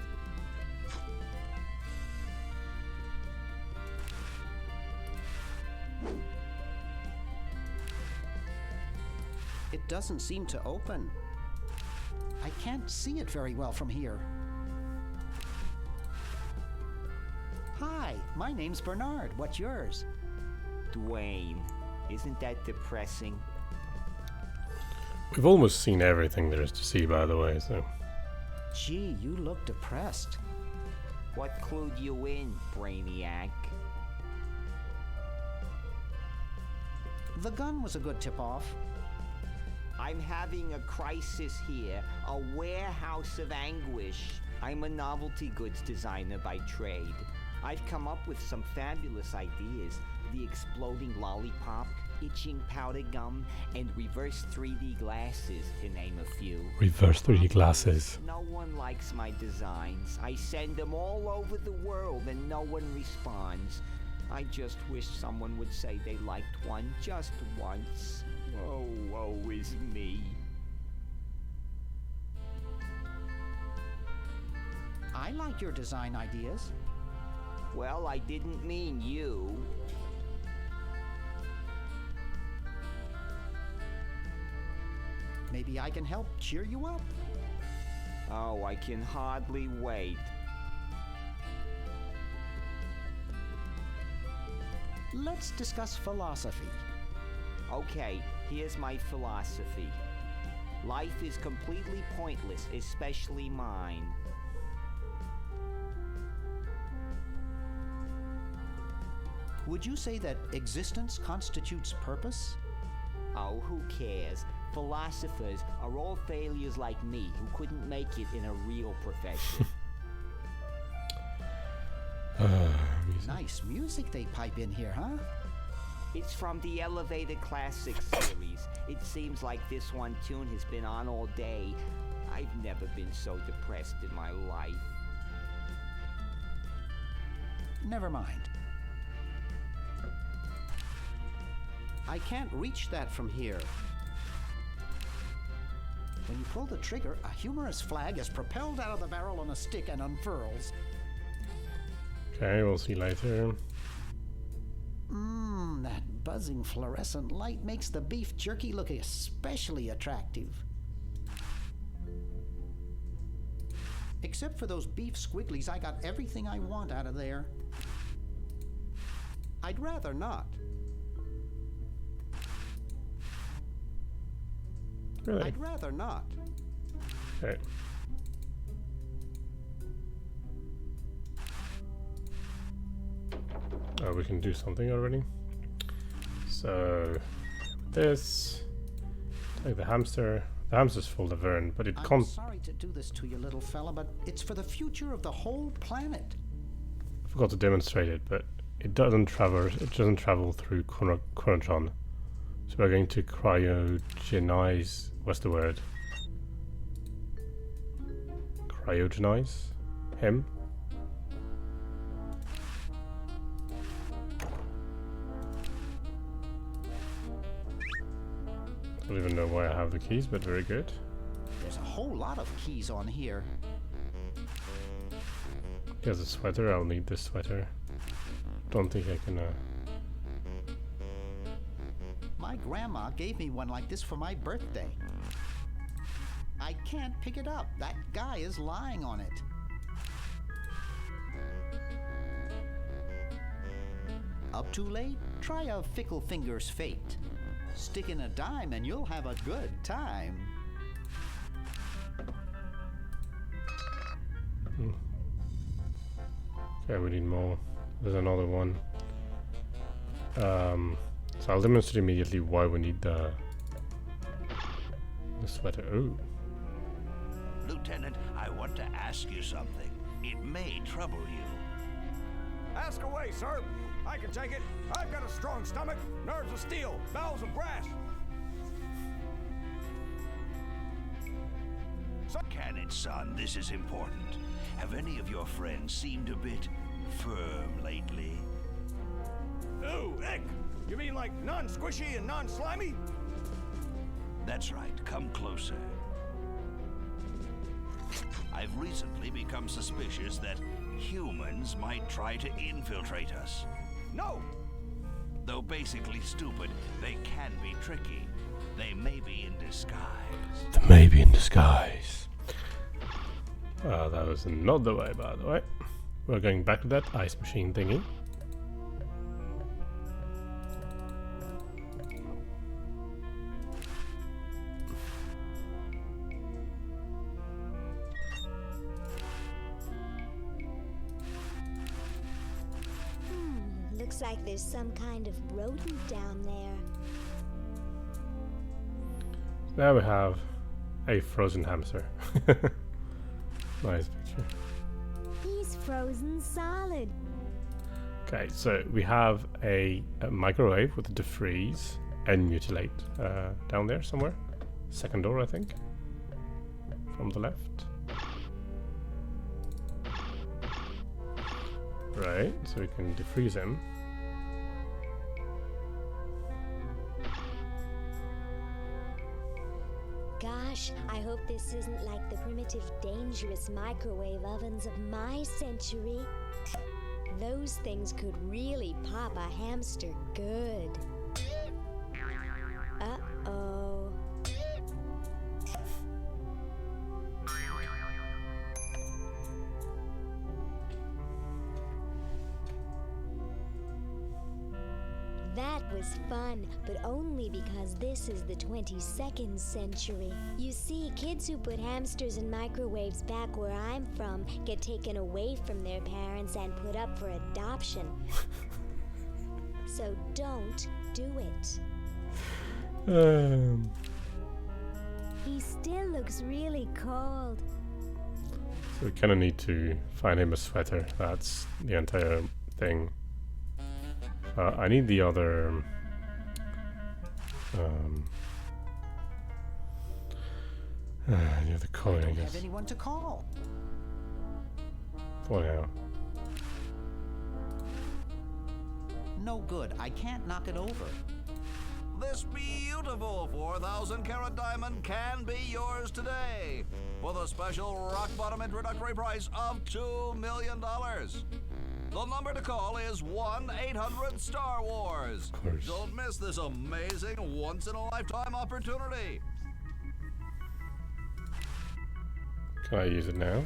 It doesn't seem to open. I can't see it very well from here. Hi, my name's Bernard. What's yours? Dwayne, isn't that depressing? We've almost seen everything there is to see, by the way, so... Gee, you look depressed. What clued you in, Brainiac? The gun was a good tip-off. I'm having a crisis here, a warehouse of anguish. I'm a novelty goods designer by trade. I've come up with some fabulous ideas. The exploding lollipop, itching powder gum, and reverse 3D glasses, to name a few. Reverse 3D glasses. No one likes my designs. I send them all over the world and no one responds. I just wish someone would say they liked one just once. Oh, woe is me. I like your design ideas. Well, I didn't mean you. Maybe I can help cheer you up. Oh, I can hardly wait. Let's discuss philosophy. Okay, here's my philosophy. Life is completely pointless, especially mine. Would you say that existence constitutes purpose? Oh, who cares? Philosophers are all failures like me who couldn't make it in a real profession. Nice music they pipe in here, huh? It's from the Elevated Classics series. It seems like this one tune has been on all day. I've never been so depressed in my life. Never mind. I can't reach that from here. When you pull the trigger, a humorous flag is propelled out of the barrel on a stick and unfurls. Okay, we'll see later. That buzzing fluorescent light makes the beef jerky look especially attractive. Except for those beef squigglies, I got everything I want out of there. I'd rather not. Really? I'd rather not. Okay. Oh, we can do something already. So, this. Take the hamster. The hamster's full of Laverne, but it I'm can't. sorry to do this to you, little fella, but it's for the future of the whole planet. I forgot to demonstrate it, but it doesn't travel. It doesn't travel through chronotron. So we're going to cryogenize. What's the word? Cryogenize him. I don't even know why I have the keys, but very good. There's a whole lot of keys on here. Here's a sweater. I'll need this sweater. Don't think I can. My grandma gave me one like this for my birthday. I can't pick it up. That guy is lying on it. Up too late? Try a fickle finger's fate. Stick in a dime and you'll have a good time. Okay, we need more. There's another one. So I'll demonstrate immediately why we need the sweater. Oh. Lieutenant, I want to ask you something. It may trouble you. Ask away, sir. I can take it. I've got a strong stomach, nerves of steel, bowels of brass. Can it, son? This is important. Have any of your friends seemed a bit firm lately? Ooh, ick! You mean like non-squishy and non-slimy? That's right. Come closer. I've recently become suspicious that humans might try to infiltrate us. No! Though basically stupid, they can be tricky. They may be in disguise. They may be in disguise. That was not the way, by the way. We're going back to that ice machine thingy. Looks like there's some kind of rodent down there. Now we have a frozen hamster. Nice picture. He's frozen solid. Okay, so we have a microwave with a defreeze and mutilate down there somewhere. Second door, I think. From the left. Right, so we can defreeze him. Gosh, I hope this isn't like the primitive, dangerous microwave ovens of my century. Those things could really pop a hamster good. Uh-oh. That was fun, but only because this is the 22nd century. You see, kids who put hamsters in microwaves back where I'm from get taken away from their parents and put up for adoption. So don't do it. He still looks really cold. So we kind of need to find him a sweater. That's the entire thing. I need the other the coin, I guess. Have anyone to call? For now. No good. I can't knock it over. This beautiful 4,000-carat diamond can be yours today for the special rock-bottom introductory price of $2 million. The number to call is 1-800-STAR-WARS. Don't miss this amazing once-in-a-lifetime opportunity. Can I use it now?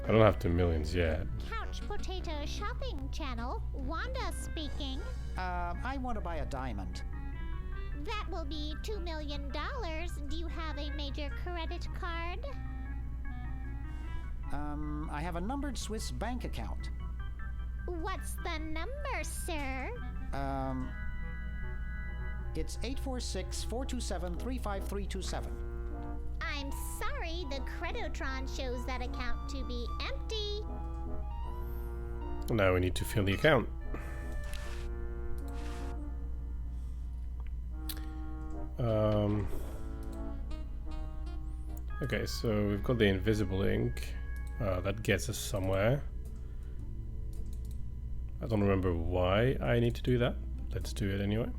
I don't have 2 millions yet. Couch Potato Shopping Channel, Wanda speaking. I want to buy a diamond. That will be $2 million. Do you have a major credit card? I have a numbered Swiss bank account. What's the number, sir? It's 846-427-35327. I'm sorry, the Credotron shows that account to be empty. Now we need to fill the account. Okay, so we've got the invisible ink. That gets us somewhere. I don't remember why I need to do that. Let's do it anyway.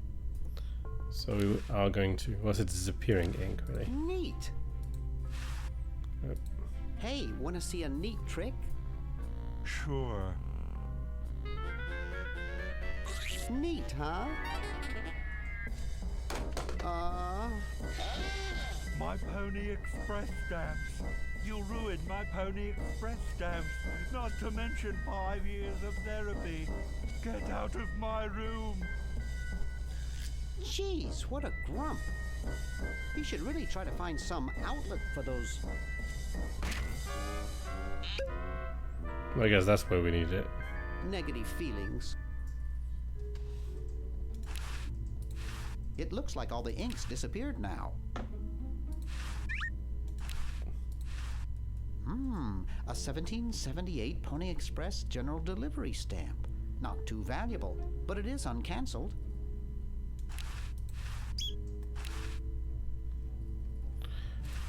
So we are going to... Was it disappearing ink, really? Neat. Yep. Hey, want to see a neat trick? Sure. Neat, huh? My Pony Express stamps. You ruined my Pony Express stamps. Not to mention 5 years of therapy. Get out of my room. Jeez, what a grump. You should really try to find some outlet for those... I guess that's where we need it. negative feelings. It looks like all the ink's disappeared now. A 1778 Pony Express General Delivery stamp. Not too valuable, but it is uncancelled.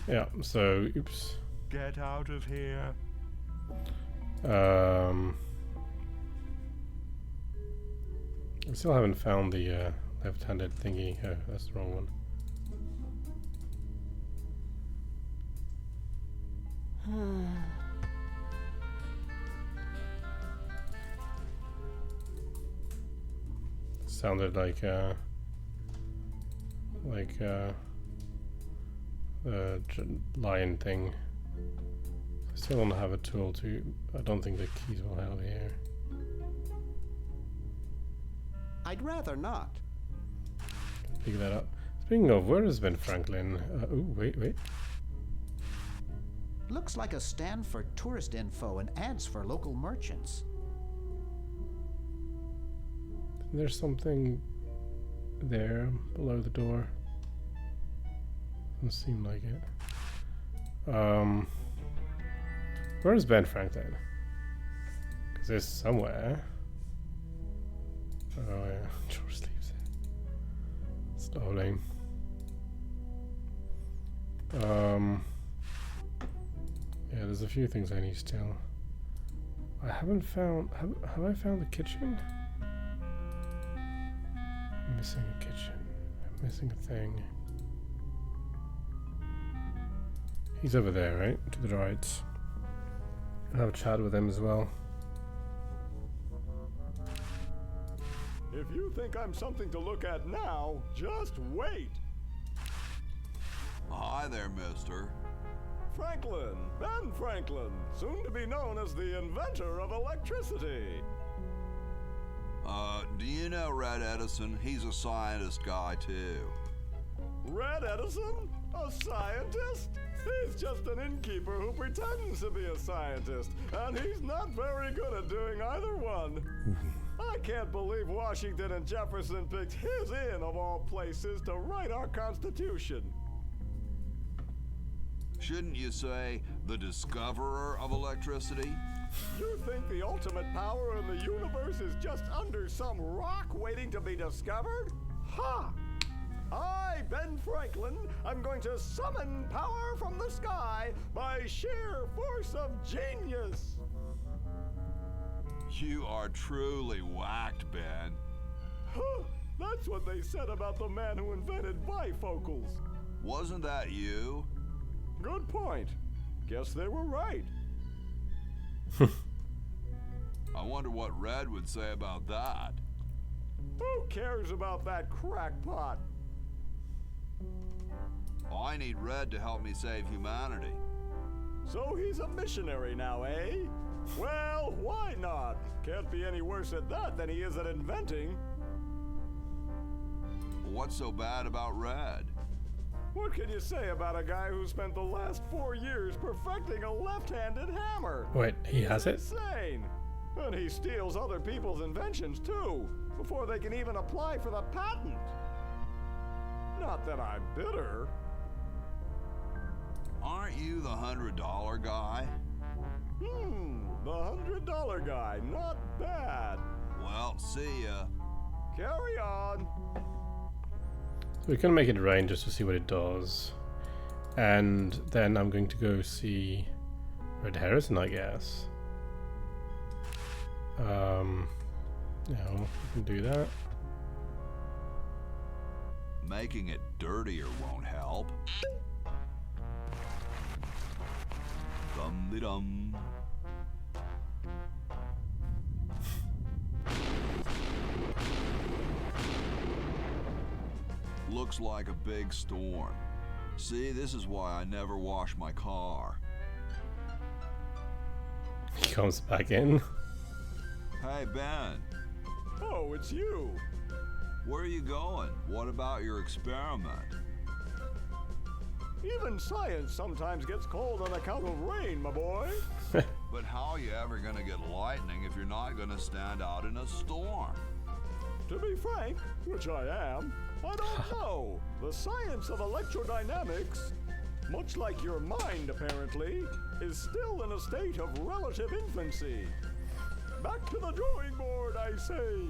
Yeah, so, oops. Get out of here. I still haven't found the left-handed thingy. Oh, that's the wrong one. Sounded like lion thing. I still don't have a tool to. I don't think the keys will help here. I'd rather not. Pick that up. Speaking of, where has Ben Franklin? Oh, wait. Looks like a stand for tourist info and ads for local merchants. There's something there below the door. Doesn't seem like it. Where is Ben Franklin? Because there's somewhere. Oh yeah, George sleeps there. Slowly. Yeah, there's a few things I need still. I haven't found. Have I found the kitchen? I'm missing a kitchen. I'm missing a thing. He's over there, right? To the right. I'll have a chat with him as well. If you think I'm something to look at now, just wait. Hi there, mister. Franklin, Ben Franklin, soon to be known as the inventor of electricity. Do you know Red Edison? He's a scientist guy, too. Red Edison? A scientist? He's just an innkeeper who pretends to be a scientist, and he's not very good at doing either one. I can't believe Washington and Jefferson picked his inn, of all places, to write our Constitution. Shouldn't you say the discoverer of electricity? You think the ultimate power in the universe is just under some rock waiting to be discovered? Ha! I, Ben Franklin, I'm going to summon power from the sky by sheer force of genius. You are truly whacked, Ben. Huh, that's what they said about the man who invented bifocals. Wasn't that you? Good point. Guess they were right. I wonder what Red would say about that. Who cares about that crackpot? I need Red to help me save humanity. So he's a missionary now, eh? Well, why not? Can't be any worse at that than he is at inventing. What's so bad about Red? What can you say about a guy who spent the last 4 years perfecting a left-handed hammer? Wait, he has it? Insane! And he steals other people's inventions, too, before they can even apply for the patent. Not that I'm bitter. Aren't you the $100 guy? The $100 guy. Not bad. Well, see ya. Carry on. So we can make it rain just to see what it does. And then I'm going to go see Red Harrison, I guess. Yeah, we can do that. Making it dirtier won't help. Dum-de-dum. Looks like a big storm. See, this is why I never wash my car. He comes back in. Hey, Ben. Oh, it's you. Where are you going? What about your experiment? Even science sometimes gets cold on account of rain, my boy. But how are you ever gonna get lightning if you're not gonna stand out in a storm? To be frank, which I am, I don't know. The science of electrodynamics. much like your mind apparently, is still in a state of relative infancy. Back to the drawing board, I say.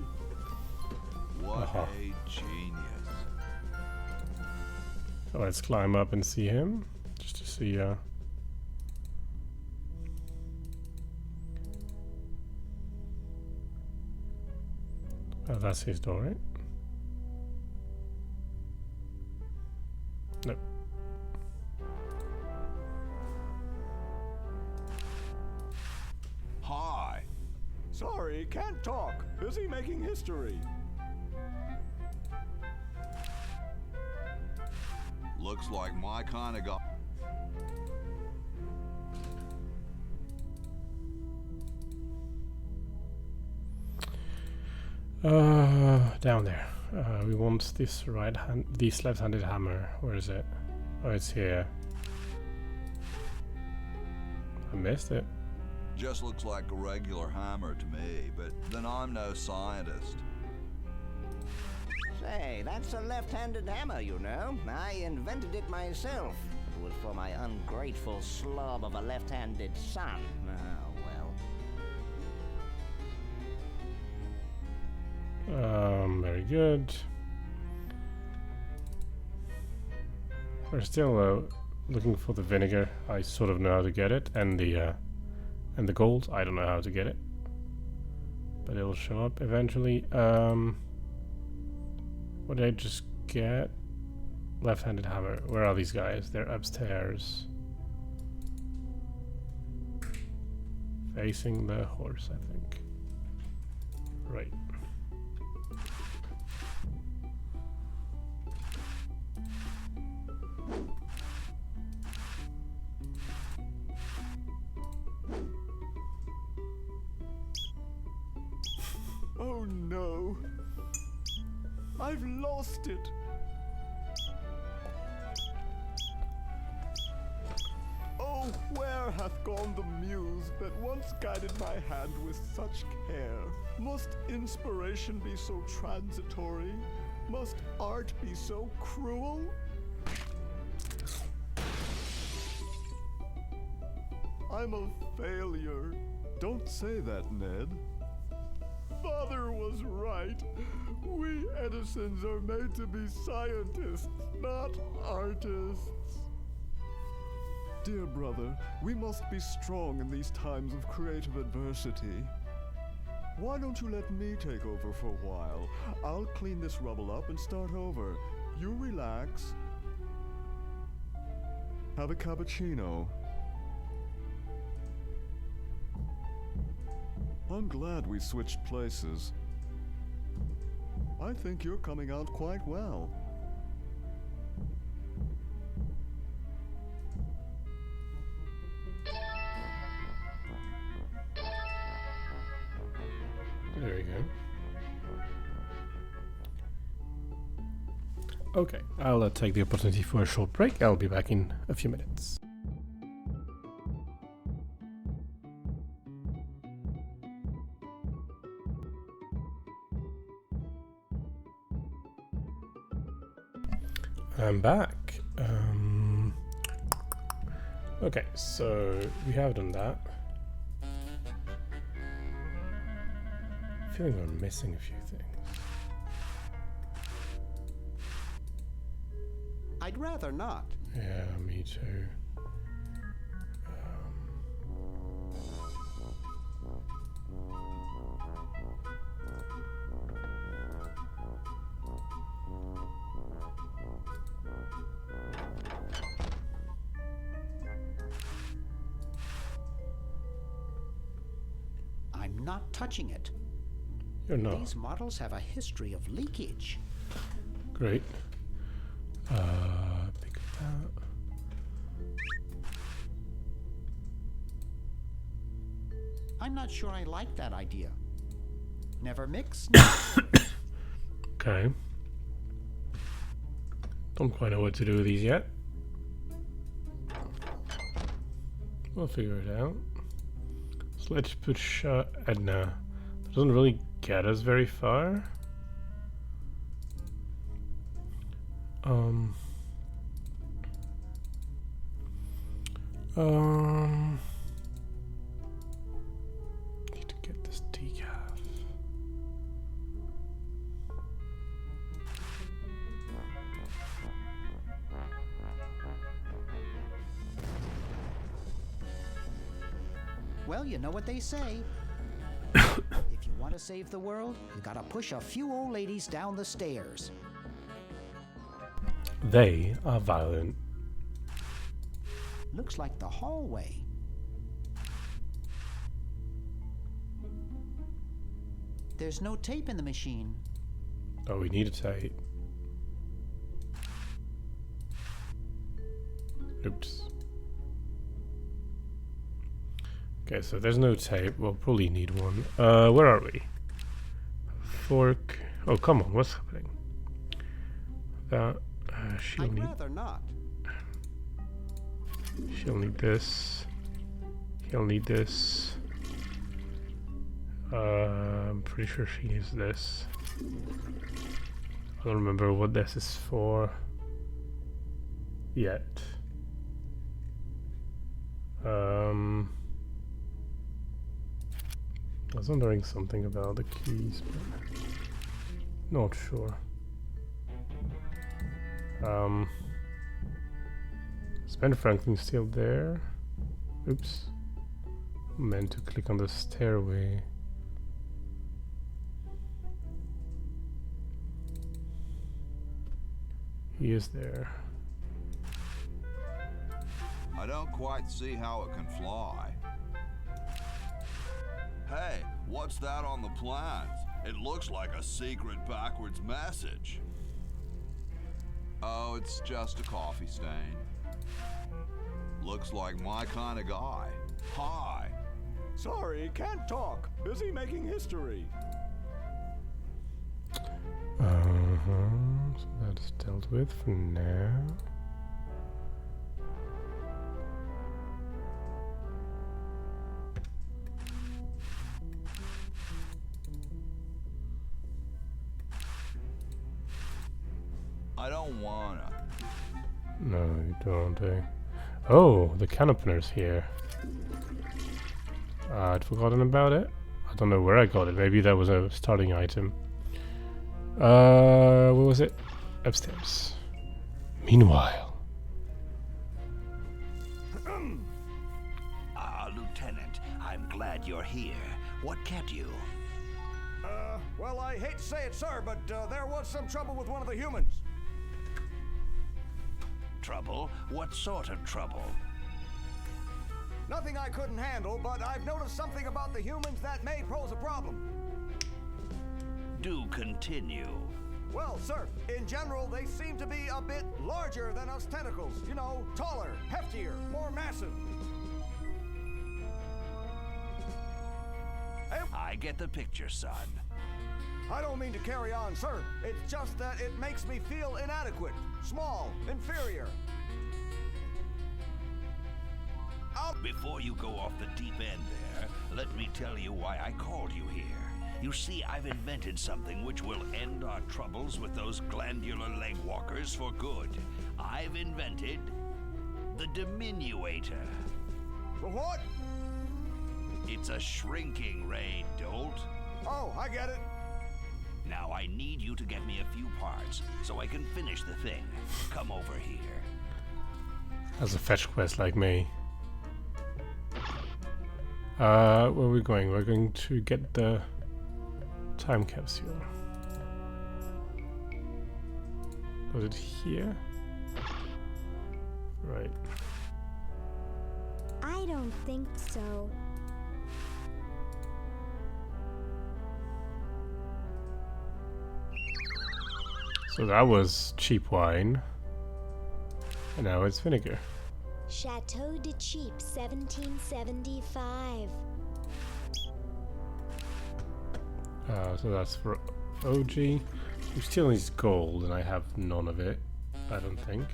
What a genius. So let's climb up and see him, just to see. Oh, that's his door, right? No. Hi. Sorry, can't talk. Busy making history. Looks like my kind of guy. Down there. We want this this left-handed hammer. Where is it? Oh, it's here. I missed it. Just looks like a regular hammer to me, but then I'm no scientist. Say, that's a left-handed hammer, you know. I invented it myself. It was for my ungrateful slob of a left-handed son. Oh, well. Very good. We're still looking for the vinegar. I sort of know how to get it, and the gold. I don't know how to get it, but it'll show up eventually. What did I just get? Left-handed hammer. Where are these guys? They're upstairs, facing the horse, I think. Right. Oh no. I've lost it. Oh, where hath gone the muse that once guided my hand with such care? Must inspiration be so transitory? Must art be so cruel? I'm a failure. Don't say that, Ned. Father was right. We Edisons are made to be scientists, not artists. Dear brother, we must be strong in these times of creative adversity. Why don't you let me take over for a while? I'll clean this rubble up and start over. You relax. Have a cappuccino. I'm glad we switched places. I think you're coming out quite well. There we go. Okay, I'll take the opportunity for a short break. I'll be back in a few minutes. I'm back. Okay, so we have done that. I feel like we're missing a few things. I'd rather not. Yeah, me too. I'm not touching it. You're not. These models have a history of leakage. Great. Pick that. I'm not sure I like that idea. Never mix. Okay. Don't quite know what to do with these yet. We'll figure it out. So let's push Edna. That doesn't really get us very far. Need to get this decaf. Well, you know what they say. If you want to save the world, you gotta push a few old ladies down the stairs. They are violent. Looks like the hallway. There's no tape in the machine. Oh, we need a tape. Oops. Okay, so there's no tape. We'll probably need one. Where are we? Fork. Oh, come on. What's happening? That. She'll need. Rather not. She'll need this. He'll need this. I'm pretty sure she needs this. I don't remember what this is for yet. I was wondering something about the keys, but not sure. Is Ben Franklin still there? Oops. Meant to click on the stairway. He is there. I don't quite see how it can fly. Hey, what's that on the plans? It looks like a secret backwards message. Oh, it's just a coffee stain. Looks like my kind of guy. Hi. Sorry, can't talk. Busy making history. So that's dealt with for now. I don't wanna. No, you don't, eh? Oh, the can opener's here. I'd forgotten about it. I don't know where I got it. Maybe that was a starting item. Where was it? Upstairs. Meanwhile. Lieutenant, I'm glad you're here. What kept you? Well, I hate to say it, sir, but there was some trouble with one of the humans. Trouble? What sort of trouble? Nothing I couldn't handle, but I've noticed something about the humans that may pose a problem. Do continue. Well, sir, in general, they seem to be a bit larger than us tentacles. You know, taller, heftier, more massive. I get the picture, son. I don't mean to carry on, sir. It's just that it makes me feel inadequate, small, inferior. Before you go off the deep end there, let me tell you why I called you here. You see, I've invented something which will end our troubles with those glandular leg walkers for good. I've invented the diminuator. The what? It's a shrinking ray, dolt. Oh, I get it. Now I need you to get me a few parts so I can finish the thing. Come over here. As a fetch quest like me. Where are we going? We're going to get the time capsule. Was it here? Right. I don't think so. So that was cheap wine. And now it's vinegar. Chateau de Cheap, 1775. So that's for OG. We still need gold, and I have none of it. I don't think.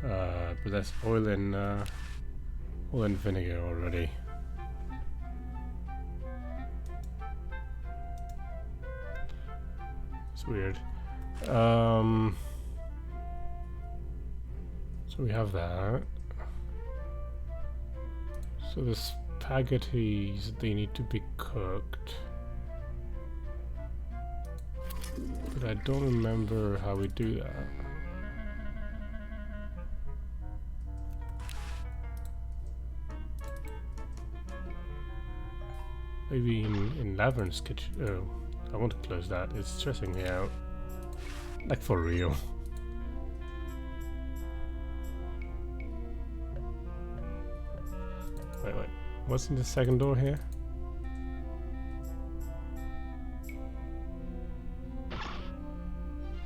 No. But that's oil and vinegar already. It's weird. So we have that. So the spaghettis, they need to be cooked. But I don't remember how we do that. Maybe in Lavern's kitchen. Oh, I want to close that. It's stressing me out. Like for real. Wait. What's in the second door here?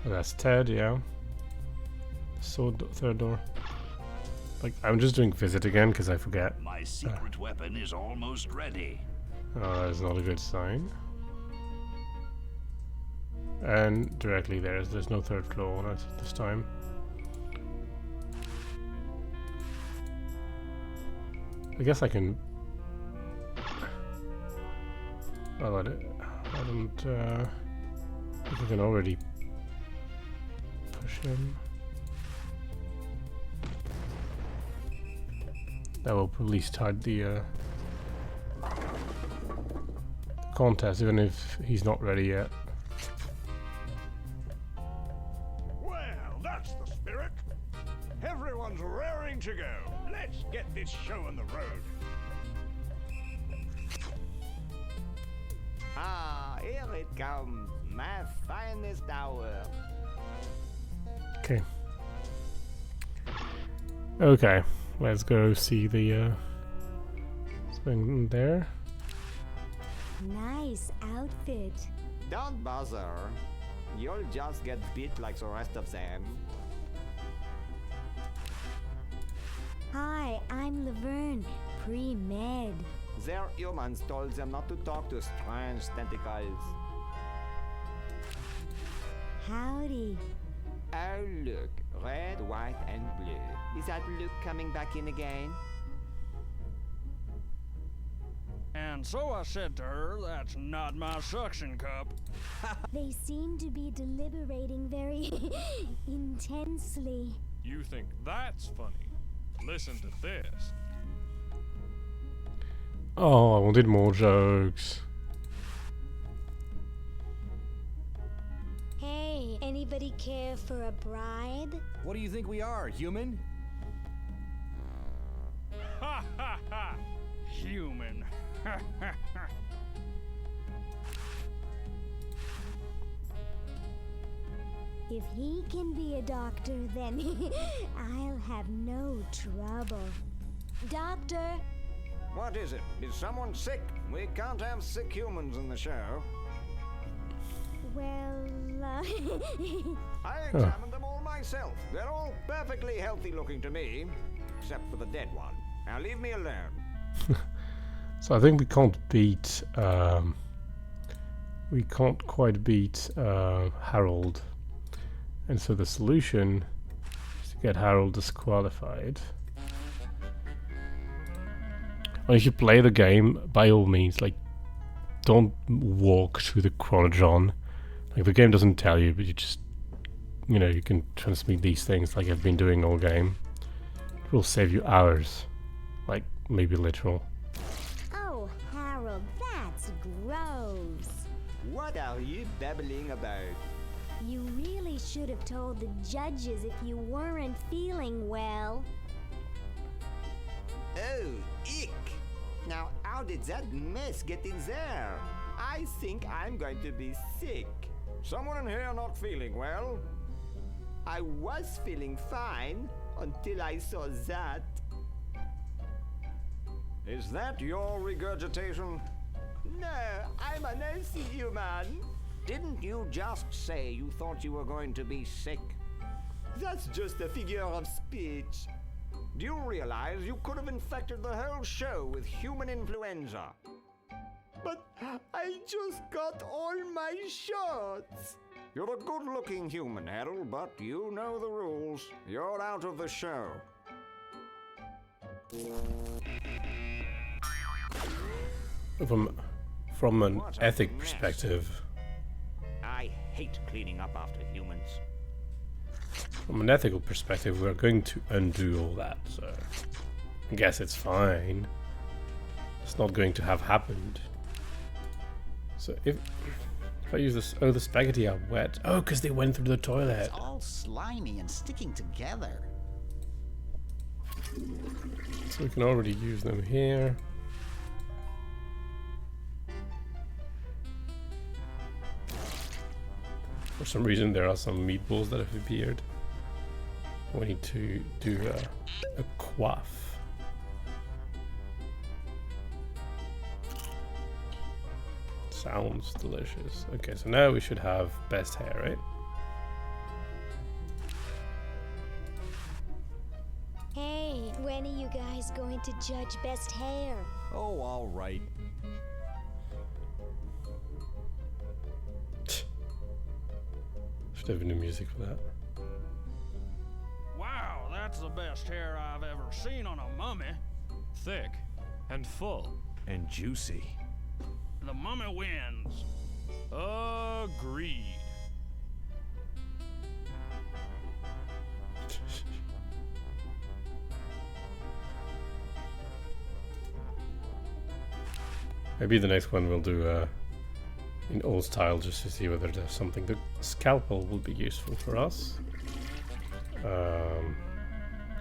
Oh, that's Ted, yeah. So third door. Like, I'm just doing visit again because I forget. My secret weapon is almost ready. Oh, that is not a good sign. And directly there's no third floor on it this time. I guess I can. Well, I don't. I think I can already push him. That will probably start the contest, even if he's not ready yet. Well, that's the spirit. Everyone's raring to go. Let's get this show on the road. Ah, here it comes, my finest hour. Okay. Okay, let's go see the swing there. Nice outfit. Don't bother. You'll just get beat like the rest of them. Hi, I'm Laverne, pre-med. Their humans told them not to talk to strange tentacles. Howdy. Oh look, red, white and blue. Is that Luke coming back in again? And so I said to her, that's not my suction cup. They seem to be deliberating very intensely. You think that's funny? Listen to this. Oh, I wanted more jokes. Hey, anybody care for a bribe? What do you think we are, human? Ha ha ha! Human. Ha ha ha! If he can be a doctor, then I'll have no trouble. Doctor! What is it? Is someone sick? We can't have sick humans in the show. Well, I examined them all myself. They're all perfectly healthy looking to me, except for the dead one. Now leave me alone. So I think we can't beat. We can't quite beat Harold, and so the solution is to get Harold disqualified. Well, if you play the game, by all means, like, don't walk through the chronodron. Like, the game doesn't tell you, but you just, you know, you can transmit these things like I've been doing all game. It will save you hours, like maybe literal. Oh, Harold, that's gross. What are you babbling about? You really should have told the judges if you weren't feeling well. Oh, ick! Now, how did that mess get in there? I think I'm going to be sick. Someone in here not feeling well? I was feeling fine until I saw that. Is that your regurgitation? No, I'm an healthy human. Didn't you just say you thought you were going to be sick? That's just a figure of speech. Do you realize you could have infected the whole show with human influenza? But I just got all my shots. You're a good-looking human, Harold, but you know the rules. You're out of the show. From an ethic perspective, I hate cleaning up after humans. from an ethical perspective, we're going to undo all that, so I guess it's fine. It's not going to have happened. So if I use this... Oh, the spaghetti are wet. Oh, because they went through the toilet. It's all slimy and sticking together. So we can already use them here. For some reason there are some meatballs that have appeared. We need to do a quaff. Sounds delicious. Okay, so now we should have best hair, right? Hey, when are you guys going to judge best hair? Oh, all right. Should have new music for that. Wow, that's the best hair I've ever seen on a mummy. Thick and full and juicy. The mummy wins. Agreed. Maybe the next one we'll do in old style just to see whether there's something. The scalpel will be useful for us.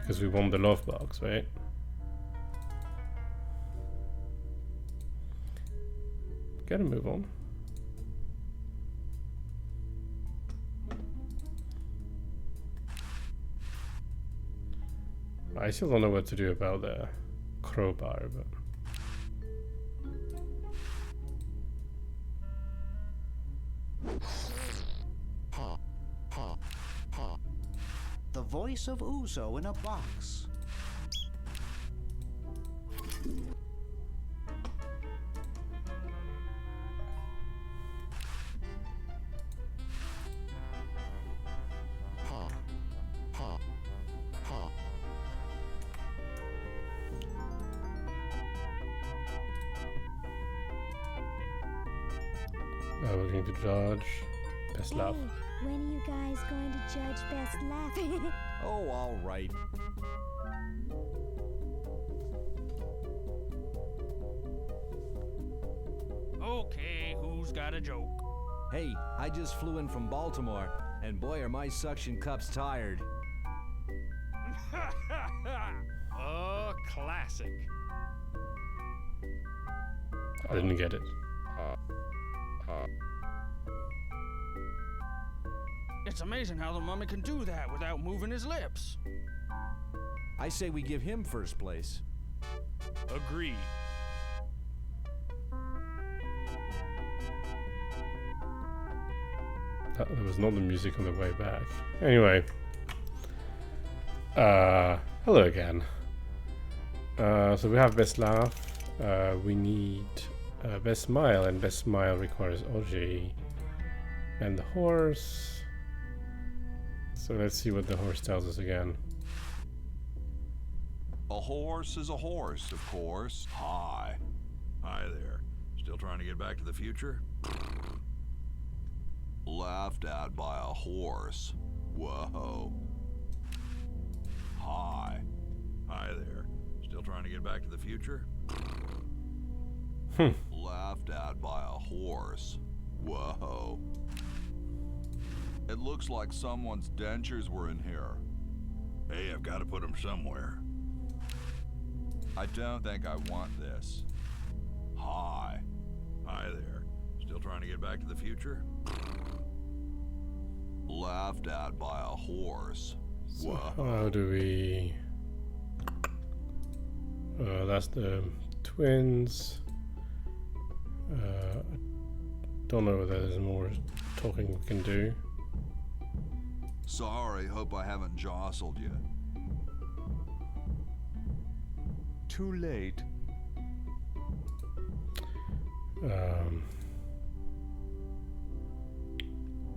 Because we want the love box, right? Gotta move on. I still don't know what to do about the crowbar, but... The voice of Uzo in a box. We're going to dodge. Best laugh. Hey, when are you guys going to judge best laugh? Oh, all right. Okay, who's got a joke? Hey, I just flew in from Baltimore, and boy are my suction cups tired. Classic. I didn't get it. It's amazing how the mummy can do that without moving his lips. I say we give him first place. Agreed. That was not the music on the way back. Anyway. Hello again. So we have best laugh. We need best smile, and best smile requires OG and the horse. So let's see what the horse tells us again. A horse is a horse, of course. Hi. Hi there. Still trying to get back to the future? Laughed at by a horse. Whoa. Hi. Hi there. Still trying to get back to the future? Laughed at by a horse. Whoa. It looks like someone's dentures were in here. Hey, I've got to put them somewhere. I don't think I want this. Hi. Hi there. Still trying to get back to the future? Laughed at by a horse. So how do we... that's the twins. I don't know whether there's more talking we can do. Sorry, hope I haven't jostled you. Too late.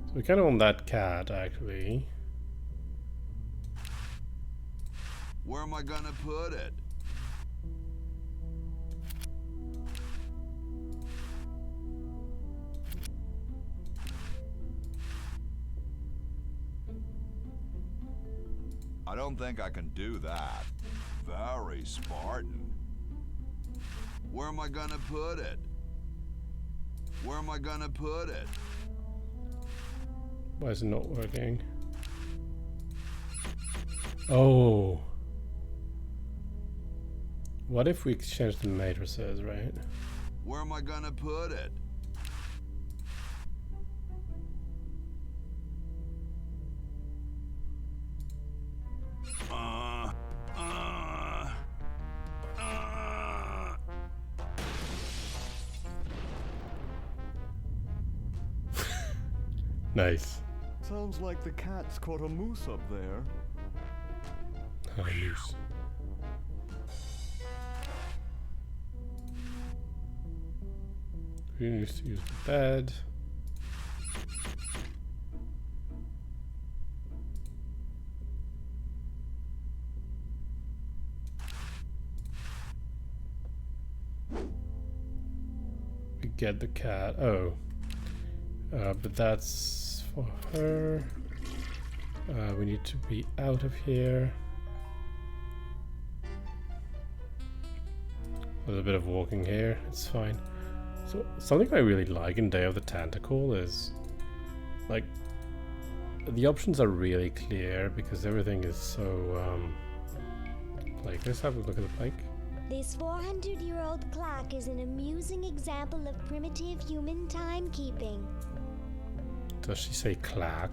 So we kind of want that cat, actually. Where am I gonna put it? I don't think I can do that. Very Spartan. Where am I gonna put it? Where am I gonna put it? Why is it not working? Oh. What if we exchange the matrices, right? Where am I gonna put it? Nice. Sounds like the cat's caught a moose up there. Moose. We need to use the bed. We get the cat. Oh. But that's for her. We need to be out of here. A little bit of walking here, it's fine. So something I really like in Day of the Tentacle is like the options are really clear because everything is so like, let's have a look at the plank. This 400-year-old clock is an amusing example of primitive human timekeeping. Does she say clack?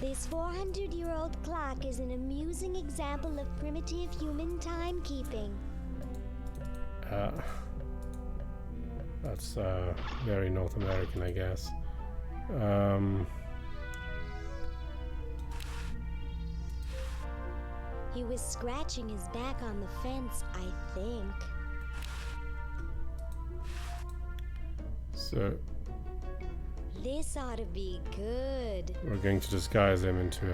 This 400-year-old clock is an amusing example of primitive human timekeeping. That's very North American, I guess. He was scratching his back on the fence, I think. So This ought to be good. we're going to disguise him into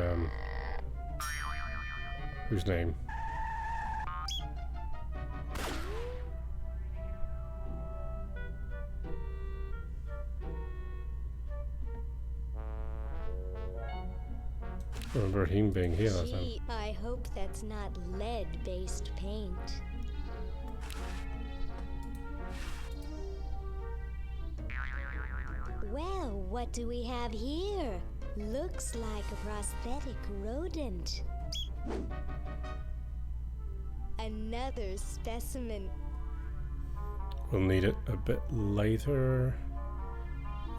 whose name? I remember him being here last time. Gee, I hope that's not lead-based paint. Well, what do we have here? Looks like a prosthetic rodent. Another specimen. We'll need it a bit later.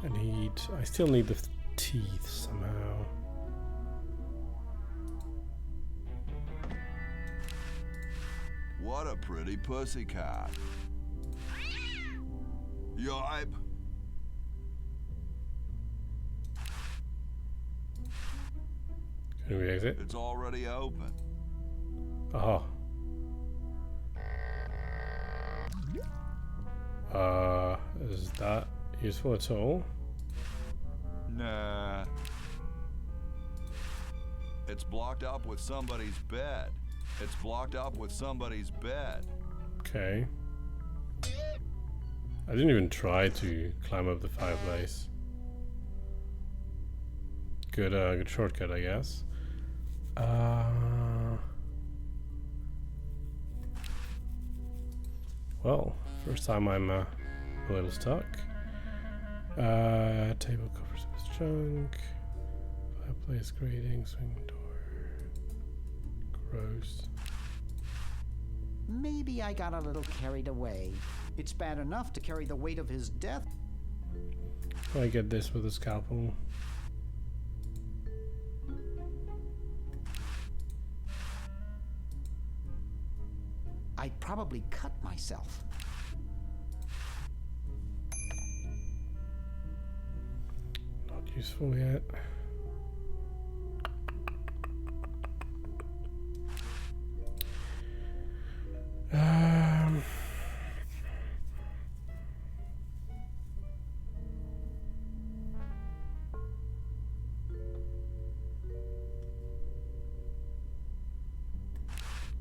I still need the teeth somehow. What a pretty pussycat. Yipe. Can we exit? It's already open. Oh. Is that useful at all? Nah. It's blocked up with somebody's bed. It's blocked up with somebody's bed. Okay. I didn't even try to climb up the fireplace. Good shortcut, I guess. Well, first time I'm a little stuck. Table covers with junk. Fireplace grating, swing door. Gross. Maybe I got a little carried away. It's bad enough to carry the weight of his death. I get this with a scalpel. I'd probably cut myself. Not useful yet.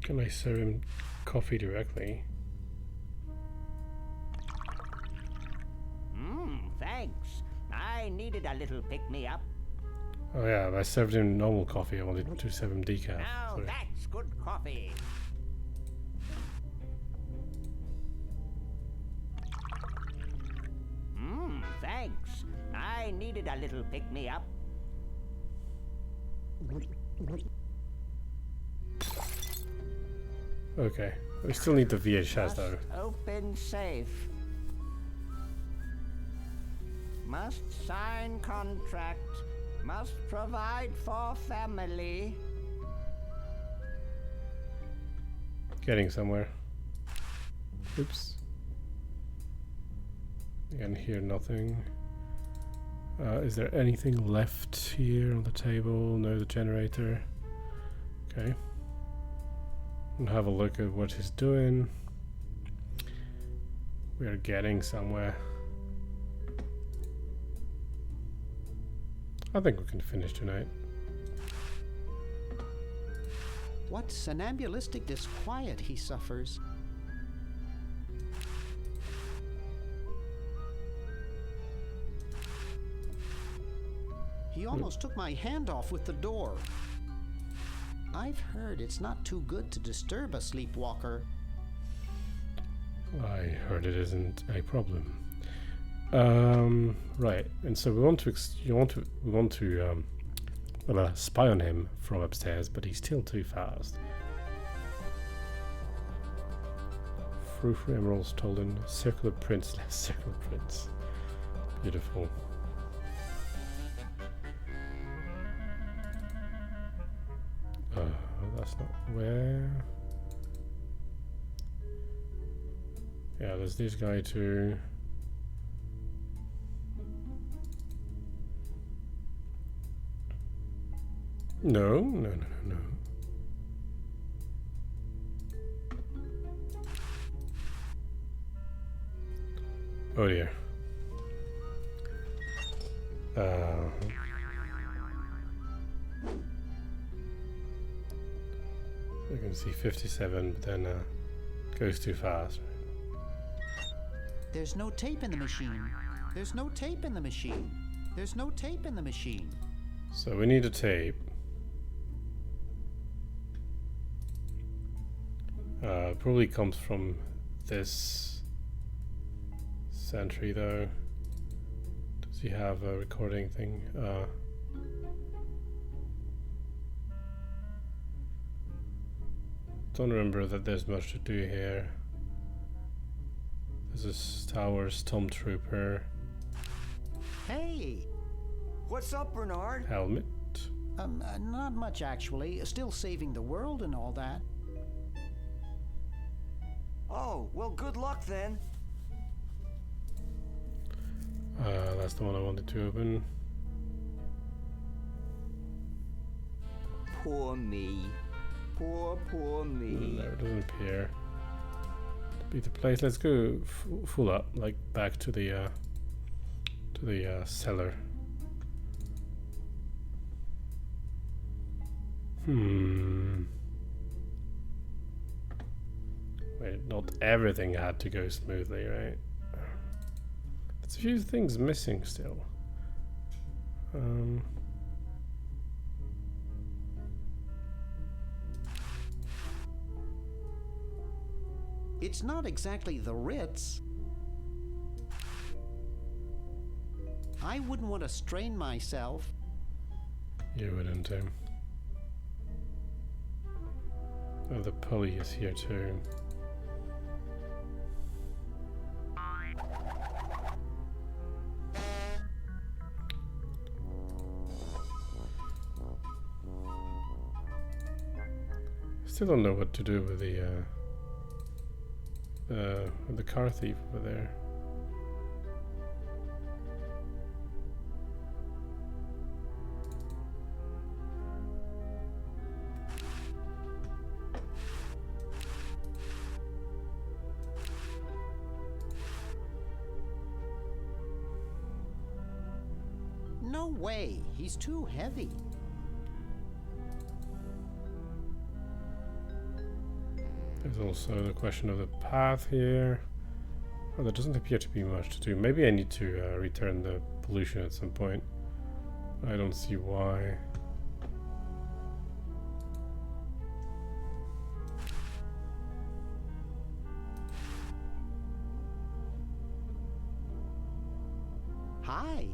Can I serve him coffee directly? Thanks. I needed a little pick-me-up. Oh yeah, I served him normal coffee. I wanted to serve him decaf. Now Sorry. that's good coffee. Thanks. I needed a little pick-me-up. Okay, we still need the VHS though. Open safe. Must sign contract. Must provide for family. Getting somewhere. Oops. Again, here nothing. Is there anything left here on the table? No, the generator. Okay. And have a look at what he's doing. We are getting somewhere. I think we can finish tonight. What somnambulistic disquiet he suffers. He almost took my hand off with the door. I've heard it's not too good to disturb a sleepwalker. I heard it isn't a problem. Right, and so we want to spy on him from upstairs, but he's still too fast. Through emeralds stolen, circular prints, less circular prints. Beautiful. That's not where. Yeah, there's this guy too. No. Oh dear. You can see 57, but then goes too fast. There's no tape in the machine. There's no tape in the machine. There's no tape in the machine. So we need a tape. Probably comes from this sentry though. Does he have a recording thing? Don't remember that there's much to do here. This is Tower Stormtrooper. Hey! What's up, Bernard? Helmet. Not much actually. Still saving the world and all that. Oh, well, good luck then. That's the one I wanted to open. Poor me. Poor me. No, it doesn't appear to be the place. Let's go full up, like back to the cellar. Wait, not everything had to go smoothly, right? There's a few things missing still. It's not exactly the Ritz. I wouldn't want to strain myself. You wouldn't, Oh, the pulley is here too. Still don't know what to do with the car thief over there. No way, he's too heavy. There's also the question of the path here. Oh, there doesn't appear to be much to do. Maybe I need to return the pollution at some point. I don't see why. Hi.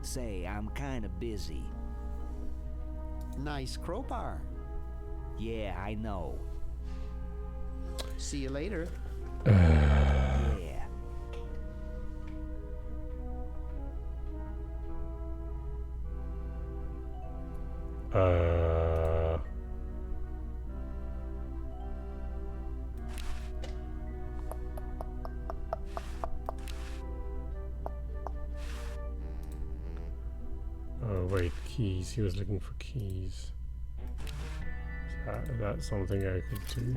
Say, I'm kinda busy. Nice crowbar. Yeah, I know. See you later. Yeah. Oh wait, keys. He was looking for keys. Is that something I could do?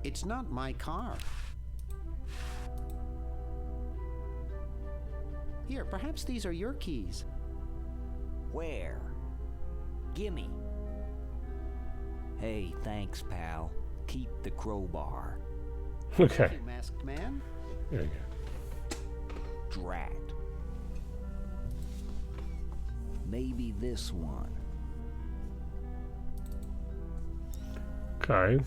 It's not my car. Here, perhaps these are your keys. Where? Gimme. Hey, thanks, pal. Keep the crowbar. Okay. Thank you, masked man. There you go. Drat. Maybe this one. Okay.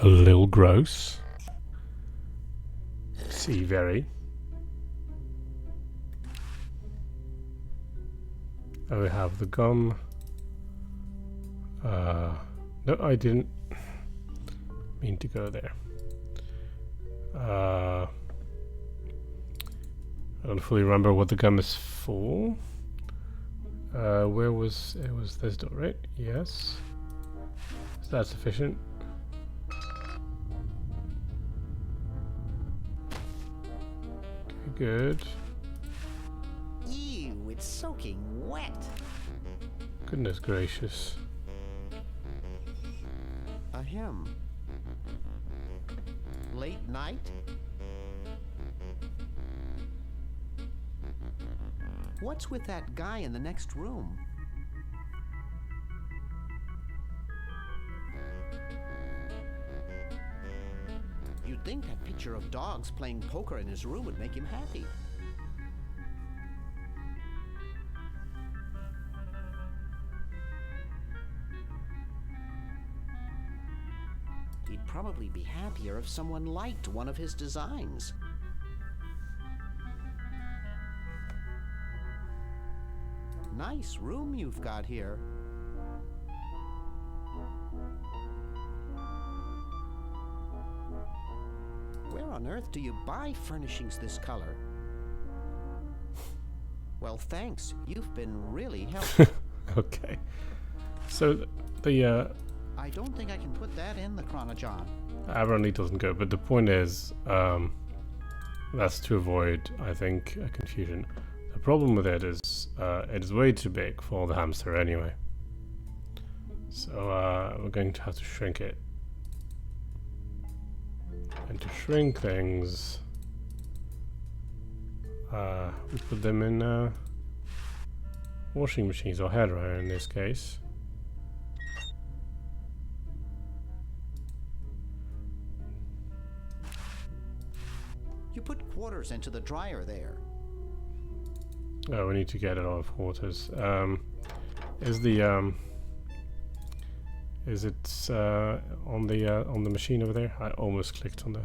A little gross. See, very. Oh, we have the gum. No, I didn't mean to go there. I don't fully remember what the gum is for. Where was it? Was this door, right? Yes. Is that sufficient? Good. Ew, it's soaking wet. Goodness gracious. Ahem. Late night? What's with that guy in the next room? You'd think that picture of dogs playing poker in his room would make him happy. He'd probably be happier if someone liked one of his designs. Nice room you've got here. Where on earth do you buy furnishings this color? Well, thanks. You've been really helpful. Okay. So the I don't think I can put that in the Chronojon. apparently doesn't go, but the point is that's to avoid, I think, a confusion. The problem with it is way too big for the hamster anyway. So we're going to have to shrink it. And to shrink things, we put them in washing machines, or hair dryer in this case. You put quarters into the dryer there. Oh, we need to get it out of quarters. Is it on the machine over there? I almost clicked on the,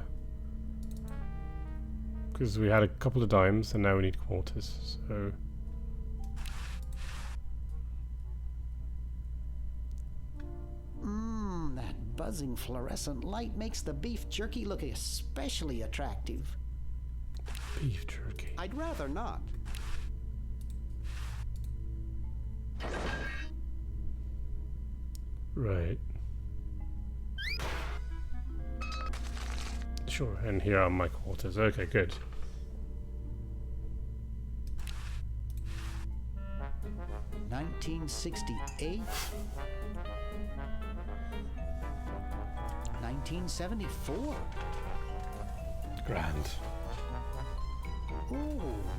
because we had a couple of dimes and now we need quarters. So That buzzing fluorescent light makes the beef jerky look especially attractive. Beef jerky. I'd rather not. Right. Sure, and here are my quarters. Okay, 1968. 1974. Grand. Ooh,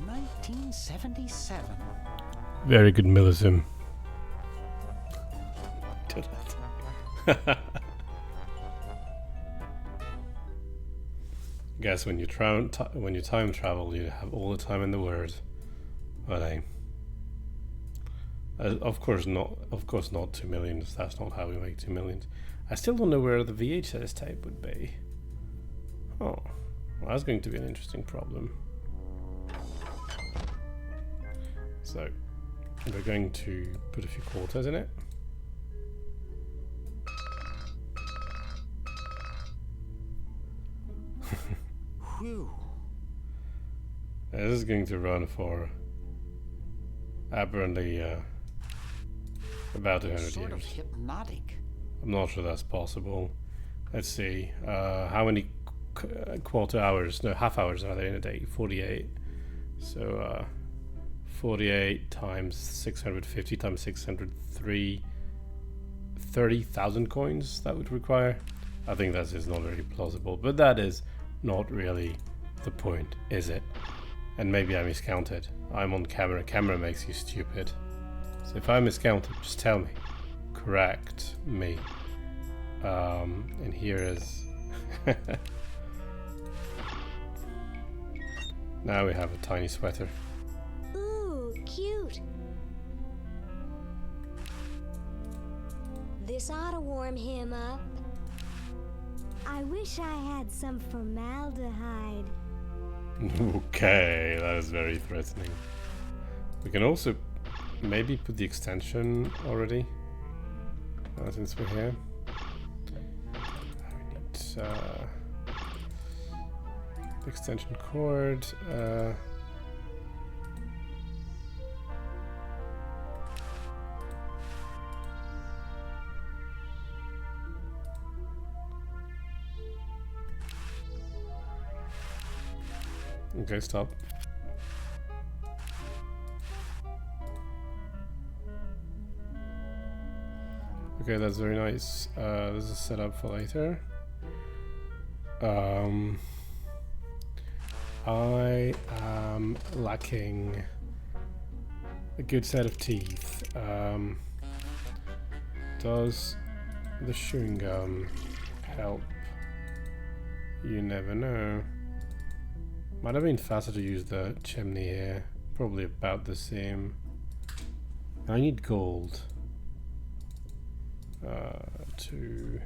1977. Very good millism. Guess when you time travel, you have all the time in the world. But of course not. Of course not 2 million. That's not how we make 2 million. I still don't know where the VHS tape would be. Oh, well, that's going to be an interesting problem. So, we're going to put a few quarters in it. Whew. This is going to run for apparently about 200 years. Sort of hypnotic. I'm not sure that's possible. Let's see. How many quarter hours? No, half hours are there in a day? 48. So 48 times 650 times 603. 30,000 coins that would require. I think that is not very plausible, but that is not really the point, is it? And maybe I miscounted. I'm on camera. Camera makes you stupid. So if I miscounted, just tell me. Correct me. And here is... Now we have a tiny sweater. Ooh, cute. This ought to warm him up. I wish I had some formaldehyde. Okay, that is very threatening. We can also maybe put the extension already, since we're here. We need the extension cord. Okay, stop. Okay, that's very nice. This is set up for later. I am lacking a good set of teeth. Does the chewing gum help? You never know. Might have been faster to use the chimney here. Probably about the same. I need gold to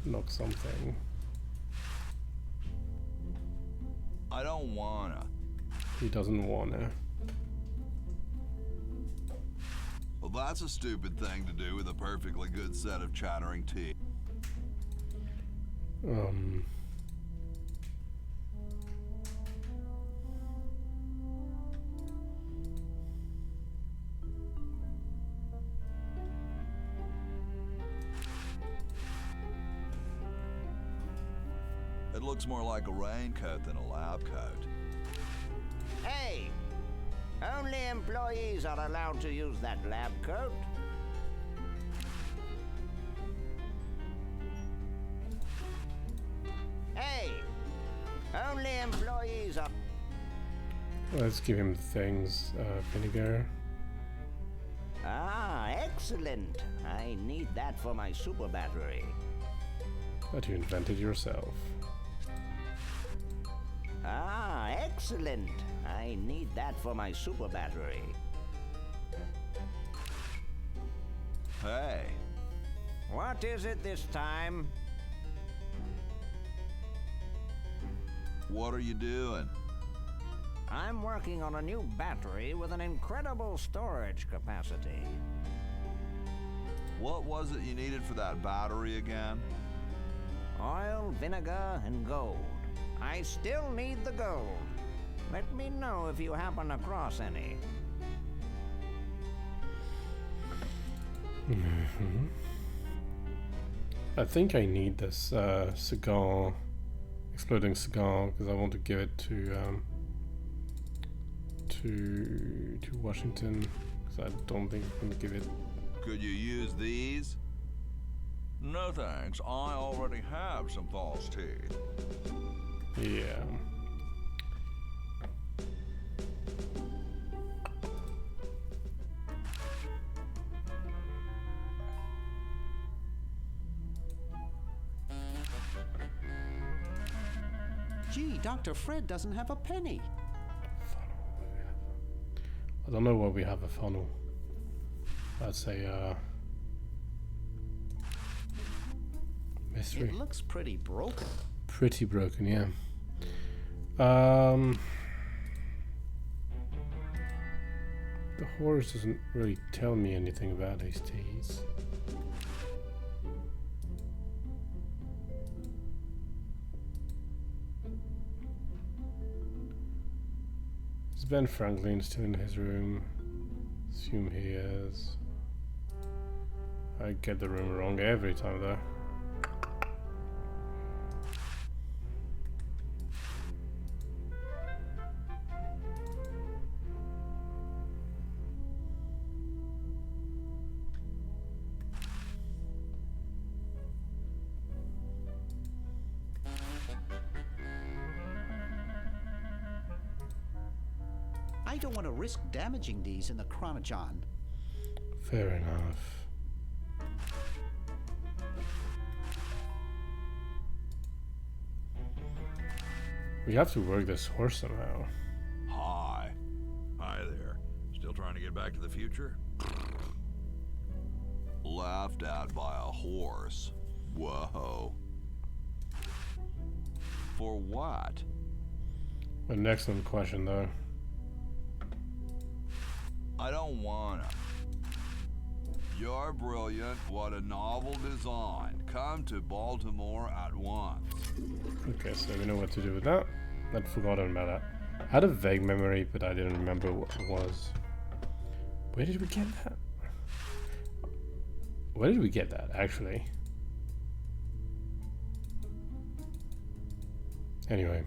knock something. I don't wanna. He doesn't wanna. Well, that's a stupid thing to do with a perfectly good set of chattering teeth. It looks more like a raincoat than a lab coat. Hey! Only employees are allowed to use that lab coat. Hey! Only employees are... Let's give him things. Vinegar. Ah, excellent. I need that for my super battery. That you invented yourself. Ah, excellent. I need that for my super battery. Hey. What is it this time? What are you doing? I'm working on a new battery with an incredible storage capacity. What was it you needed for that battery again? Oil, vinegar, and gold. I still need the gold. Let me know if you happen across any. I think I need this cigar, exploding cigar, because I want to give it to Washington. So I don't think we can give it. Could you use these? No thanks, I already have some false teeth. Yeah. Gee, Dr. Fred doesn't have a penny. I don't know why we have a funnel. That's a mystery. It looks pretty broken. Pretty broken, yeah. The horse doesn't really tell me anything about his teeth. Is Ben Franklin still in his room? Assume he is. I get the room wrong every time though. I don't want to risk damaging these in the Chronojon. Fair enough. We have to work this horse somehow. Hi. Hi there. Still trying to get back to the future? Laughed at by a horse. Whoa. For what? An excellent question though. I don't wanna. You're brilliant. What a novel design. Come to Baltimore at once. Okay, so we know what to do with that. I'd forgotten about that. I had a vague memory, but I didn't remember what it was. Where did we get that? Where did we get that, actually? Anyway,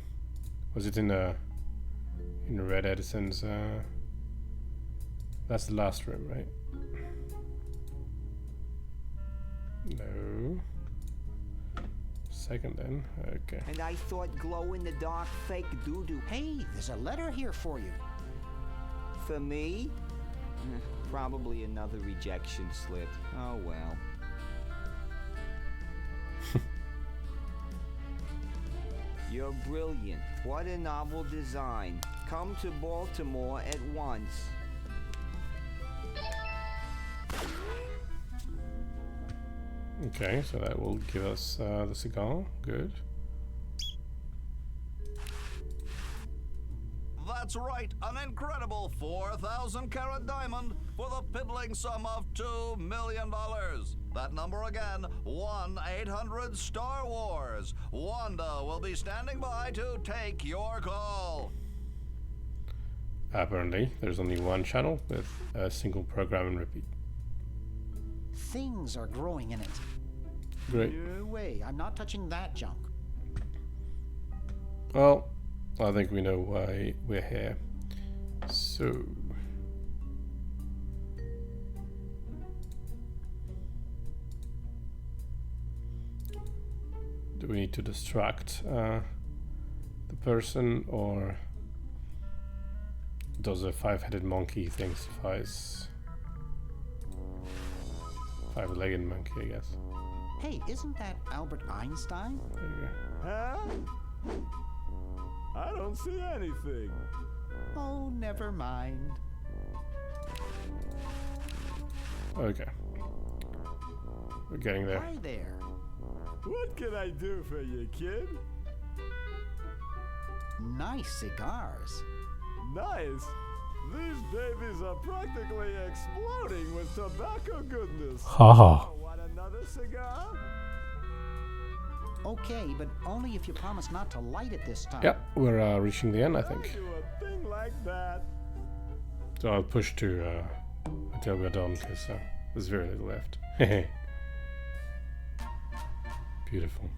was it in Red Edison's? That's the last room, right? No. Second then, okay. And I thought glow-in-the-dark fake doo-doo. Hey, there's a letter here for you. For me? Probably another rejection slip. Oh well. You're brilliant. What a novel design. Come to Baltimore at once. Okay, so that will give us the cigar. Good. That's right, an incredible 4,000-carat diamond for the piddling sum of $2 million. That number again, 1-800-STAR WARS. Wanda will be standing by to take your call. Apparently, there's only one channel with a single program and repeat. Things are growing in it. Great. No way, I'm not touching that junk. Well, I think we know why we're here. So... do we need to distract the person, or does a five-headed monkey thing suffice? Five-legged monkey, I guess. Hey, isn't that Albert Einstein? There you go. Huh? I don't see anything. Oh, never mind. Okay. We're getting there. Hi there. What can I do for you, kid? Nice cigars. Nice. These babies are practically exploding with tobacco goodness. Haha. Oh, want another cigar? Okay, but only if you promise not to light it this time. Yep, we're reaching the end, I think. Do a thing like that. So I'll push to until we're done, because there's very little left. Beautiful.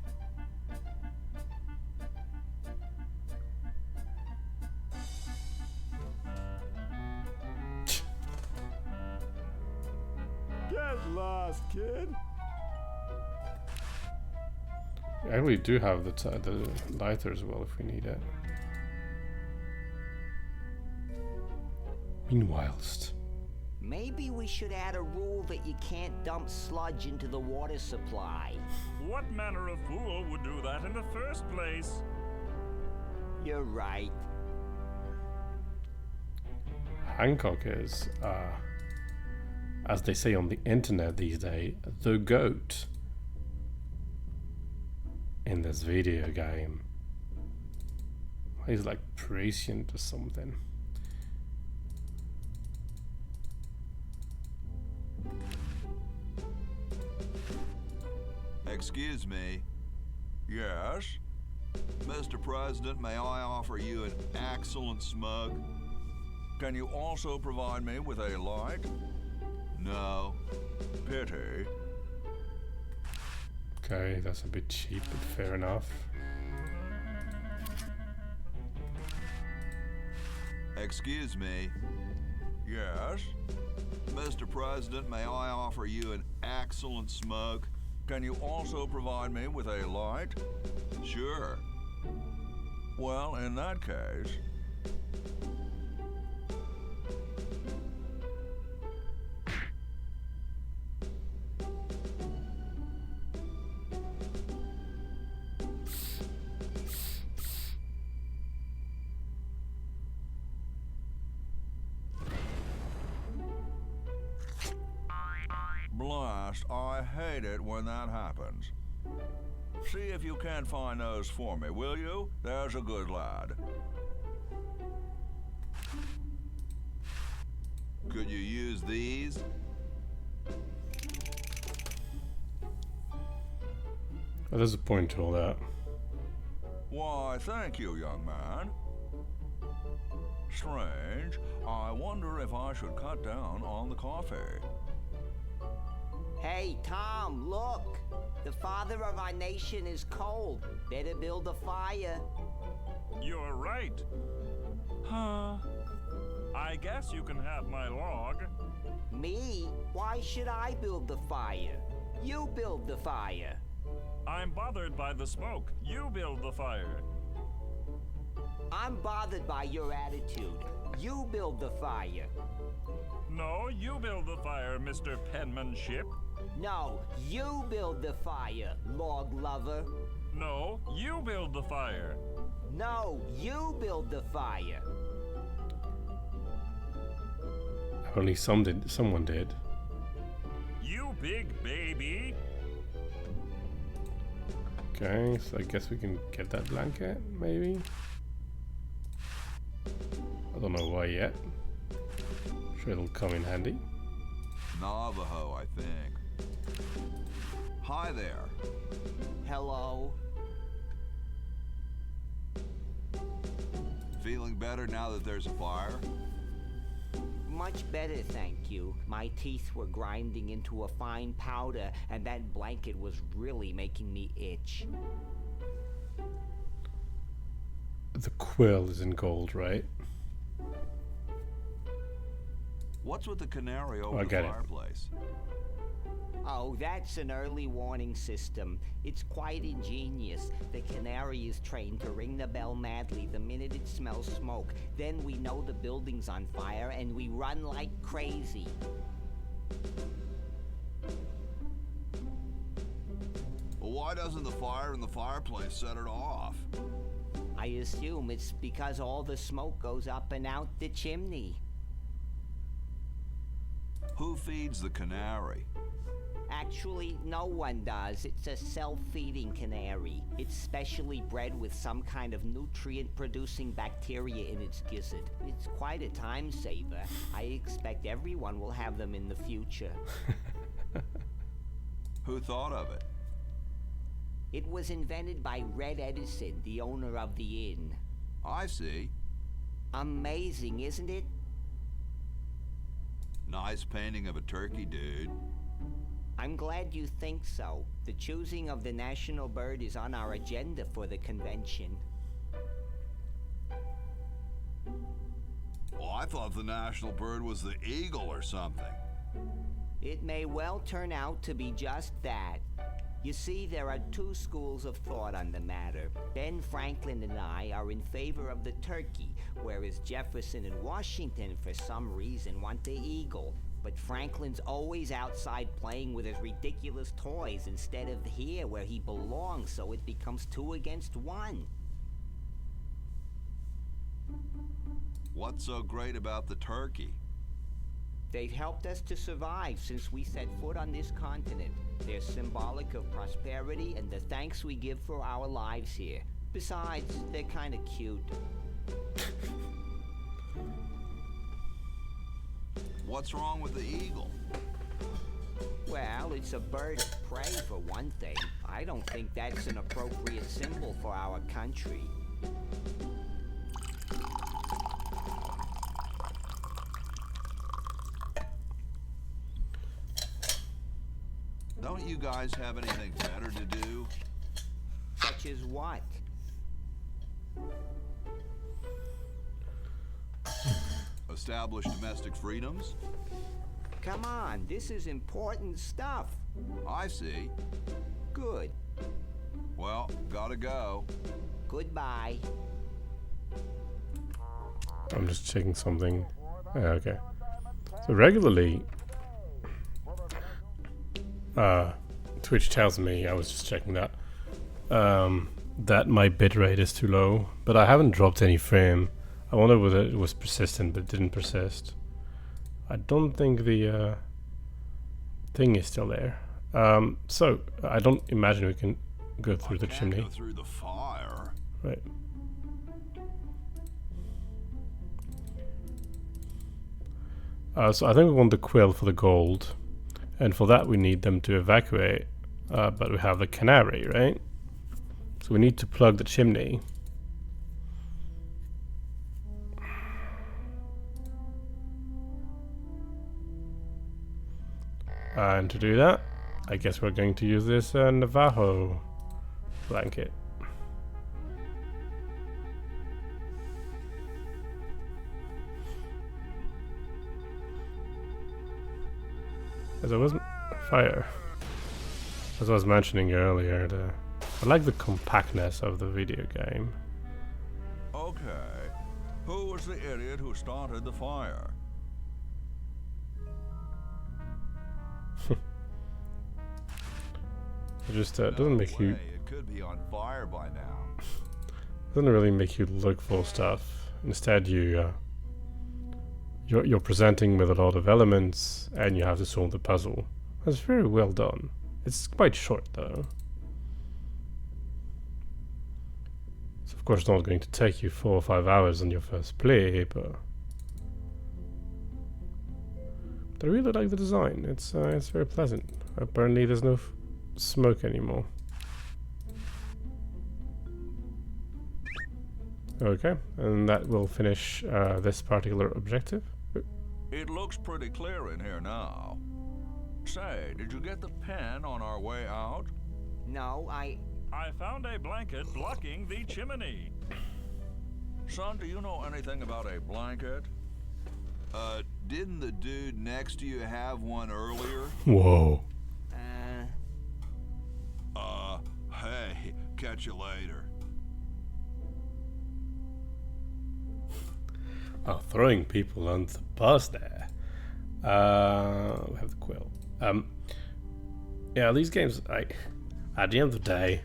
At last, kid. I really do have the lighter as well if we need it. Meanwhilest. Maybe we should add a rule that you can't dump sludge into the water supply. What manner of fool would do that in the first place? You're right. Hancock is, as they say on the internet these days, the GOAT in this video game. He's like prescient or something. Excuse me. Yes? Mr. President, may I offer you an excellent smug? Can you also provide me with a light? No. Pity. Okay, that's a bit cheap, but fair enough. Excuse me. Yes? Mr. President, may I offer you an excellent smug? Can you also provide me with a light? Sure. Well, in that case... Blast, I hate it when that happens. See if you can't find those for me, will you? There's a good lad. Could you use these? Oh, there's a point to all that. Why, thank you, young man. Strange. I wonder if I should cut down on the coffee. Hey, Tom, look! The father of our nation is cold. Better build a fire. You're right. Huh. I guess you can have my log. Me? Why should I build the fire? You build the fire. I'm bothered by the smoke. You build the fire. I'm bothered by your attitude. You build the fire. No, you build the fire, Mr. Penmanship. No, you build the fire, log lover. No, you build the fire. No, you build the fire. Only someone did. You big baby. Okay, so I guess we can get that blanket, maybe? I don't know why yet. Sure it'll come in handy. Navajo, I think. Hi there. Hello. Feeling better now that there's a fire? Much better, thank you. My teeth were grinding into a fine powder, and that blanket was really making me itch. The quill is in gold, right? What's with the canary over the fireplace? Oh, that's an early warning system. It's quite ingenious. The canary is trained to ring the bell madly the minute it smells smoke. Then we know the building's on fire and we run like crazy. Well, why doesn't the fire in the fireplace set it off? I assume it's because all the smoke goes up and out the chimney. Who feeds the canary? Actually, no one does. It's a self-feeding canary. It's specially bred with some kind of nutrient-producing bacteria in its gizzard. It's quite a time saver. I expect everyone will have them in the future. Who thought of it? It was invented by Red Edison, the owner of the inn. I see. Amazing, isn't it? Nice painting of a turkey, dude. I'm glad you think so. The choosing of the national bird is on our agenda for the convention. Well, I thought the national bird was the eagle or something. It may well turn out to be just that. You see, there are two schools of thought on the matter. Ben Franklin and I are in favor of the turkey, whereas Jefferson and Washington, for some reason, want the eagle. But Franklin's always outside playing with his ridiculous toys instead of here where he belongs, so it becomes 2 against 1. What's so great about the turkey? They've helped us to survive since we set foot on this continent. They're symbolic of prosperity and the thanks we give for our lives here. Besides, they're kind of cute. What's wrong with the eagle? Well, it's a bird of prey for one thing. I don't think that's an appropriate symbol for our country. Don't you guys have anything better to do? Such as what? Establish domestic freedoms? Come on, this is important stuff. I see. Good. Well, gotta go. Goodbye. I'm just checking something. Okay. So regularly, Twitch tells me, I was just checking that, that my bitrate is too low, but I haven't dropped any frame. I wonder whether it was persistent, but it didn't persist. I don't think the thing is still there. So I don't imagine we can go through the chimney. Go through the fire. Right. So I think we want the quill for the gold, and for that we need them to evacuate. But we have the canary, right? So we need to plug the chimney. And to do that, I guess we're going to use this Navajo blanket. As I was fire. As I was mentioning earlier, I like the compactness of the video game. Okay. Who was the idiot who started the fire? It just doesn't make you. It could be on fire by now. Doesn't really make you look for stuff. Instead, you're presenting with a lot of elements, and you have to solve the puzzle. That's very well done. It's quite short though. It's of course not going to take you 4 or 5 hours on your first play, but I really like the design. It's very pleasant. Apparently, there's no smoke anymore. Okay, and that will finish this particular objective. It looks pretty clear in here now. Say, did you get the pen on our way out? No, I found a blanket blocking the chimney. Son, do you know anything about a blanket? Didn't the dude next to you have one earlier? Whoa. Hey, catch you later. Oh, throwing people on the bus there. We have the quill. Yeah, these games, at the end of the day,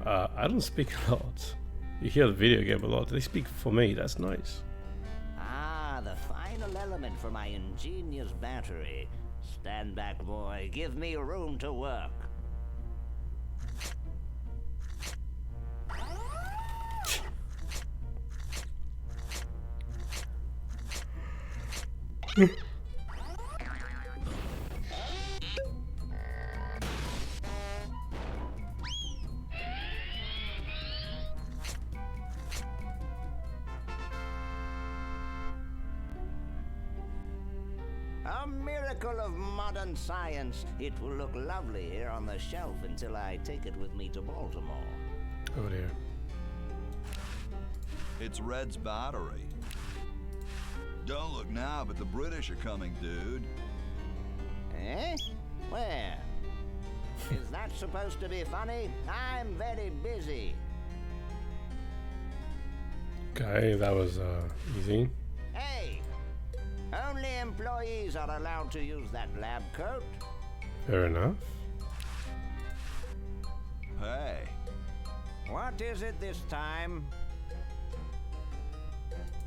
I don't speak a lot. You hear the video game a lot. They speak for me. That's nice. Ah, the final element for my ingenious battery. Stand back, boy. Give me room to work. A miracle of modern science. It will look lovely here on the shelf until I take it with me to Baltimore. Oh dear. It's Red's battery. Don't look now, but the British are coming, dude. Eh? Where? Is that supposed to be funny? I'm very busy. Okay, that was easy. Hey! Only employees are allowed to use that lab coat. Fair enough. Hey. What is it this time?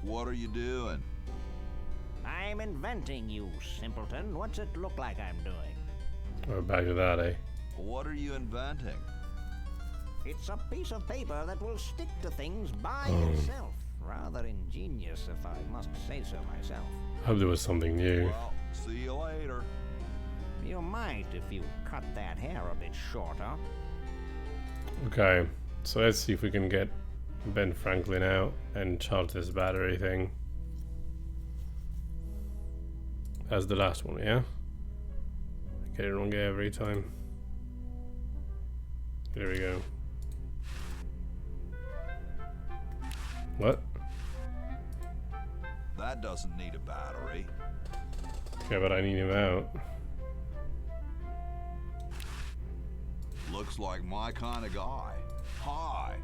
What are you doing? I'm inventing, you simpleton. What's it look like I'm doing? We're back to that, eh? What are you inventing? It's a piece of paper that will stick to things by Oh. itself. Rather ingenious, if I must say so myself. Hope there was something new. Well, see you later. You might if you cut that hair a bit shorter. Okay, so let's see if we can get Ben Franklin out and charge this battery thing. As the last one, yeah? I get it wrong every time. There we go. What? That doesn't need a battery. Okay, but I need him out. Looks like my kind of guy. Hi.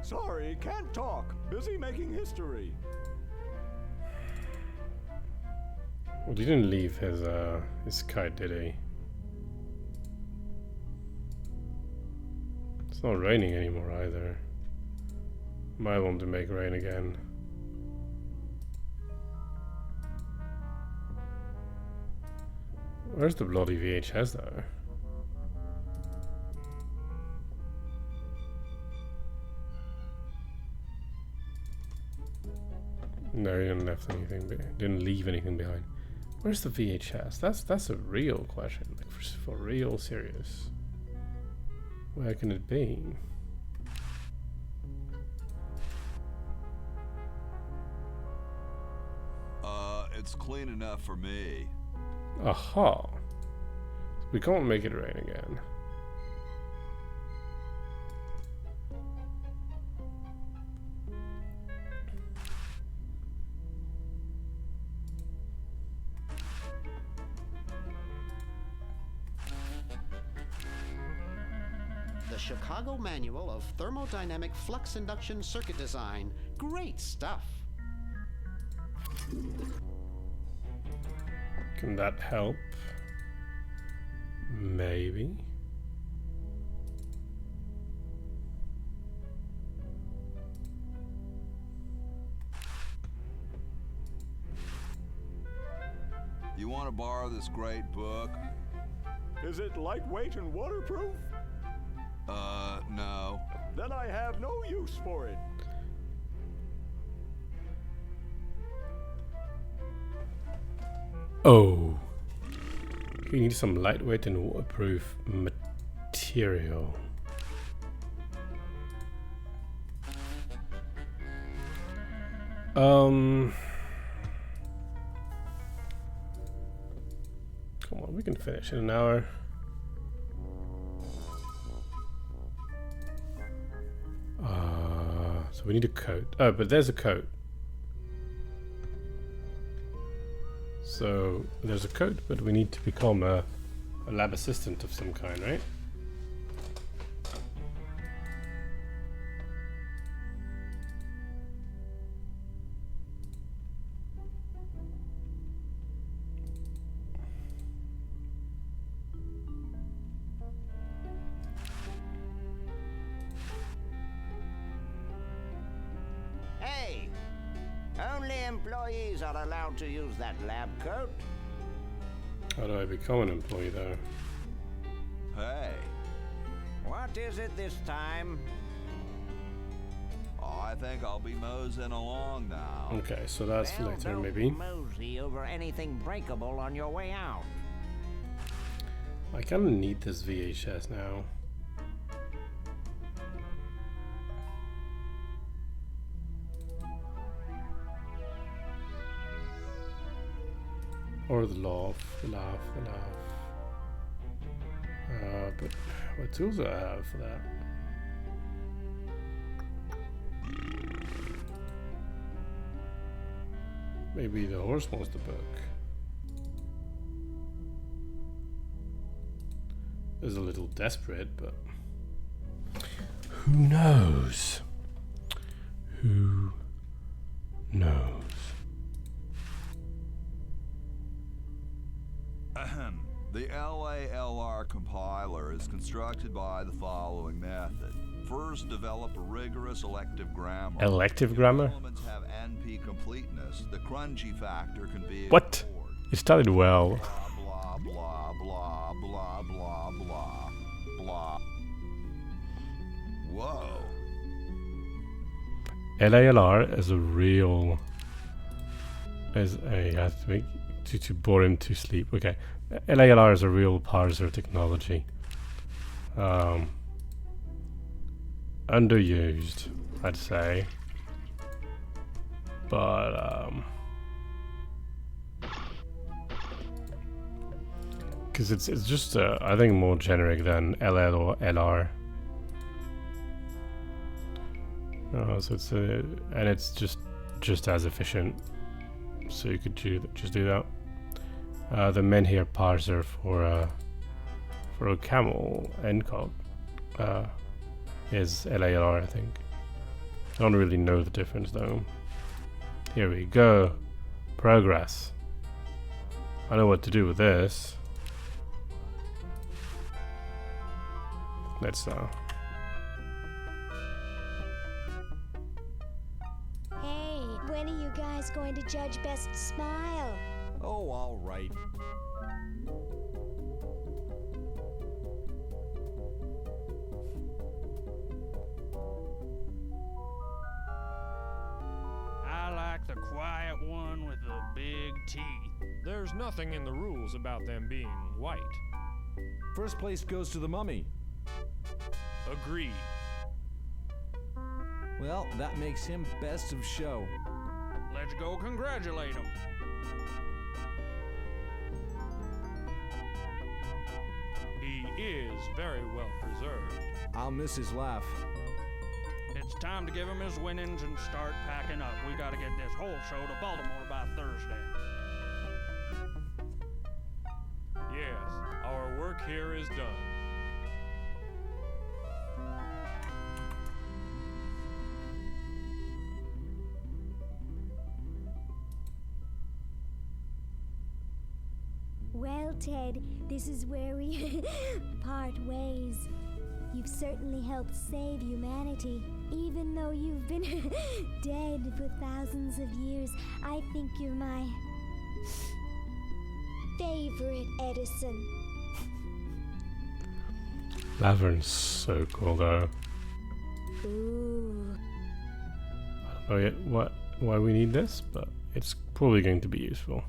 Sorry, can't talk. Busy making history. Well, he didn't leave his kite, did he? It's not raining anymore either. Might want to make rain again. Where's the bloody VHS though? No, he didn't left anything. Didn't leave anything behind. Where's the VHS? That's a real question. Like for real, serious. Where can it be? It's clean enough for me. Aha! We can't make it rain again. The Chicago Manual of Thermodynamic Flux Induction Circuit Design. Great stuff. Can that help? Maybe. You want to borrow this great book? Is it lightweight and waterproof? No. Then I have no use for it. Oh. We need some lightweight and waterproof material. Come on, we can finish in an hour. So we need a coat. Oh, but there's a coat. So there's a coat, but we need to become a lab assistant of some kind, right? Hey! Only employees are allowed to use that lab coat. How do I become an employee though? Hey. What is it this time? I think I'll be moseying along now. Okay, so that's Well, later don't maybe. mosey over anything breakable on your way out. I kind of need this VHS now. Or the laugh. But what tools do I have for that? Maybe the horse wants the book. is a little desperate, but who knows? Who knows? Ahem. The LALR compiler is constructed by the following method. First, develop a rigorous elective grammar. Elective grammar? If elements have NP completeness, the crunchy factor can be What? You started well. blah, blah, blah, blah, blah, blah, blah. Whoa. LALR is a real... I have to make... To bore him to sleep. Okay. LALR is a real parser technology. Underused, I'd say. But, because it's just, I think, more generic than LL or LR. So it's and it's just as efficient. So you could just do that. The Menhir parser for a camel encode is LALR, I think. I don't really know the difference though. Here we go. Progress. I know what to do with this. Let's Hey, when are you guys going to judge best smile? Oh, all right. I like the quiet one with the big teeth. There's nothing in the rules about them being white. First place goes to the mummy. Agreed. Well, that makes him best of show. Let's go congratulate him. He is very well preserved. I'll miss his laugh. It's time to give him his winnings and start packing up. We gotta get this whole show to Baltimore by Thursday. Yes, our work here is done. Well, Ted, this is where we part ways. You've certainly helped save humanity. Even though you've been dead for thousands of years, I think you're my favorite Edison. Lavern's so cool though. Ooh. I don't know yet why we need this, but it's probably going to be useful.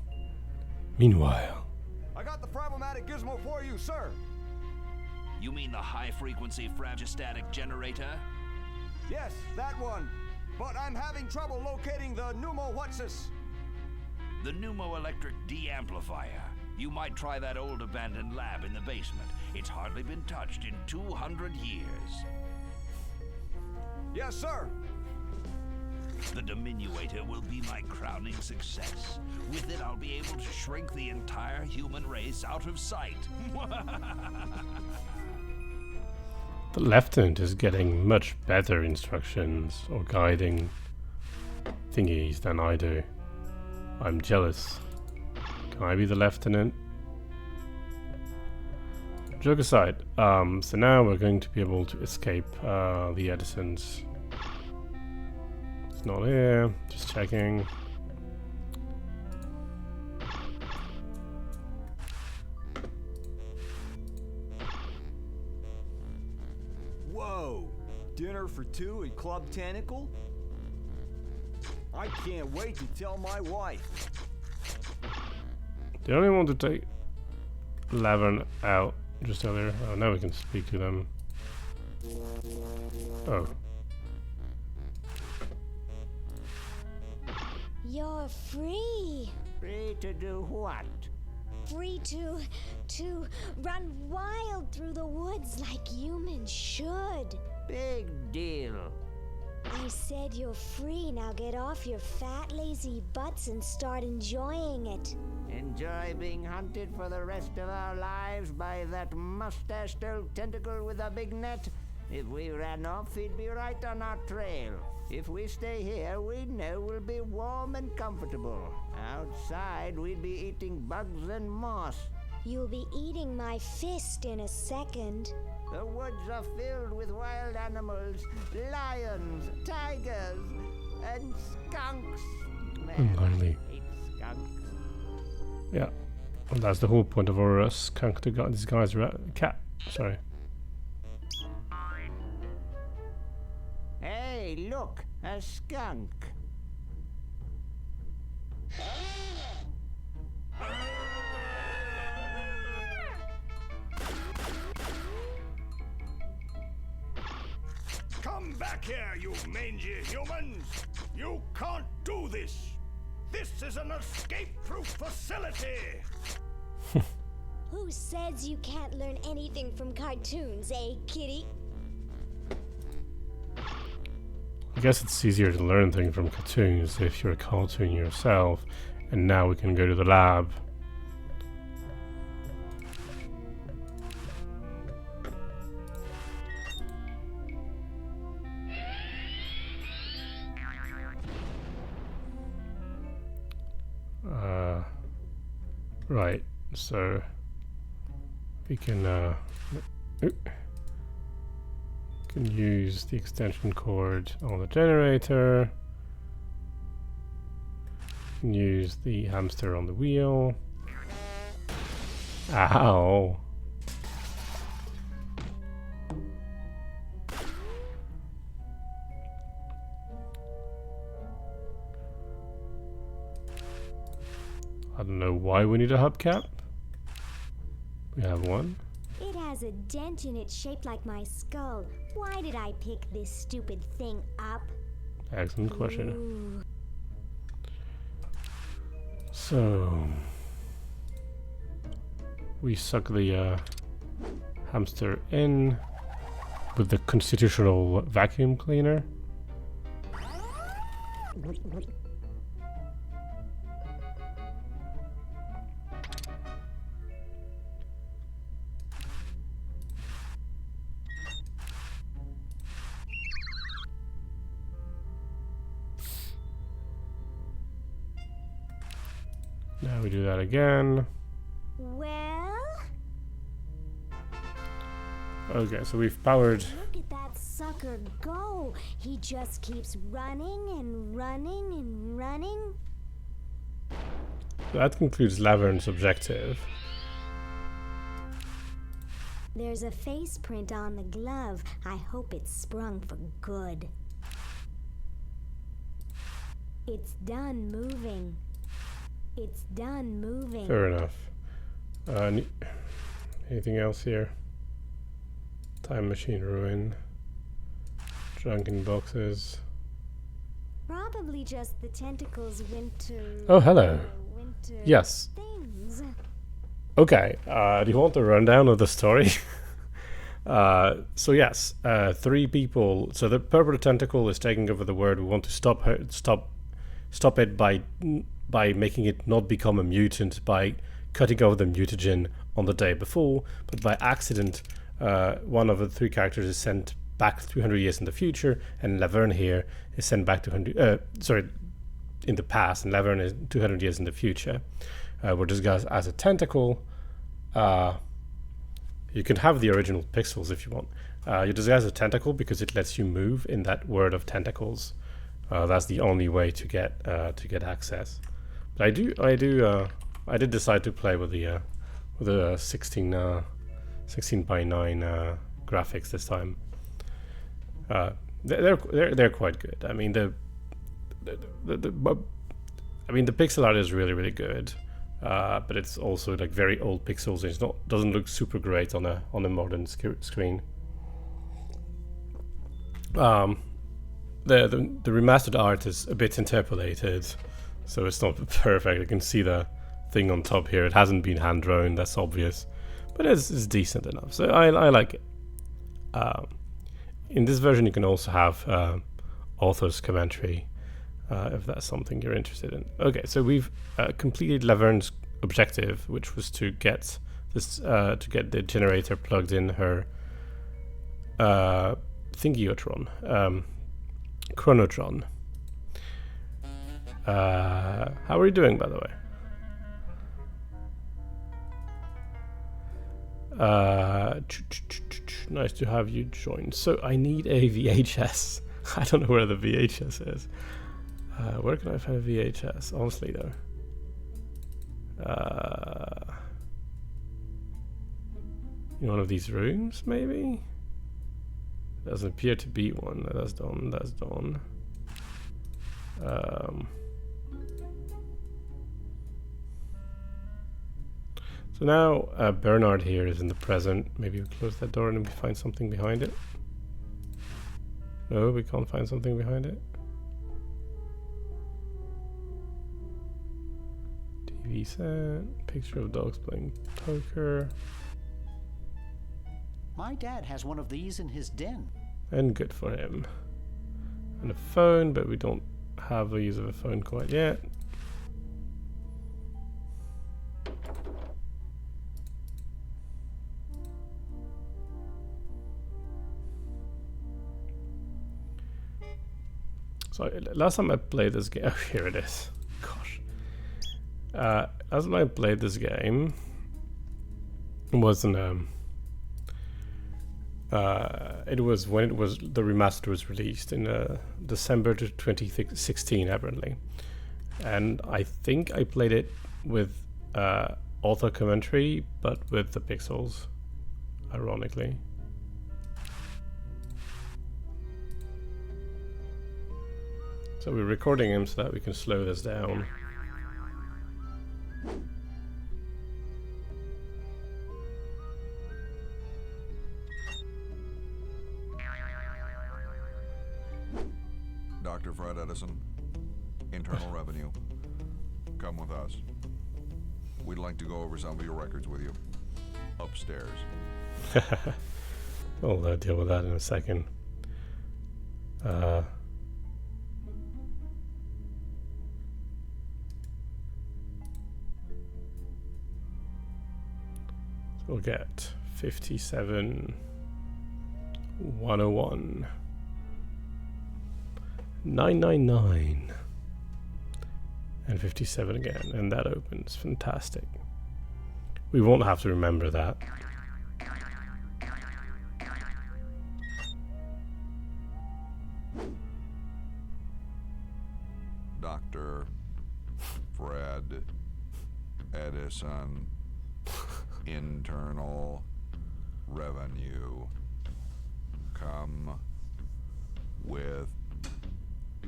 Meanwhile, I got the problematic gizmo for you, sir. You mean the high-frequency fragistatic generator? Yes, that one. But I'm having trouble locating the pneumo-whatsis. The pneumoelectric de-amplifier. You might try that old abandoned lab in the basement. It's hardly been touched in 200 years. Yes, sir. The diminuator will be my crowning success. With it, I'll be able to shrink the entire human race out of sight. the lieutenant is getting much better instructions or guiding thingies than I do. I'm jealous. Can I be the lieutenant? Joke aside, so now we're going to be able to escape the Edisons. It's not here, just checking. Whoa! Dinner for two at Club Tentacle? I can't wait to tell my wife. Did anyone want to take Laverne out just earlier? Oh, now we can speak to them. Oh. You're free. Free to do what? Free to run wild through the woods like humans should. Big deal. I said you're free. Now get off your fat, lazy butts and start enjoying it. Enjoy being hunted for the rest of our lives by that mustached old tentacle with a big net? If we ran off, he'd be right on our trail. If we stay here, we know we'll be warm and comfortable. Outside, we'd be eating bugs and moss. You'll be eating my fist in a second. The woods are filled with wild animals, lions, tigers, and skunks. Man, I hate skunks. Yeah, well, that's the whole point of our skunk to these guys are cat. Sorry. Hey, look, a skunk. Come back here, you mangy humans! You can't do this! This is an escape-proof facility! Who says you can't learn anything from cartoons, eh, kitty? I guess it's easier to learn things from cartoons if you're a cartoon yourself. And now we can go to the lab. Right, so we can use the extension cord on the generator. Can use the hamster on the wheel. Ow. I don't know why we need a hubcap. We have one. It has a dent in it shaped like my skull. Why did I pick this stupid thing up? Excellent question. Ooh. So we suck the hamster in with the constitutional vacuum cleaner. Now we do that again. Well? Okay, so we've powered. Look at that sucker go. He just keeps running and running and running. That concludes Lavern's objective. There's a face print on the glove. I hope it's sprung for good. It's done moving. It's done moving. Fair enough. Anything else here? Time machine ruin. Drunken boxes. Probably just the tentacles winter. Oh, hello. Winter Yes. things. Okay. Do you want the rundown of the story? So yes, 3 people. So the purple tentacle is taking over the world. We want to stop it by making it not become a mutant by cutting over the mutagen on the day before, but by accident one of the 3 characters is sent back 300 years in the future, and Laverne here is sent back in the past, and Laverne is 200 years in the future. We're disguised as a tentacle. You can have the original pixels if you want. You disguise a tentacle because it lets you move in that world of tentacles. That's the only way to get access. But I did decide to play with the 16 by 9 graphics this time. They're quite good. I mean the pixel art is really, really good, but it's also like very old pixels. It's doesn't look super great on a modern screen. The remastered art is a bit interpolated, so it's not perfect. You can see the thing on top here. It hasn't been hand drawn, that's obvious, but it's decent enough. So I like it. In this version, you can also have author's commentary, if that's something you're interested in. Okay, so we've completed Laverne's objective, which was to get this to get the generator plugged in her thingiotron, chronotron. How are you doing, by the way? Nice to have you join. So I need a VHS. I don't know where the VHS is. Where can I find a VHS? Honestly, though. In one of these rooms, maybe? Doesn't appear to be one. That's done. That's done. So now Bernard here is in the present. Maybe we close that door and we find something behind it. No, we can't find something behind it. TV set, picture of dogs playing poker. My dad has one of these in his den. And good for him. And a phone, but we don't have the use of a phone quite yet. So last time I played this game, oh, here it is. Gosh. Last time I played this game was in it was when the remaster was released in December 2016, apparently, and I think I played it with author commentary, but with the pixels, ironically. So we're recording him so that we can slow this down. Dr. Fred Edison, Internal Revenue. Come with us. We'd like to go over some of your records with you. Upstairs. We'll deal with that in a second. We'll get 57, 101, 999, and 57 again, and that opens. Fantastic. We won't have to remember that. Dr. Fred Edison. Internal Revenue. Come with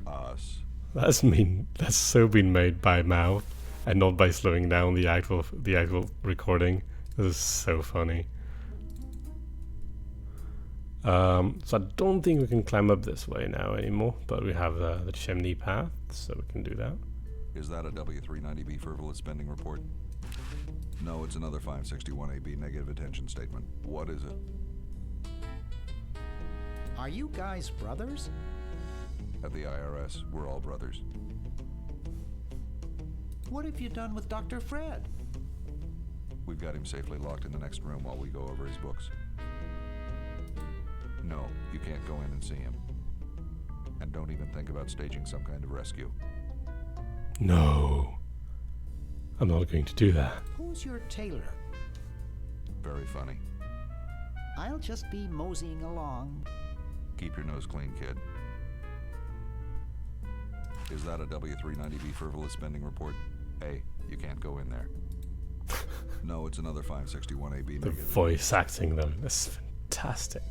us. That's mean. That's so been made by mouth and not by slowing down the actual recording. This is so funny. So I don't think we can climb up this way now anymore, but we have the chimney path, so we can do that. Is that a W390B frivolous spending report? No, it's another 561AB negative attention statement. What is it? Are you guys brothers? At the IRS, we're all brothers. What have you done with Dr. Fred? We've got him safely locked in the next room while we go over his books. No, you can't go in and see him. And don't even think about staging some kind of rescue. No. I'm not going to do that. Who's your tailor? Very funny. I'll just be moseying along. Keep your nose clean, kid. Is that a W390B frivolous spending report? Hey, you can't go in there. No, it's another 561AB The negative. voice acting them is fantastic.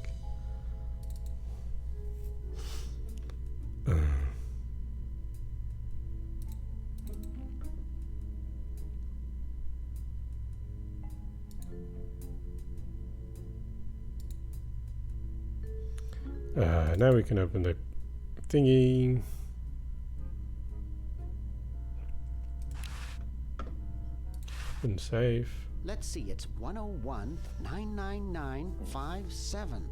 Now we can open the thingy. And save. Let's see, it's 101 99957.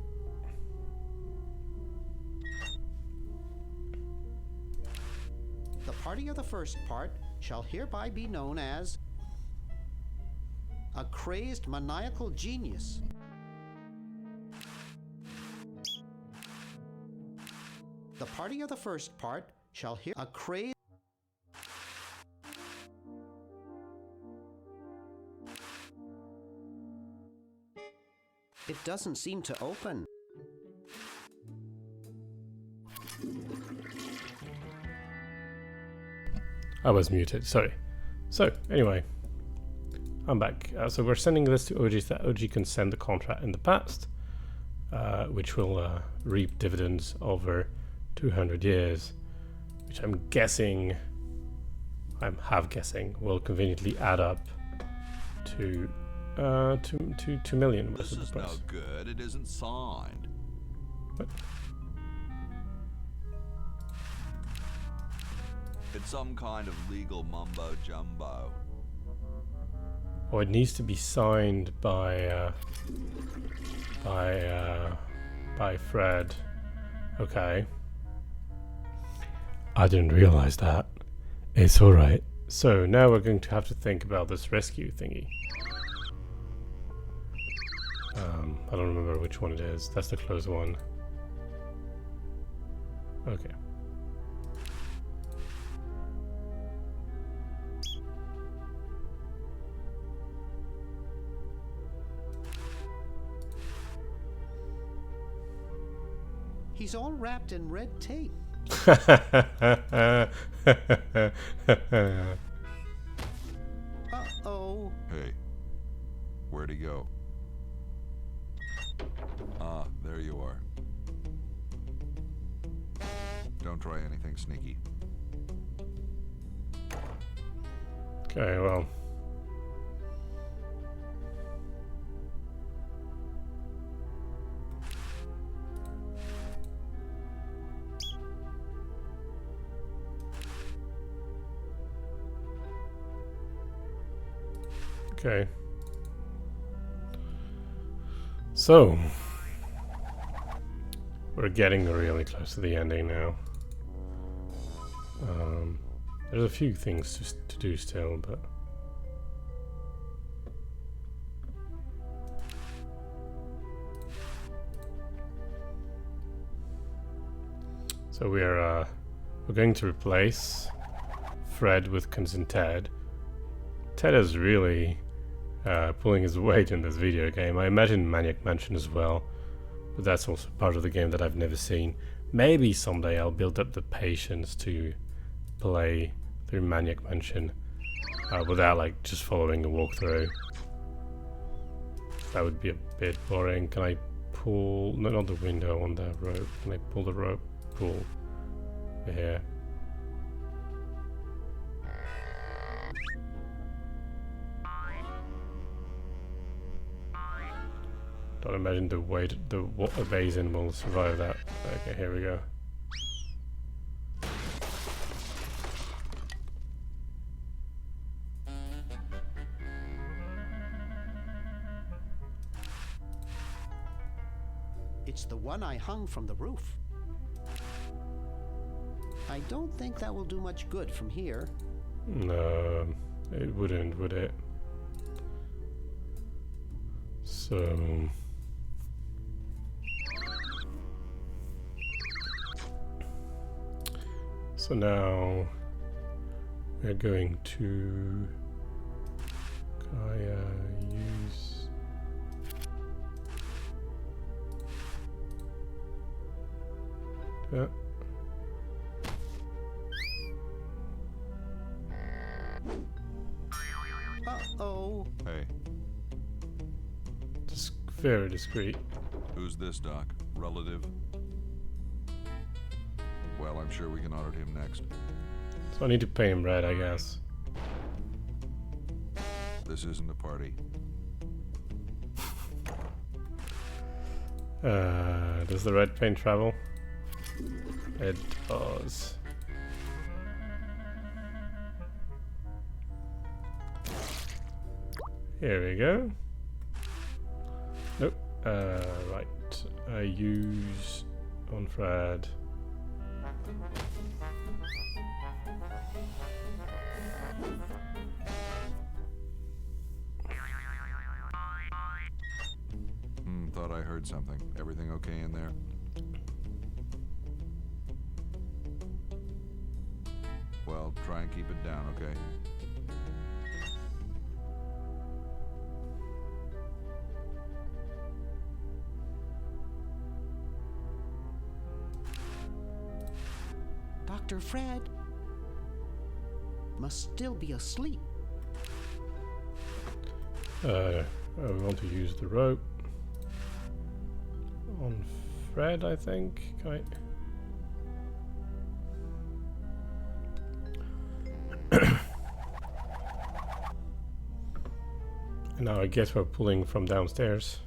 party of the first part shall hereby be known as a crazed maniacal genius. The party of the first part shall hear a crazed... It doesn't seem to open. I was muted, sorry. So, anyway, I'm back. So we're sending this to OG so that OG can send the contract in the past, which will reap dividends over 200 years, which I'm guessing, I'm half guessing, will conveniently add up to 2 million. This is no good. It isn't signed. What? It's some kind of legal mumbo jumbo. Oh, it needs to be signed by Fred. Okay. I didn't realize that. It's alright. So now we're going to have to think about this rescue thingy. I don't remember which one it is. That's the closed one. Okay. He's all wrapped in red tape. Uh-oh. Hey, where'd he go? Ah, there you are. Don't try anything sneaky. Okay, well. Okay. So, we're getting really close to the ending now. There's a few things to do still, but... So we're going to replace Fred with Cousin Ted. Ted is really pulling his weight in this video game. I imagine Maniac Mansion as well, but that's also part of the game that I've never seen. Maybe someday I'll build up the patience to play through Maniac Mansion without like just following the walkthrough. That would be a bit boring. Can I pull... no, not the window, on the rope. Can I pull the rope? Pull here. Don't imagine the weight the basin will survive that. Okay, here we go. It's the one I hung from the roof. I don't think that will do much good from here. No, it wouldn't, would it? So... So now we're going to use that. Uh-oh. Hey. Just very discreet. Who's this, Doc? Relative? Well, I'm sure we can audit him next. So I need to pay him red, I guess. This isn't a party. Does the red paint travel? It does. Here we go. Nope. Right. I use on Fred. thought I heard something. Everything okay in there? Well, try and keep it down, okay? Dr. Fred must still be asleep. We want to use the rope on Fred, I think. Can I? And now I guess we're pulling from downstairs.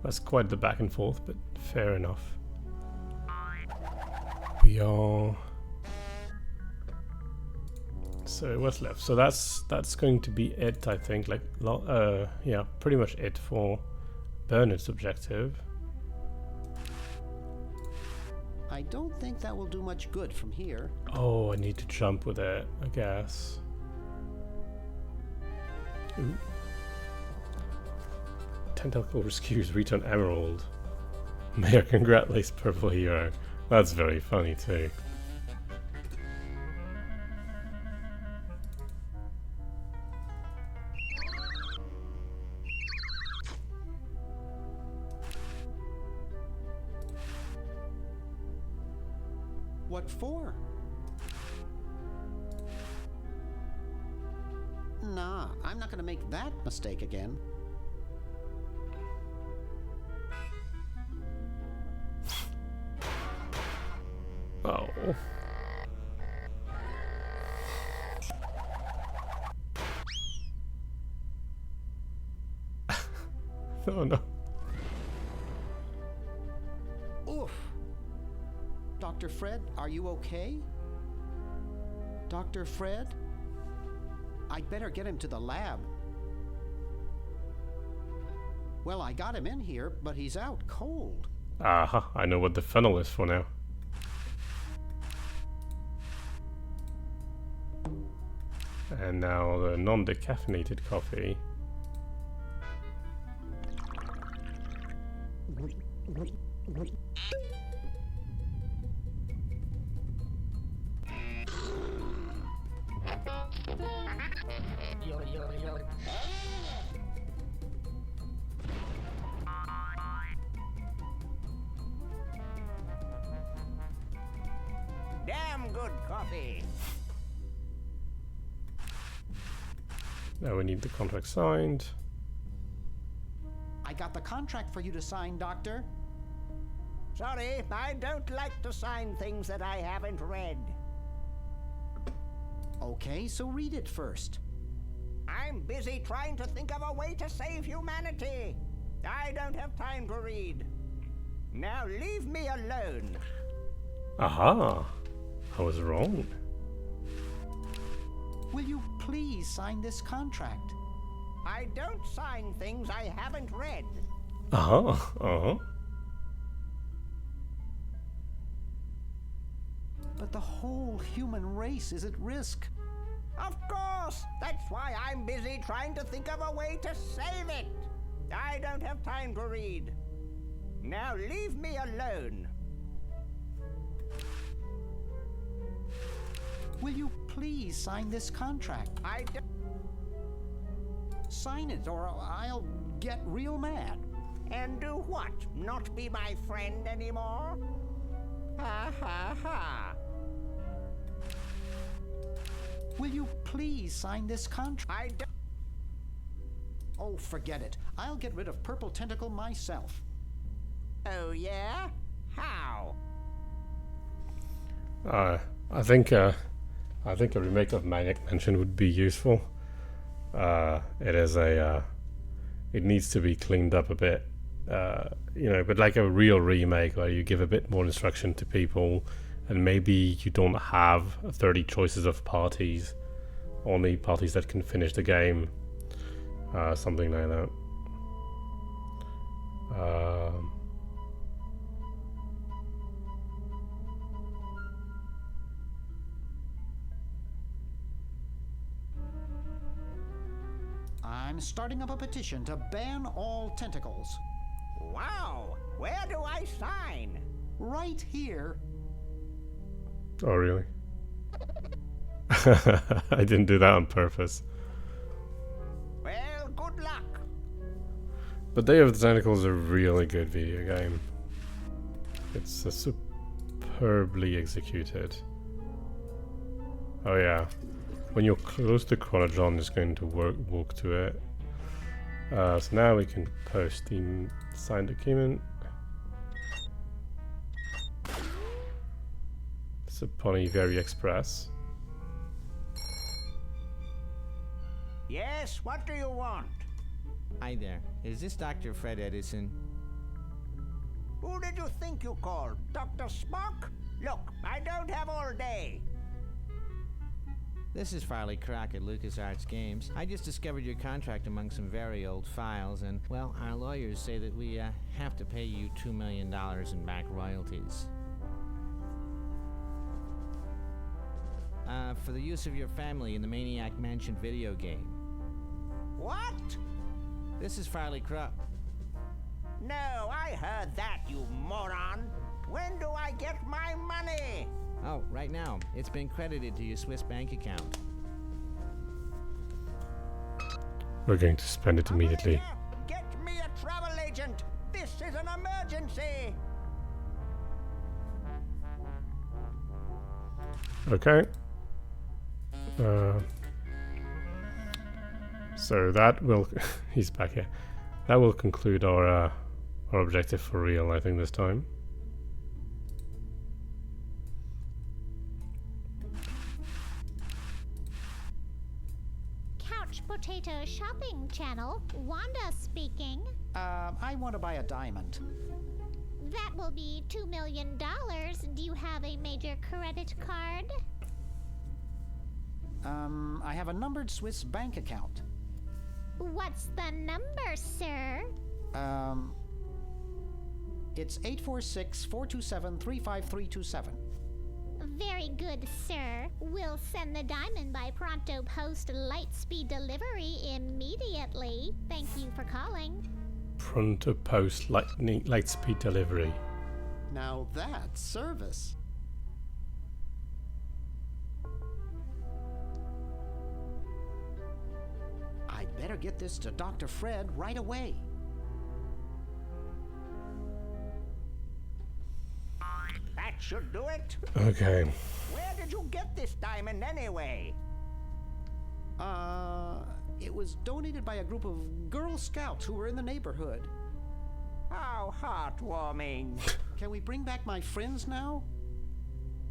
That's quite the back and forth, but fair enough. We are. So what's left? So that's going to be it, I think. Like, yeah, pretty much it for Bernard's objective. I don't think that will do much good from here. Oh, I need to jump with it, I guess. Ooh. Tentacle rescues return emerald. Mayor congratulates purple hero. That's very funny too. What for? Nah, I'm not gonna make that mistake again. Oh. Oh no. Oof. Dr. Fred, are you okay? Dr. Fred? I'd better get him to the lab. Well, I got him in here, but he's out cold. Aha, I know what the funnel is for now. And now the non-decaffeinated coffee. Damn good coffee. Now we need the contract signed. I got the contract for you to sign, Doctor. Sorry, I don't like to sign things that I haven't read. Okay, so read it first. I'm busy trying to think of a way to save humanity. I don't have time to read. Now leave me alone. Aha! I was wrong. Will you please sign this contract? I don't sign things I haven't read. Aha! Uh-huh. But the whole human race is at risk. Of course! That's why I'm busy trying to think of a way to save it. I don't have time to read. Now leave me alone. Will you please sign this contract? I don't. Sign it or I'll get real mad. And do what? Not be my friend anymore? Ha ha ha. Will you please sign this contract? I don't. Oh, forget it. I'll get rid of Purple Tentacle myself. Oh, yeah? How? I think a remake of Maniac Mansion would be useful. It needs to be cleaned up a bit, you know, but like a real remake where you give a bit more instruction to people, and maybe you don't have 30 choices of parties, only parties that can finish the game, something like that. I'm starting up a petition to ban all tentacles. Wow! Where do I sign? Right here. Oh, really? I didn't do that on purpose. Well, good luck. But Day of the Tentacle is a really good video game. It's superbly executed. Oh yeah. When you're close to Chronojon, it's going to walk to it. So now we can post the signed document. It's a Pony Very Express. Yes, what do you want? Hi there. Is this Dr. Fred Edison? Who did you think you called? Dr. Spock? Look, I don't have all day. This is Farley Crock at LucasArts Games. I just discovered your contract among some very old files, and, well, our lawyers say that we have to pay you $2 million in back royalties. For the use of your family in the Maniac Mansion video game. What? This is Farley Crock. No, I heard that, you moron. When do I get my money? Oh, right now. It's been credited to your Swiss bank account. We're going to spend it immediately. Get me a travel agent. This is an emergency. Okay. So that will he's back here. That will conclude our objective for real, I think, this time. Couch Potato Shopping Channel, Wanda speaking. I want to buy a diamond. That will be $2 million. Do you have a major credit card? I have a numbered Swiss bank account. What's the number, sir? It's 846-427-35327. Very good, sir. We'll send the diamond by pronto post Lightspeed delivery immediately. Thank you for calling. Pronto post Lightspeed delivery. Now that's service. I'd better get this to Dr. Fred right away. That should do it. Okay. Where did you get this diamond anyway? It was donated by a group of Girl Scouts who were in the neighborhood. How heartwarming. Can we bring back my friends now?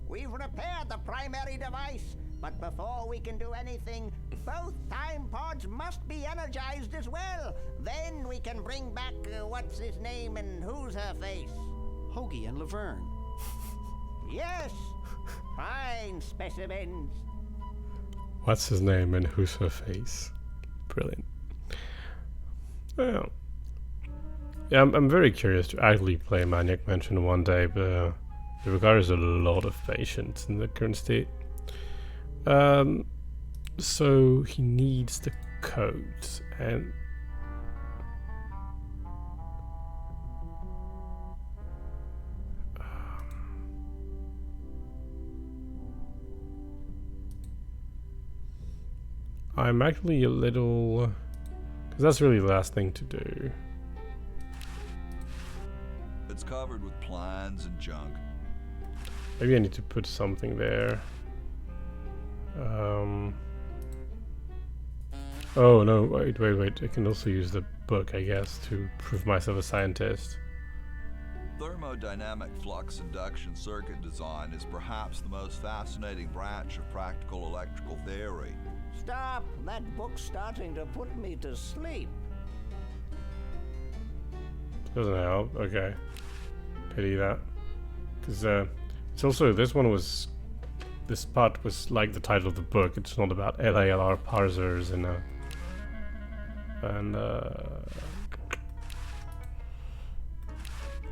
We've repaired the primary device, but before we can do anything, both time pods must be energized as well. Then we can bring back what's his name and who's her face? Hoagie and Laverne. Yes, fine specimens. What's his name and who's her face? Brilliant. Well, yeah, I'm very curious to actually play Maniac Mansion one day, but it requires a lot of patience in the current state. So he needs the code, and I'm actually a little, because that's really the last thing to do. It's covered with plans and junk. Maybe I need to put something there. Oh no, wait. I can also use the book, I guess, to prove myself a scientist. Thermodynamic flux induction circuit design is perhaps the most fascinating branch of practical electrical theory. Stop! That book's starting to put me to sleep. Doesn't help, okay. Pity that. Because it's also, this part was like the title of the book. It's not about LALR parsers and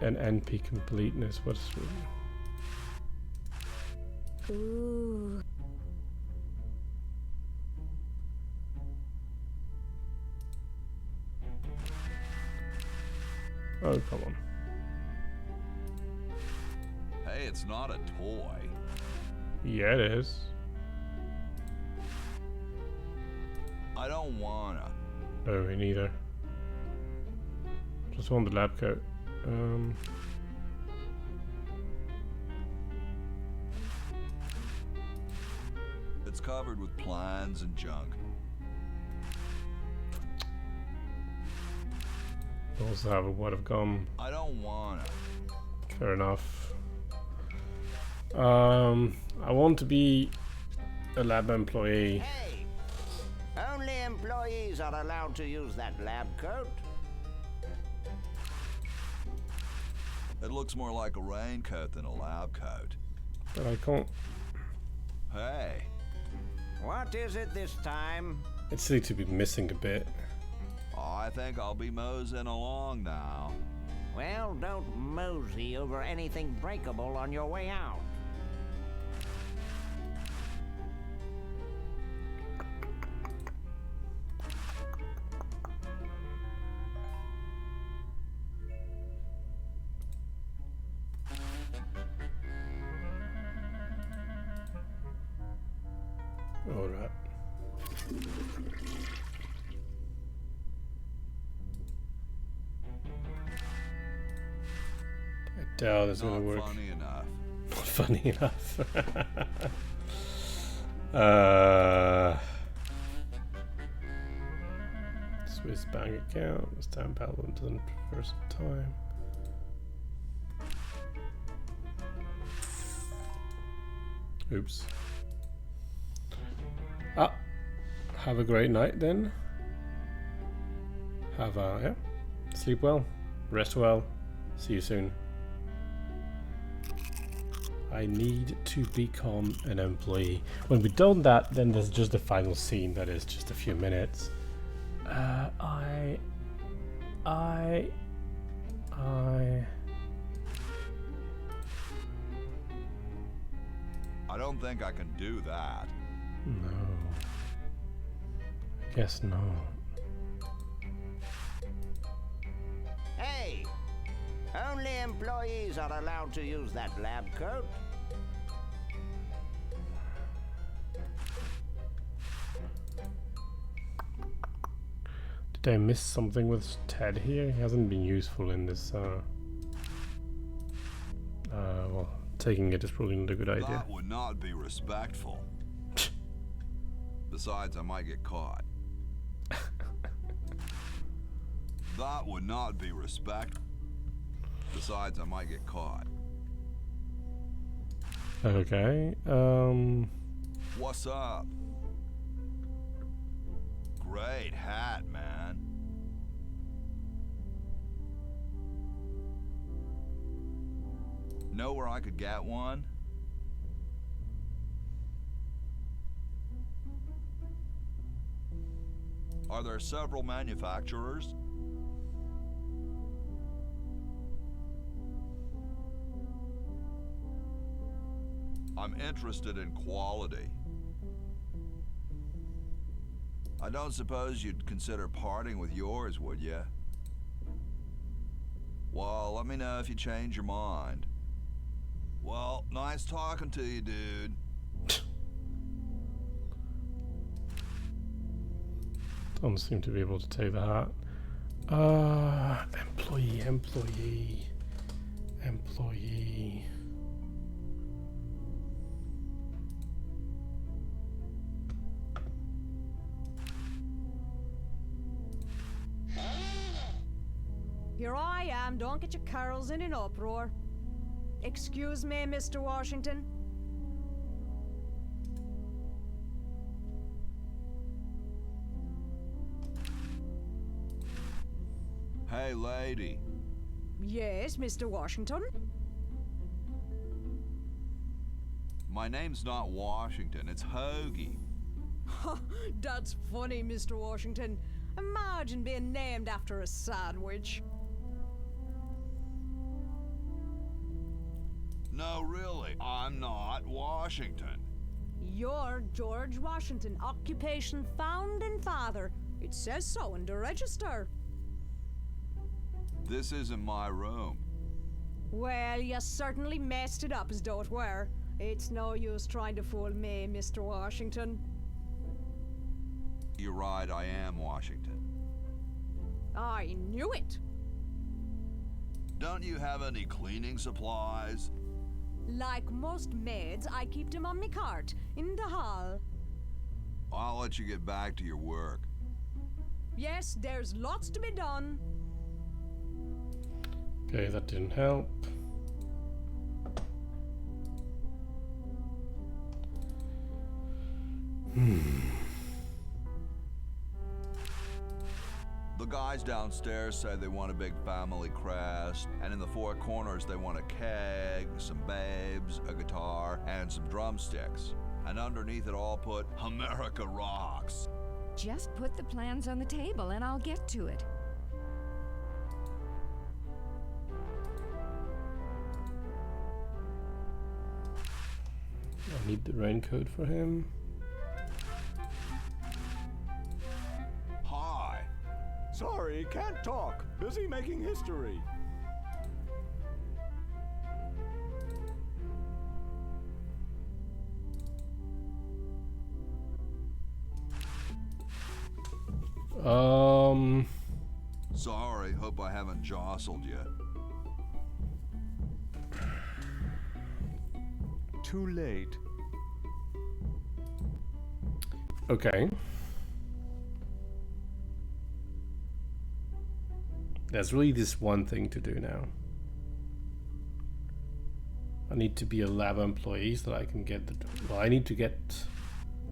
NP completeness. What's Ooh. Oh, come on. Hey, it's not a toy. Yeah, it is. I don't wanna. No, me neither. Just want the lab coat. It's covered with plans and junk. Also have a wad of gum. I don't wanna. Fair enough. I want to be a lab employee. Hey! Only employees are allowed to use that lab coat. It looks more like a raincoat than a lab coat. But I can't. Hey. What is it this time? It seems to be missing a bit. I think I'll be moseying along now. Well, don't mosey over anything breakable on your way out. Alright. I doubt it's gonna work. Not funny enough. Not funny enough. Swiss bank account. The stamp album doesn't first time. Oops. Ah, have a great night then. Have a, yeah, sleep well, rest well, see you soon. I need to become an employee. When we've done that, then there's just the final scene that is just a few minutes. I don't think I can do that. No. I guess not. Hey! Only employees are allowed to use that lab coat. Did I miss something with Ted here? He hasn't been useful in this, well, taking it is probably not a good idea. That would not be respectful. Besides, I might get caught. That would not be respectful. Besides, I might get caught. Okay, What's up? Great hat, man. Know where I could get one? Are there several manufacturers? I'm interested in quality. I don't suppose you'd consider parting with yours, would you? Well, let me know if you change your mind. Well, nice talking to you, dude. don't seem to be able to take the hat. Employee. Here I am, don't get your curls in an uproar. Excuse me, Mr. Washington. Hey, lady. Yes, Mr. Washington? My name's not Washington, it's Hoagie. That's funny, Mr. Washington. Imagine being named after a sandwich. No, really, I'm not Washington. You're George Washington, occupation founding father. It says so in the register. This isn't my room. Well, you certainly messed it up as though it were. It's no use trying to fool me, Mr. Washington. You're right, I am Washington. I knew it. Don't you have any cleaning supplies? Like most maids, I keep them on me cart, in the hall. I'll let you get back to your work. Yes, there's lots to be done. Okay, that didn't help. The guys downstairs say they want a big family crest, and in the four corners they want a keg, some babes, a guitar, and some drumsticks. And underneath it all put, America rocks. Just put the plans on the table and I'll get to it. I need the raincoat for him. Hi. Sorry, can't talk. Busy making history. Sorry, hope I haven't jostled you. Too late. Okay. There's really this one thing to do now. I need to be a lab employee so that I can get the... Well, I need to get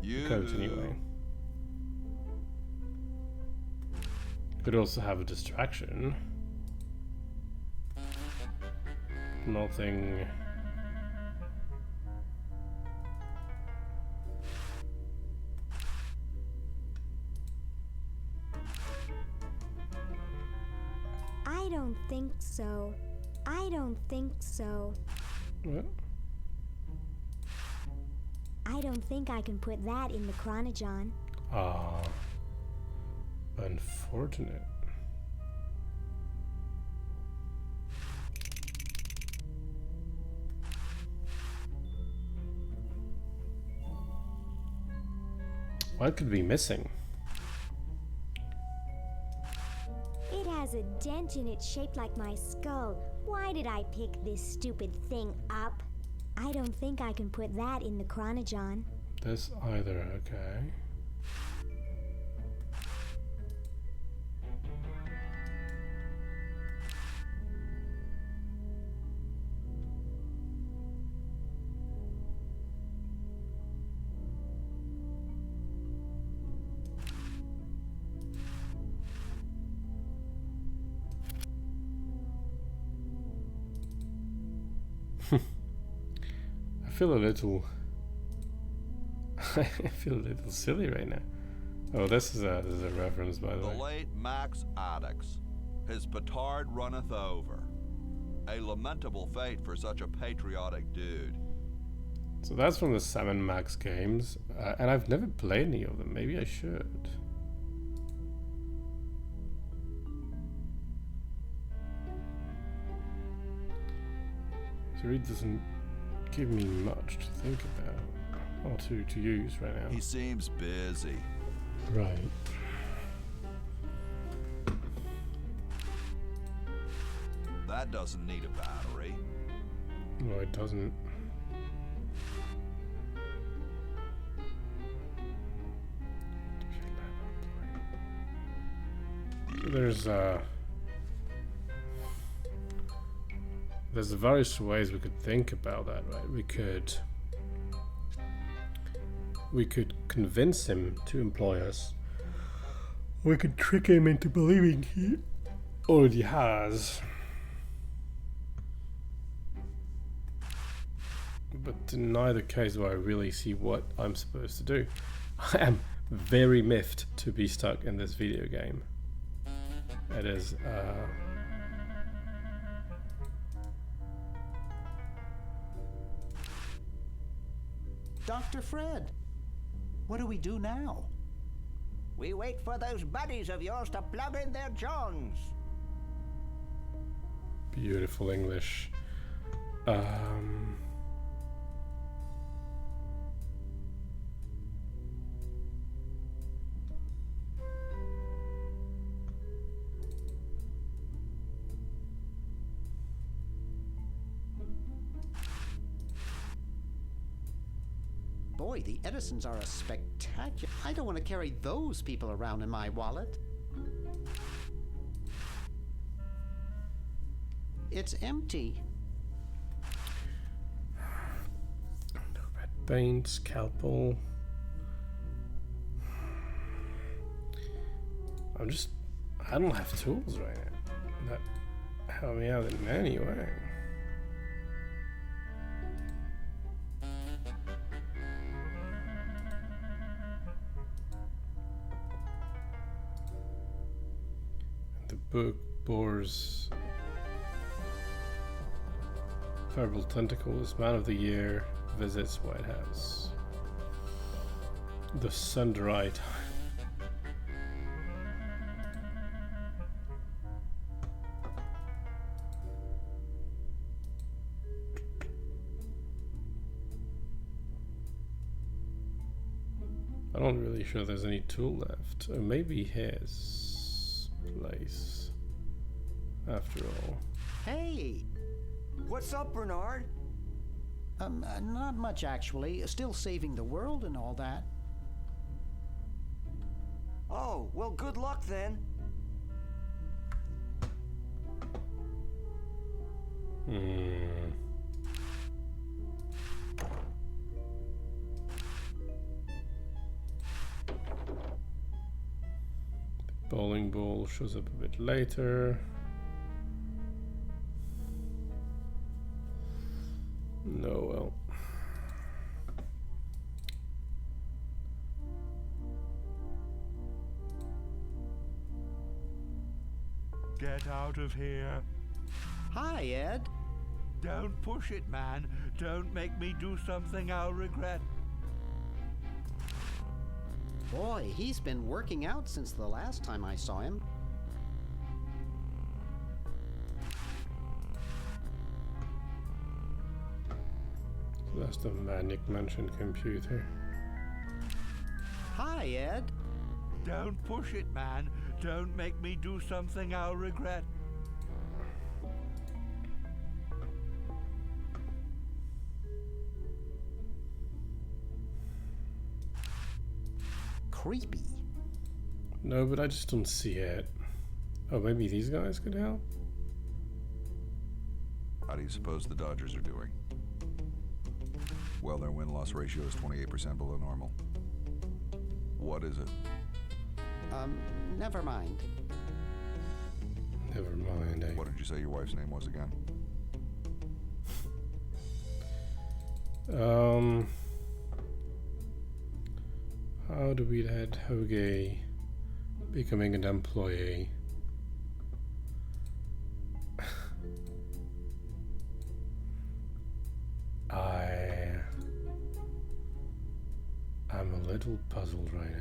the coat anyway. Could also have a distraction. Nothing... I don't think so. I don't think so. What? I don't think I can put that in the chronogon. Ah. Unfortunate. What could be missing? It has a dent in it shaped like my skull. Why did I pick this stupid thing up? I don't think I can put that in the chronogon. This either, okay. I feel a little silly right now. Oh, this is a reference, by the way. The late Max Addix, his petard runneth over. A lamentable fate for such a patriotic dude. So that's from the 7 Max games, and I've never played any of them. Maybe I should. So it doesn't give me much to think about, or to use right now. He seems busy. Right. That doesn't need a battery. No, it doesn't. There's various ways we could think about that, right? We could convince him to employ us. We could trick him into believing he already has. But in neither case do I really see what I'm supposed to do. I am very miffed to be stuck in this video game. It is, Dr. Fred, what do we do now? We wait for those buddies of yours to plug in their Johns. Beautiful English. Boy, the Edisons are a spectacular. I don't want to carry those people around in my wallet. It's empty. Red paint, scalpel. I don't have tools right now that help me out in any way. The book bores. Purple Tentacles, Man of the Year, visits White House. The Sunderite. I'm not really sure there's any tool left. Or maybe his place. After all. Hey! What's up, Bernard? Not much actually. Still saving the world and all that. Oh, well, good luck then. The bowling ball shows up a bit later. No, well. Get out of here. Hi, Ed. Don't push it, man. Don't make me do something I'll regret. Boy, he's been working out since the last time I saw him. That's the Manic Mansion computer. Hi, Ed. Don't push it, man. Don't make me do something I'll regret. Creepy. No, but I just don't see it. Oh, maybe these guys could help? How do you suppose the Dodgers are doing? Well, their win-loss ratio is 28% below normal. What is it? Never mind. Never mind, eh? What did you say your wife's name was again? How do we let Hoge becoming an employee? I'm a little puzzled right now.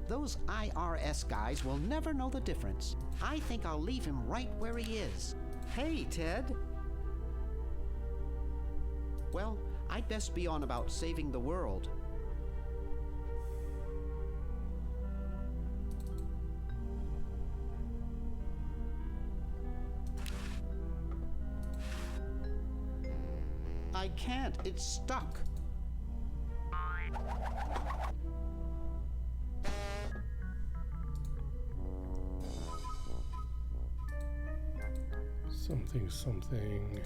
Those IRS guys will never know the difference. I think I'll leave him right where he is. Hey, Ted. Well, I'd best be on about saving the world. I can't. It's stuck. Something.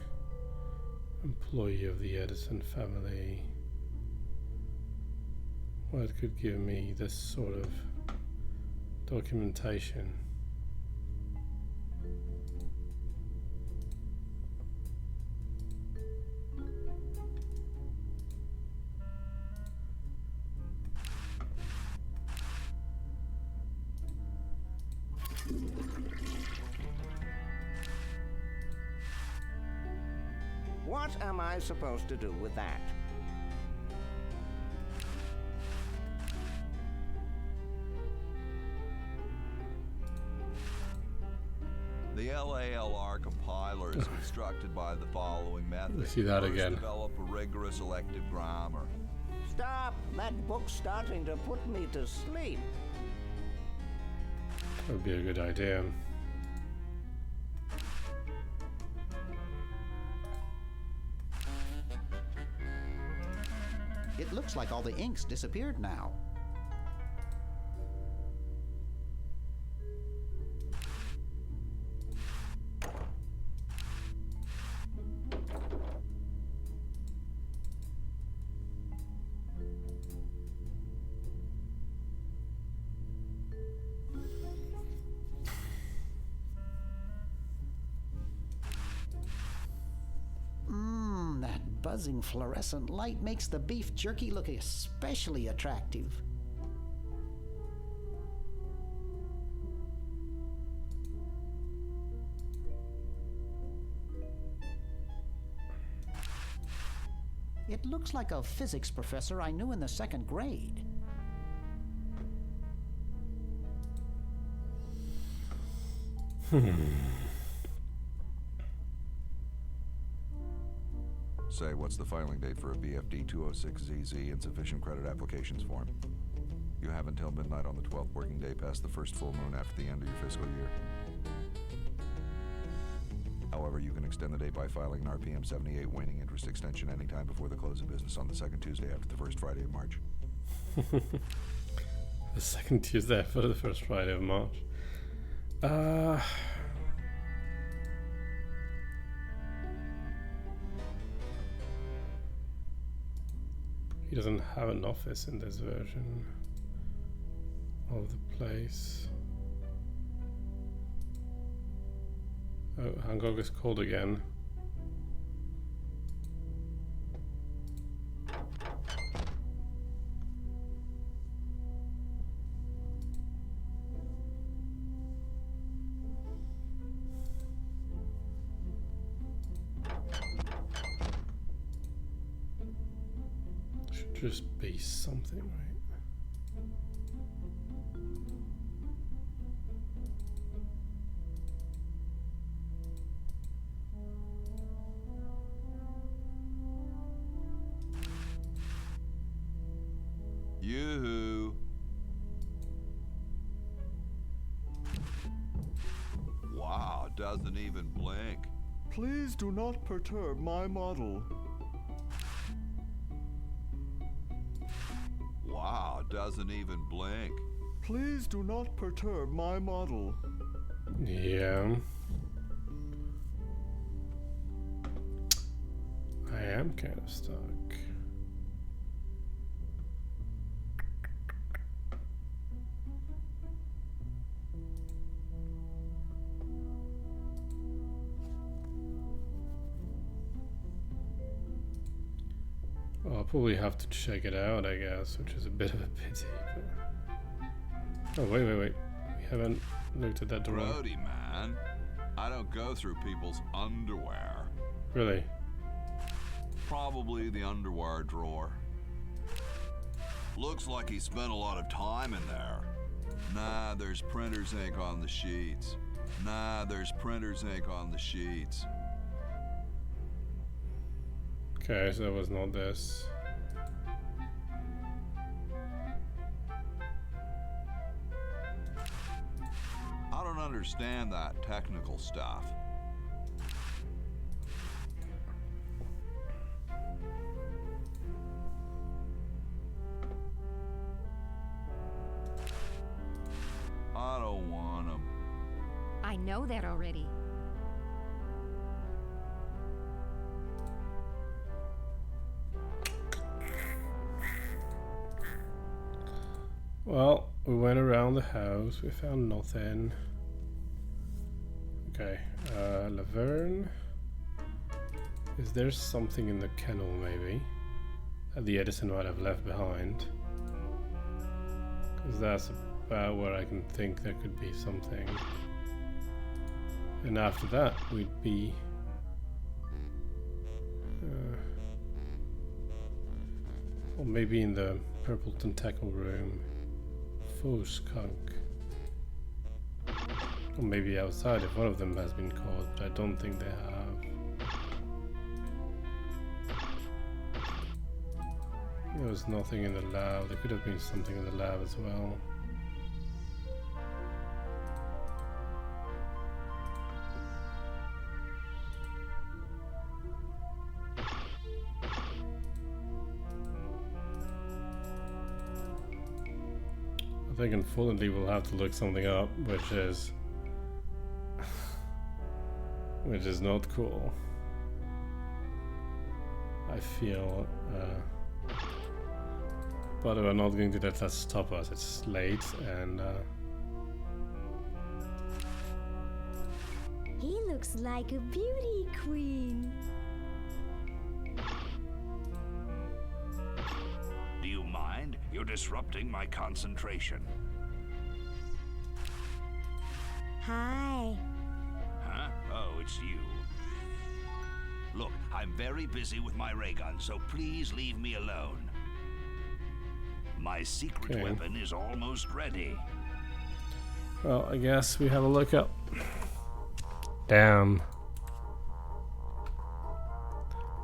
Employee of the Edison family. What could give me this sort of documentation? What am I supposed to do with that? The LALR compiler is constructed by the following method. We see that First, again. Develop a rigorous elective grammar. Stop! That book's starting to put me to sleep. That would be a good idea. It looks like all the ink's disappeared now. That buzzing fluorescent light makes the beef jerky look especially attractive. It looks like a physics professor I knew in the 2nd grade. Say, what's the filing date for a BFD 206ZZ insufficient credit applications form? You have until midnight on the 12th working day past the first full moon after the end of your fiscal year. However, you can extend the date by filing an RPM 78 waning interest extension anytime before the close of business on the 2nd Tuesday after the first Friday of March. The 2nd Tuesday after the first Friday of March. He doesn't have an office in this version of the place. Oh, Hancock is called again. Should just be something, right? Yoo-hoo. Wow, doesn't even blink. Please do not perturb my model. Wow, doesn't even blink. Please do not perturb my model. Yeah. I am kind of stuck. Well, I'll probably have to check it out, I guess, which is a bit of a pity. But... oh, wait. We haven't looked at that drawer. Brody, man. I don't go through people's underwear. Really? Probably the underwear drawer. Looks like he spent a lot of time in there. Nah, there's printer's ink on the sheets. Nah, there's printer's ink on the sheets. Okay, so it was not this. I don't understand that technical stuff. I don't want them. I know that already. Well, we went around the house, we found nothing. Okay, Laverne. Is there something in the kennel, maybe? That the Edison might have left behind? Because that's about where I can think there could be something. And after that, we'd be Or maybe in the purple tentacle room. Faux skunk. Or maybe outside if one of them has been caught, but I don't think they have. There was nothing in the lab. There could have been something in the lab as well. I think unfortunately we'll have to look something up, which is not cool. I feel, but we're not going to let that stop us. It's late, and He looks like a beauty queen. Do you mind? You're disrupting my concentration. Hi. Huh? Oh, it's you. Look, I'm very busy with my ray gun, so please leave me alone. My secret weapon is almost ready. well, I guess we have a look up. Damn.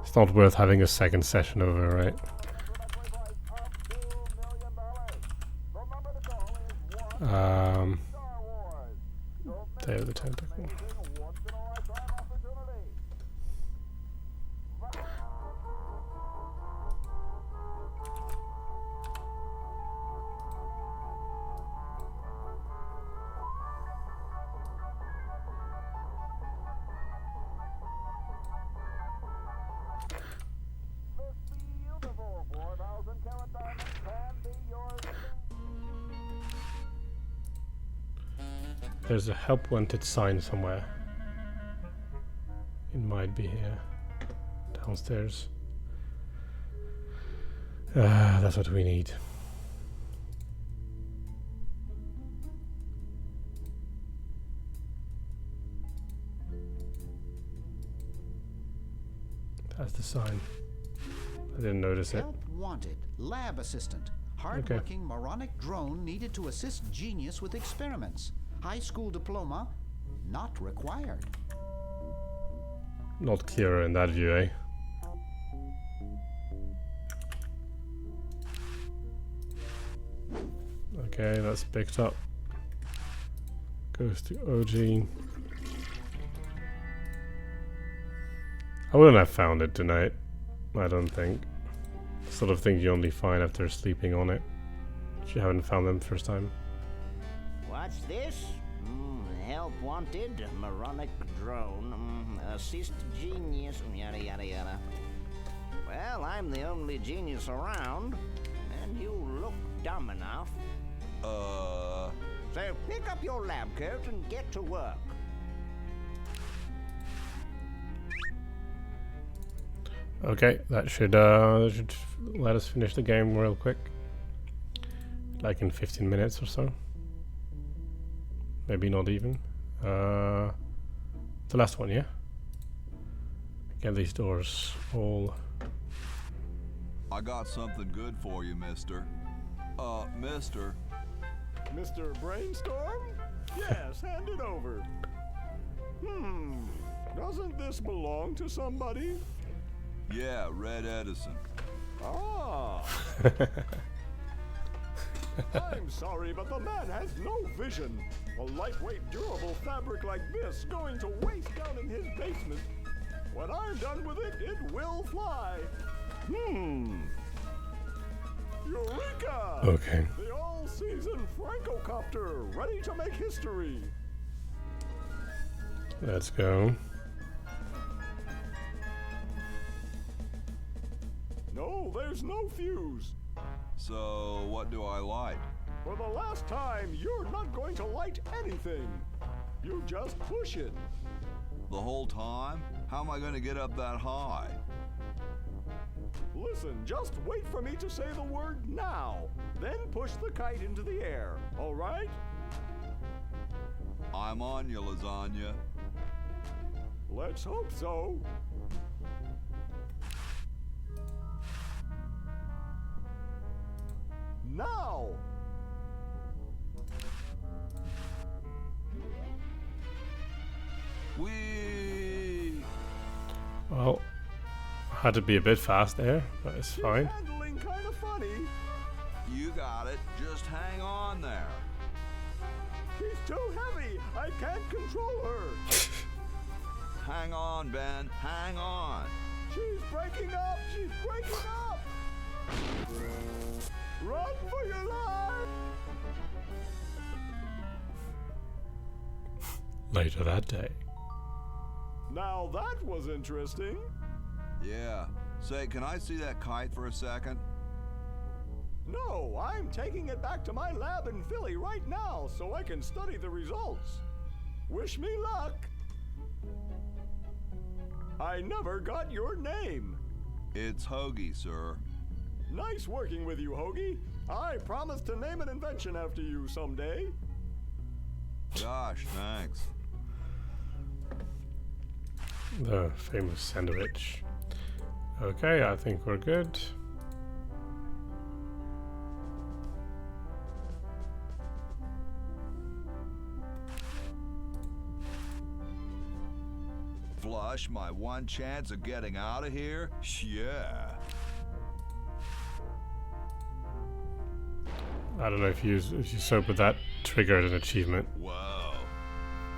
It's not worth having a second session over, right? Day of the Tentacle. There's a help wanted sign somewhere. It might be here. Downstairs. That's what we need. That's the sign. I didn't notice it. Help wanted. Lab assistant. Hard-working moronic drone needed to assist genius with experiments. High school diploma not required. Not clearer in that view, eh? Okay, that's picked up. Goes to OG. I wouldn't have found it tonight. I don't think. Sort of thing you only find after sleeping on it. If you haven't found them first time. What's this? Help wanted, moronic drone, assist genius, yada yada yada. Well, I'm the only genius around, and you look dumb enough. So pick up your lab coat and get to work. Okay, that should let us finish the game real quick. Like in 15 minutes or so. Maybe not even. The last one, yeah? Get these doors all... I got something good for you, mister. Mister. Mr. Brainstorm? Yes, hand it over. Doesn't this belong to somebody? Yeah, Red Edison. Ah. I'm sorry, but the man has no vision. A lightweight, durable fabric like this going to waste down in his basement. When I'm done with it, it will fly. Eureka! Okay. The all-season Francocopter, ready to make history. Let's go. No, there's no fuse. So, what do I light? For the last time, you're not going to light anything. You just push it. The whole time? How am I going to get up that high? Listen, just wait for me to say the word now. Then push the kite into the air, all right? I'm on you, lasagna. Let's hope so. Now! Well, had to be a bit fast there, but it's fine. Handling kind of funny. You got it. Just hang on there. She's too heavy. I can't control her. Hang on, Ben. Hang on. She's breaking up. She's breaking up. Run for your life. Later that day. Now that was interesting. Yeah. Say, can I see that kite for a second? No, I'm taking it back to my lab in Philly right now so I can study the results. Wish me luck. I never got your name. It's Hoagie, sir. Nice working with you, Hoagie. I promise to name an invention after you someday. Gosh, thanks. The famous sandwich. Okay, I think we're good. Flush, my one chance of getting out of here? Yeah. I don't know if you soap with that triggered an achievement. Whoa.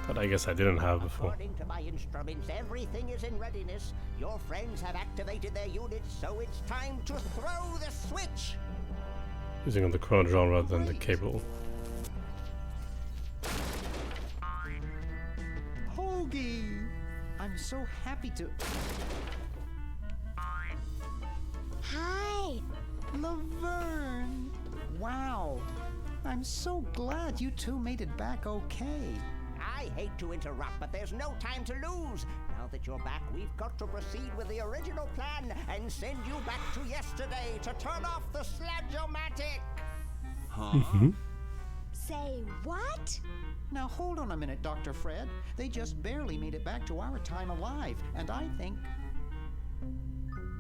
That I guess I didn't have before. According to my instruments, everything is in readiness. Your friends have activated their units, so it's time to throw the switch. Using on the chronodron rather than the cable. Hoagie! I'm so happy to... Hi! Laverne! Wow! I'm so glad you two made it back okay. I hate to interrupt, but there's no time to lose. Now that you're back, we've got to proceed with the original plan and send you back to yesterday to turn off the Sludge-O-Matic. Huh? Say what? Now hold on a minute, Dr. Fred. They just barely made it back to our time alive, and I think...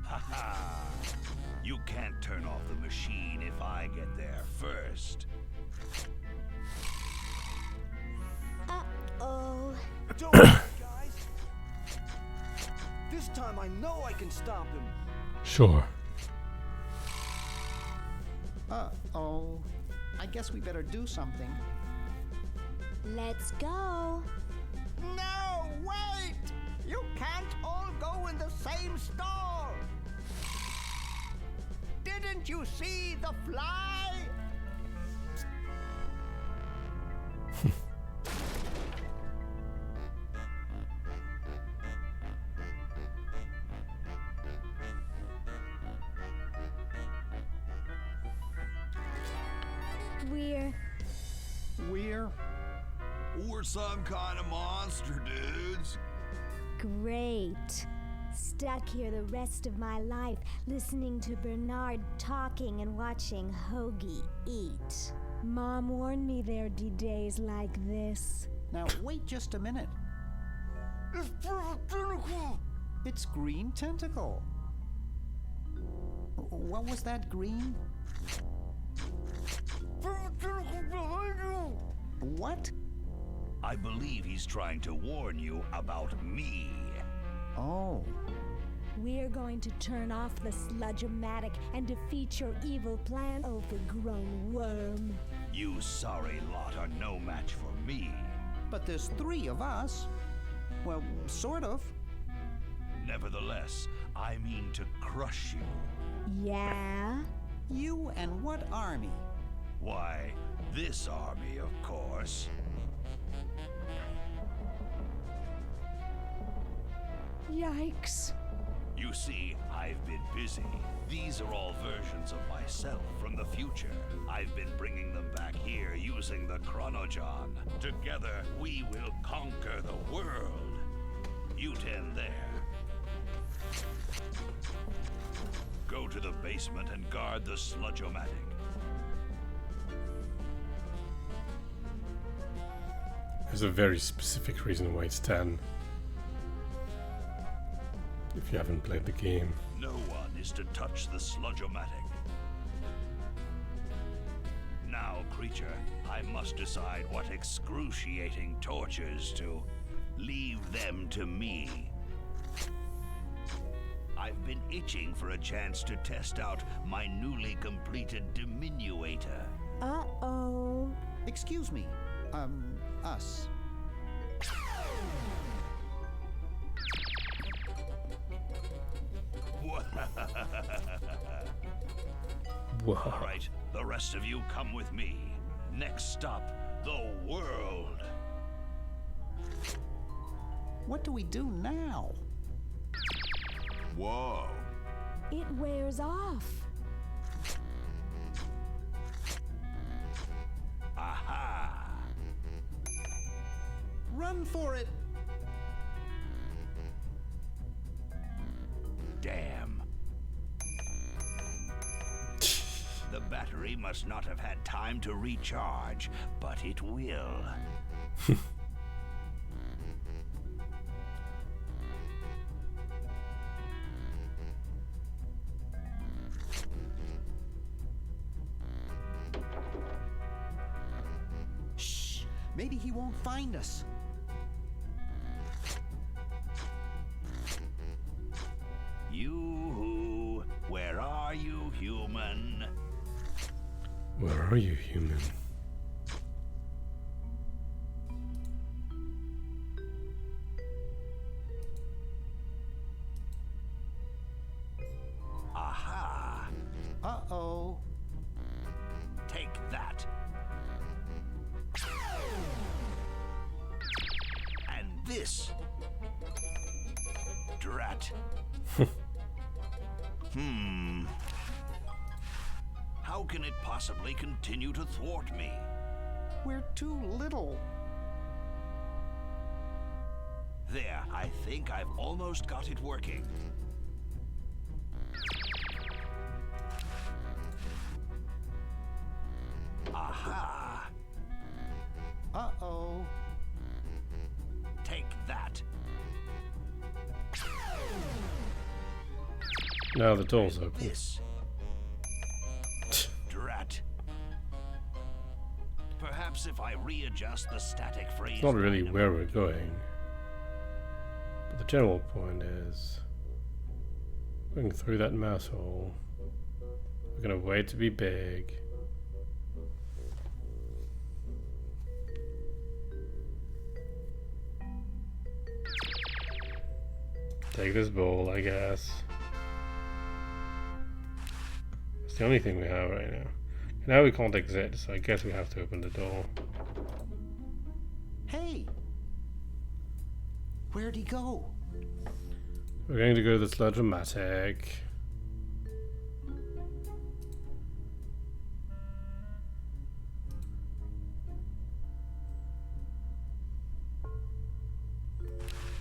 Ha ha! You can't turn off the machine if I get there first. Uh-oh. Don't worry, guys. This time I know I can stop him. Sure. Uh-oh. I guess we better do something. Let's go. No, wait! You can't all go in the same stall. Didn't you see the fly? We're some kind of monster, dudes. Great. Stuck here the rest of my life, listening to Bernard talking and watching Hoagie eat. Mom warned me there'd be days like this. Now, wait just a minute. It's Tentacle! It's Green Tentacle. What was that, Green? Tentacle behind you! What? I believe he's trying to warn you about me. Oh. We're going to turn off the Sludge-O-Matic and defeat your evil plan, overgrown worm. You sorry lot are no match for me. But there's 3 of us. Well, sort of. Nevertheless, I mean to crush you. Yeah? You and what army? Why, this army, of course. Yikes. You see, I've been busy. These are all versions of myself from the future. I've been bringing them back here using the Chronojon. Together, we will conquer the world. You 10 there. Go to the basement and guard the Sludge-O-Matic. There's a very specific reason why it's 10. If you haven't played the game. No one is to touch the Sludge-O-Matic. creature, I must decide what excruciating tortures to leave them to me. I've been itching for a chance to test out my newly completed diminuator. Uh-oh. Excuse me. Us. Wow. All right, the rest of you come with me. Next stop, the world. What do we do now? Whoa. It wears off. Aha! Run for it! Damn. The battery must not have had time to recharge, but it will. Shh! Maybe he won't find us. You, where are you, human? Where are you, human? Aha! Uh-oh. Take that. And this. Drat. How can it possibly continue to thwart me? We're too little. There, I think I've almost got it working. Aha! Uh-oh. Take that. Now the door's open. This. Drat. Perhaps if I readjust the static freeze. It's not really where we're going. But the general point is going through that mouse hole. We're gonna wait to be big. Take this bowl, I guess. It's the only thing we have right now. Now we can't exit, so I guess we have to open the door. Hey! Where'd he go? We're going to go to the Sludge-O-Matic.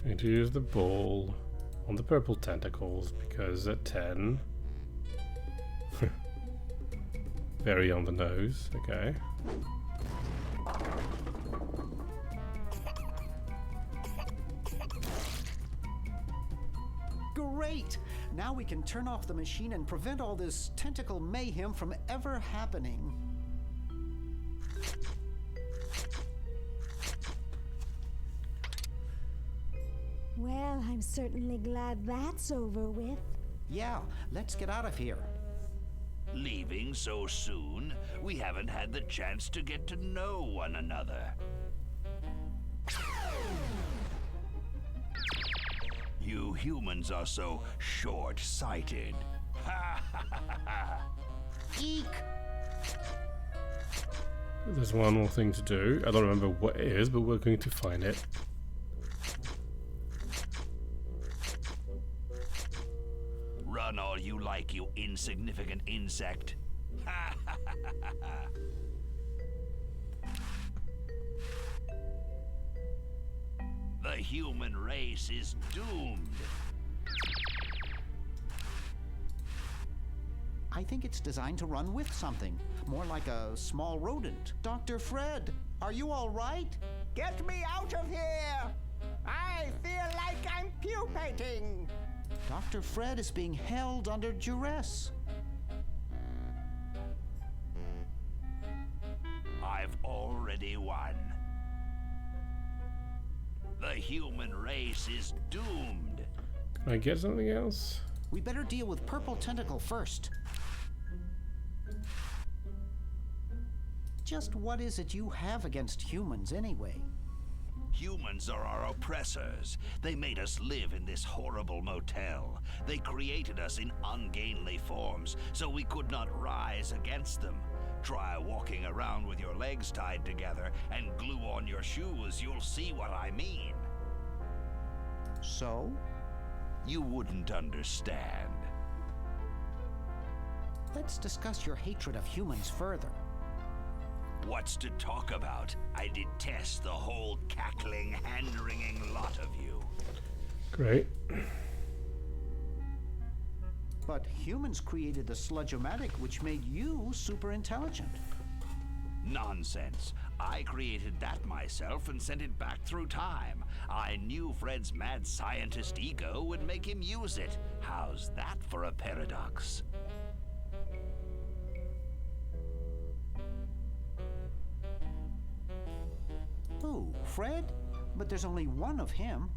Going to use the ball on the purple tentacles because at 10. Very on the nose, okay. Great! Now we can turn off the machine and prevent all this tentacle mayhem from ever happening. Well, I'm certainly glad that's over with. Yeah, let's get out of here. Leaving so soon? We haven't had the chance to get to know one another. You humans are so short-sighted. Ha ha ha ha! Eek! There's one more thing to do. I don't remember what it is, but we're going to find it. Run all you like, you insignificant insect. Ha ha ha ha ha! The human race is doomed. I think it's designed to run with something. More like a small rodent. Dr. Fred, are you all right? Get me out of here! I feel like I'm pupating! Dr. Fred is being held under duress. have already won. The human race is doomed. Can I get something else? We better deal with Purple Tentacle first. Just what is it you have against humans anyway? Humans are our oppressors. They made us live in this horrible motel. They created us in ungainly forms, so we could not rise against them. Try walking around with your legs tied together and glue on your shoes, you'll see what I mean. So? You wouldn't understand. Let's discuss your hatred of humans further. What's to talk about? I detest the whole cackling, hand-wringing lot of you. Great. But humans created the Sludge-O-Matic, which made you super intelligent. Nonsense. I created that myself and sent it back through time. I knew Fred's mad scientist ego would make him use it. How's that for a paradox? Who, Fred? But there's only one of him.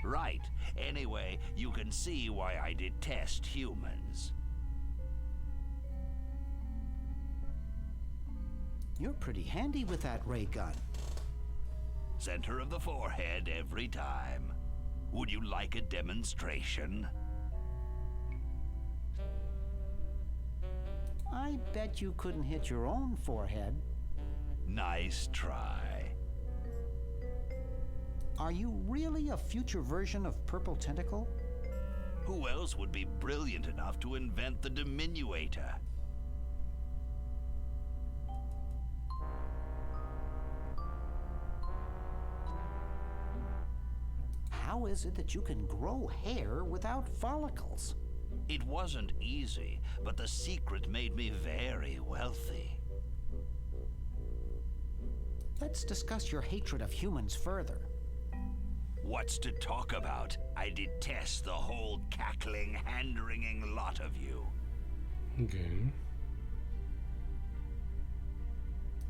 Right. Anyway, you can see why I detest humans. You're pretty handy with that ray gun. Center of the forehead every time. Would you like a demonstration? I bet you couldn't hit your own forehead. Nice try. Are you really a future version of Purple Tentacle? Who else would be brilliant enough to invent the diminuator? How is it that you can grow hair without follicles? It wasn't easy, but the secret made me very wealthy. Let's discuss your hatred of humans further. What's to talk about? I detest the whole cackling, hand-wringing lot of you. Okay.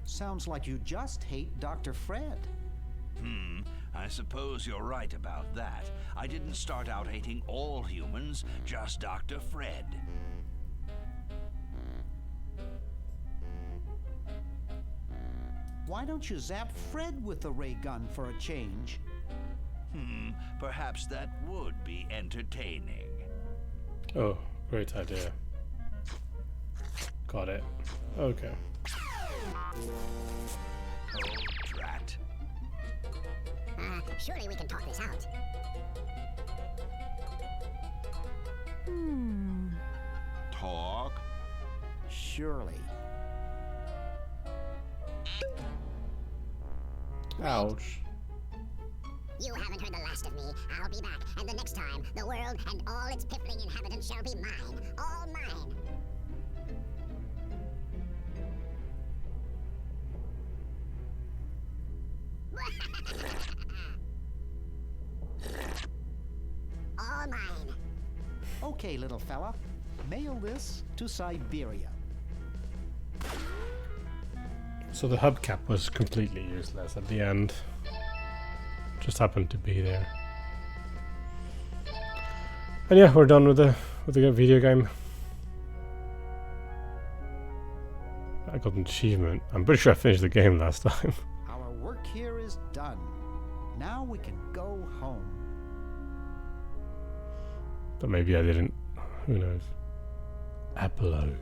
Sounds like you just hate Dr. Fred. I suppose you're right about that. I didn't start out hating all humans, just Dr. Fred. Why don't you zap Fred with the ray gun for a change? Perhaps that would be entertaining. Oh, great idea. Got it. Okay. Oh, drat. Surely we can talk this out. Talk? Surely. Ouch. You haven't heard the last of me. I'll be back, and the next time, the world and all its piffling inhabitants shall be mine. All mine. All mine. Okay, little fella. Mail this to Siberia. So the hubcap was completely useless at the end. Just happened to be there. And yeah, we're done with the video game. I got an achievement. I'm pretty sure I finished the game last time. Our work here is done. Now we can go home. But maybe I didn't. Who knows? Epilogue.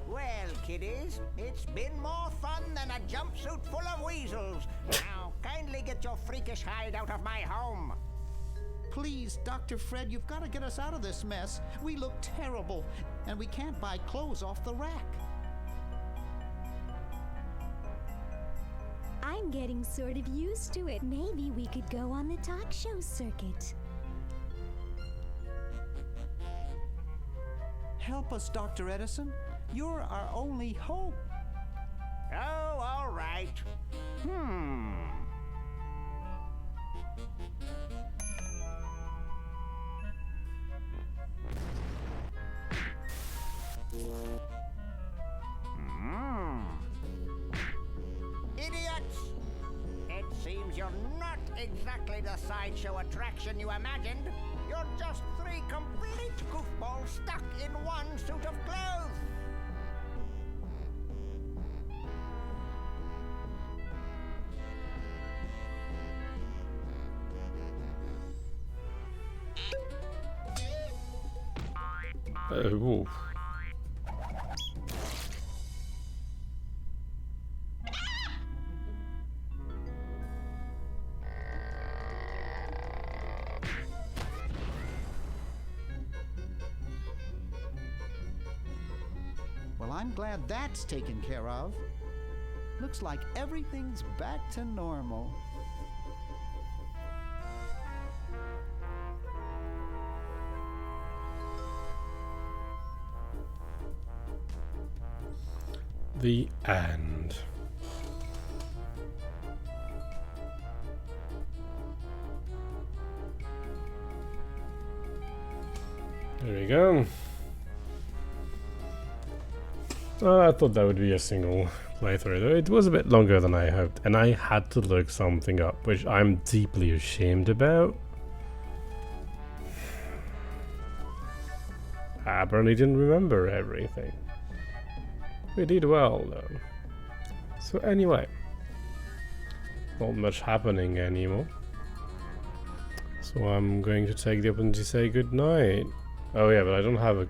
Well, kiddies, it's been more fun than a jumpsuit full of weasels. Now, kindly get your freakish hide out of my home. Please, Dr. Fred, you've got to get us out of this mess. We look terrible, and we can't buy clothes off the rack. I'm getting sort of used to it. Maybe we could go on the talk show circuit. Help us, Dr. Edison. You're our only hope. Oh, all right. you're not exactly the sideshow attraction you imagined. You're just 3 complete goofballs stuck in one suit of clothes. Ooh. Well, I'm glad that's taken care of. Looks like everything's back to normal. The end. There we go. I thought that would be a single playthrough, though it was a bit longer than I hoped, and I had to look something up, which I'm deeply ashamed about. I apparently didn't remember everything. We did well, though. So anyway, not much happening anymore. So I'm going to take the opportunity to say goodnight. Oh yeah, but I don't have a...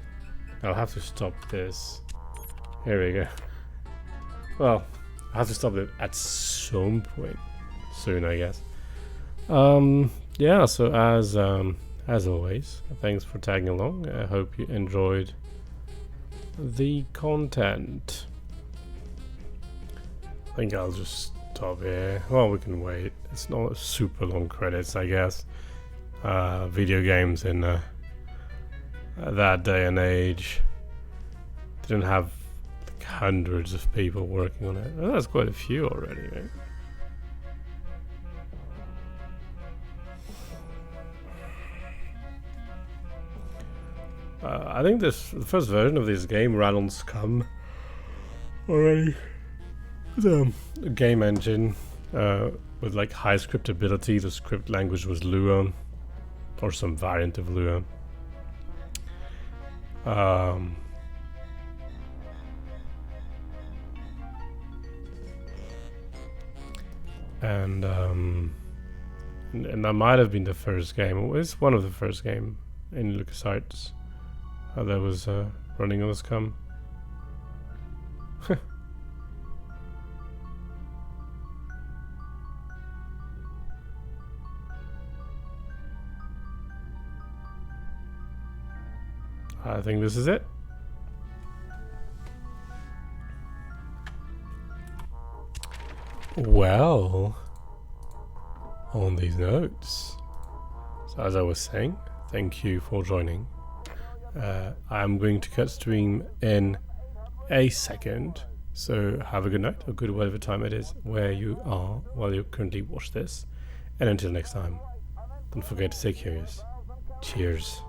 I'll have to stop this. Here we go. Well, I have to stop it at some point soon, I guess. Yeah, so as always, thanks for tagging along. I hope you enjoyed the content. I think I'll just stop here. Well, we can wait. It's not super long credits, I guess. Video games in that day and age didn't have like hundreds of people working on it. Well, that's quite a few already, right? I think the first version of this game ran on Scum already. The game engine with like high scriptability. The script language was Lua, or some variant of Lua. And that might have been the first game. It was one of the first game in LucasArts that was running on the Scum. I think this is it. Well, on these notes, so as I was saying, thank you for joining. I'm going to cut stream in a second, so have a good night, or good whatever time it is where you are while you currently watch this. And until next time, don't forget to stay curious. Cheers.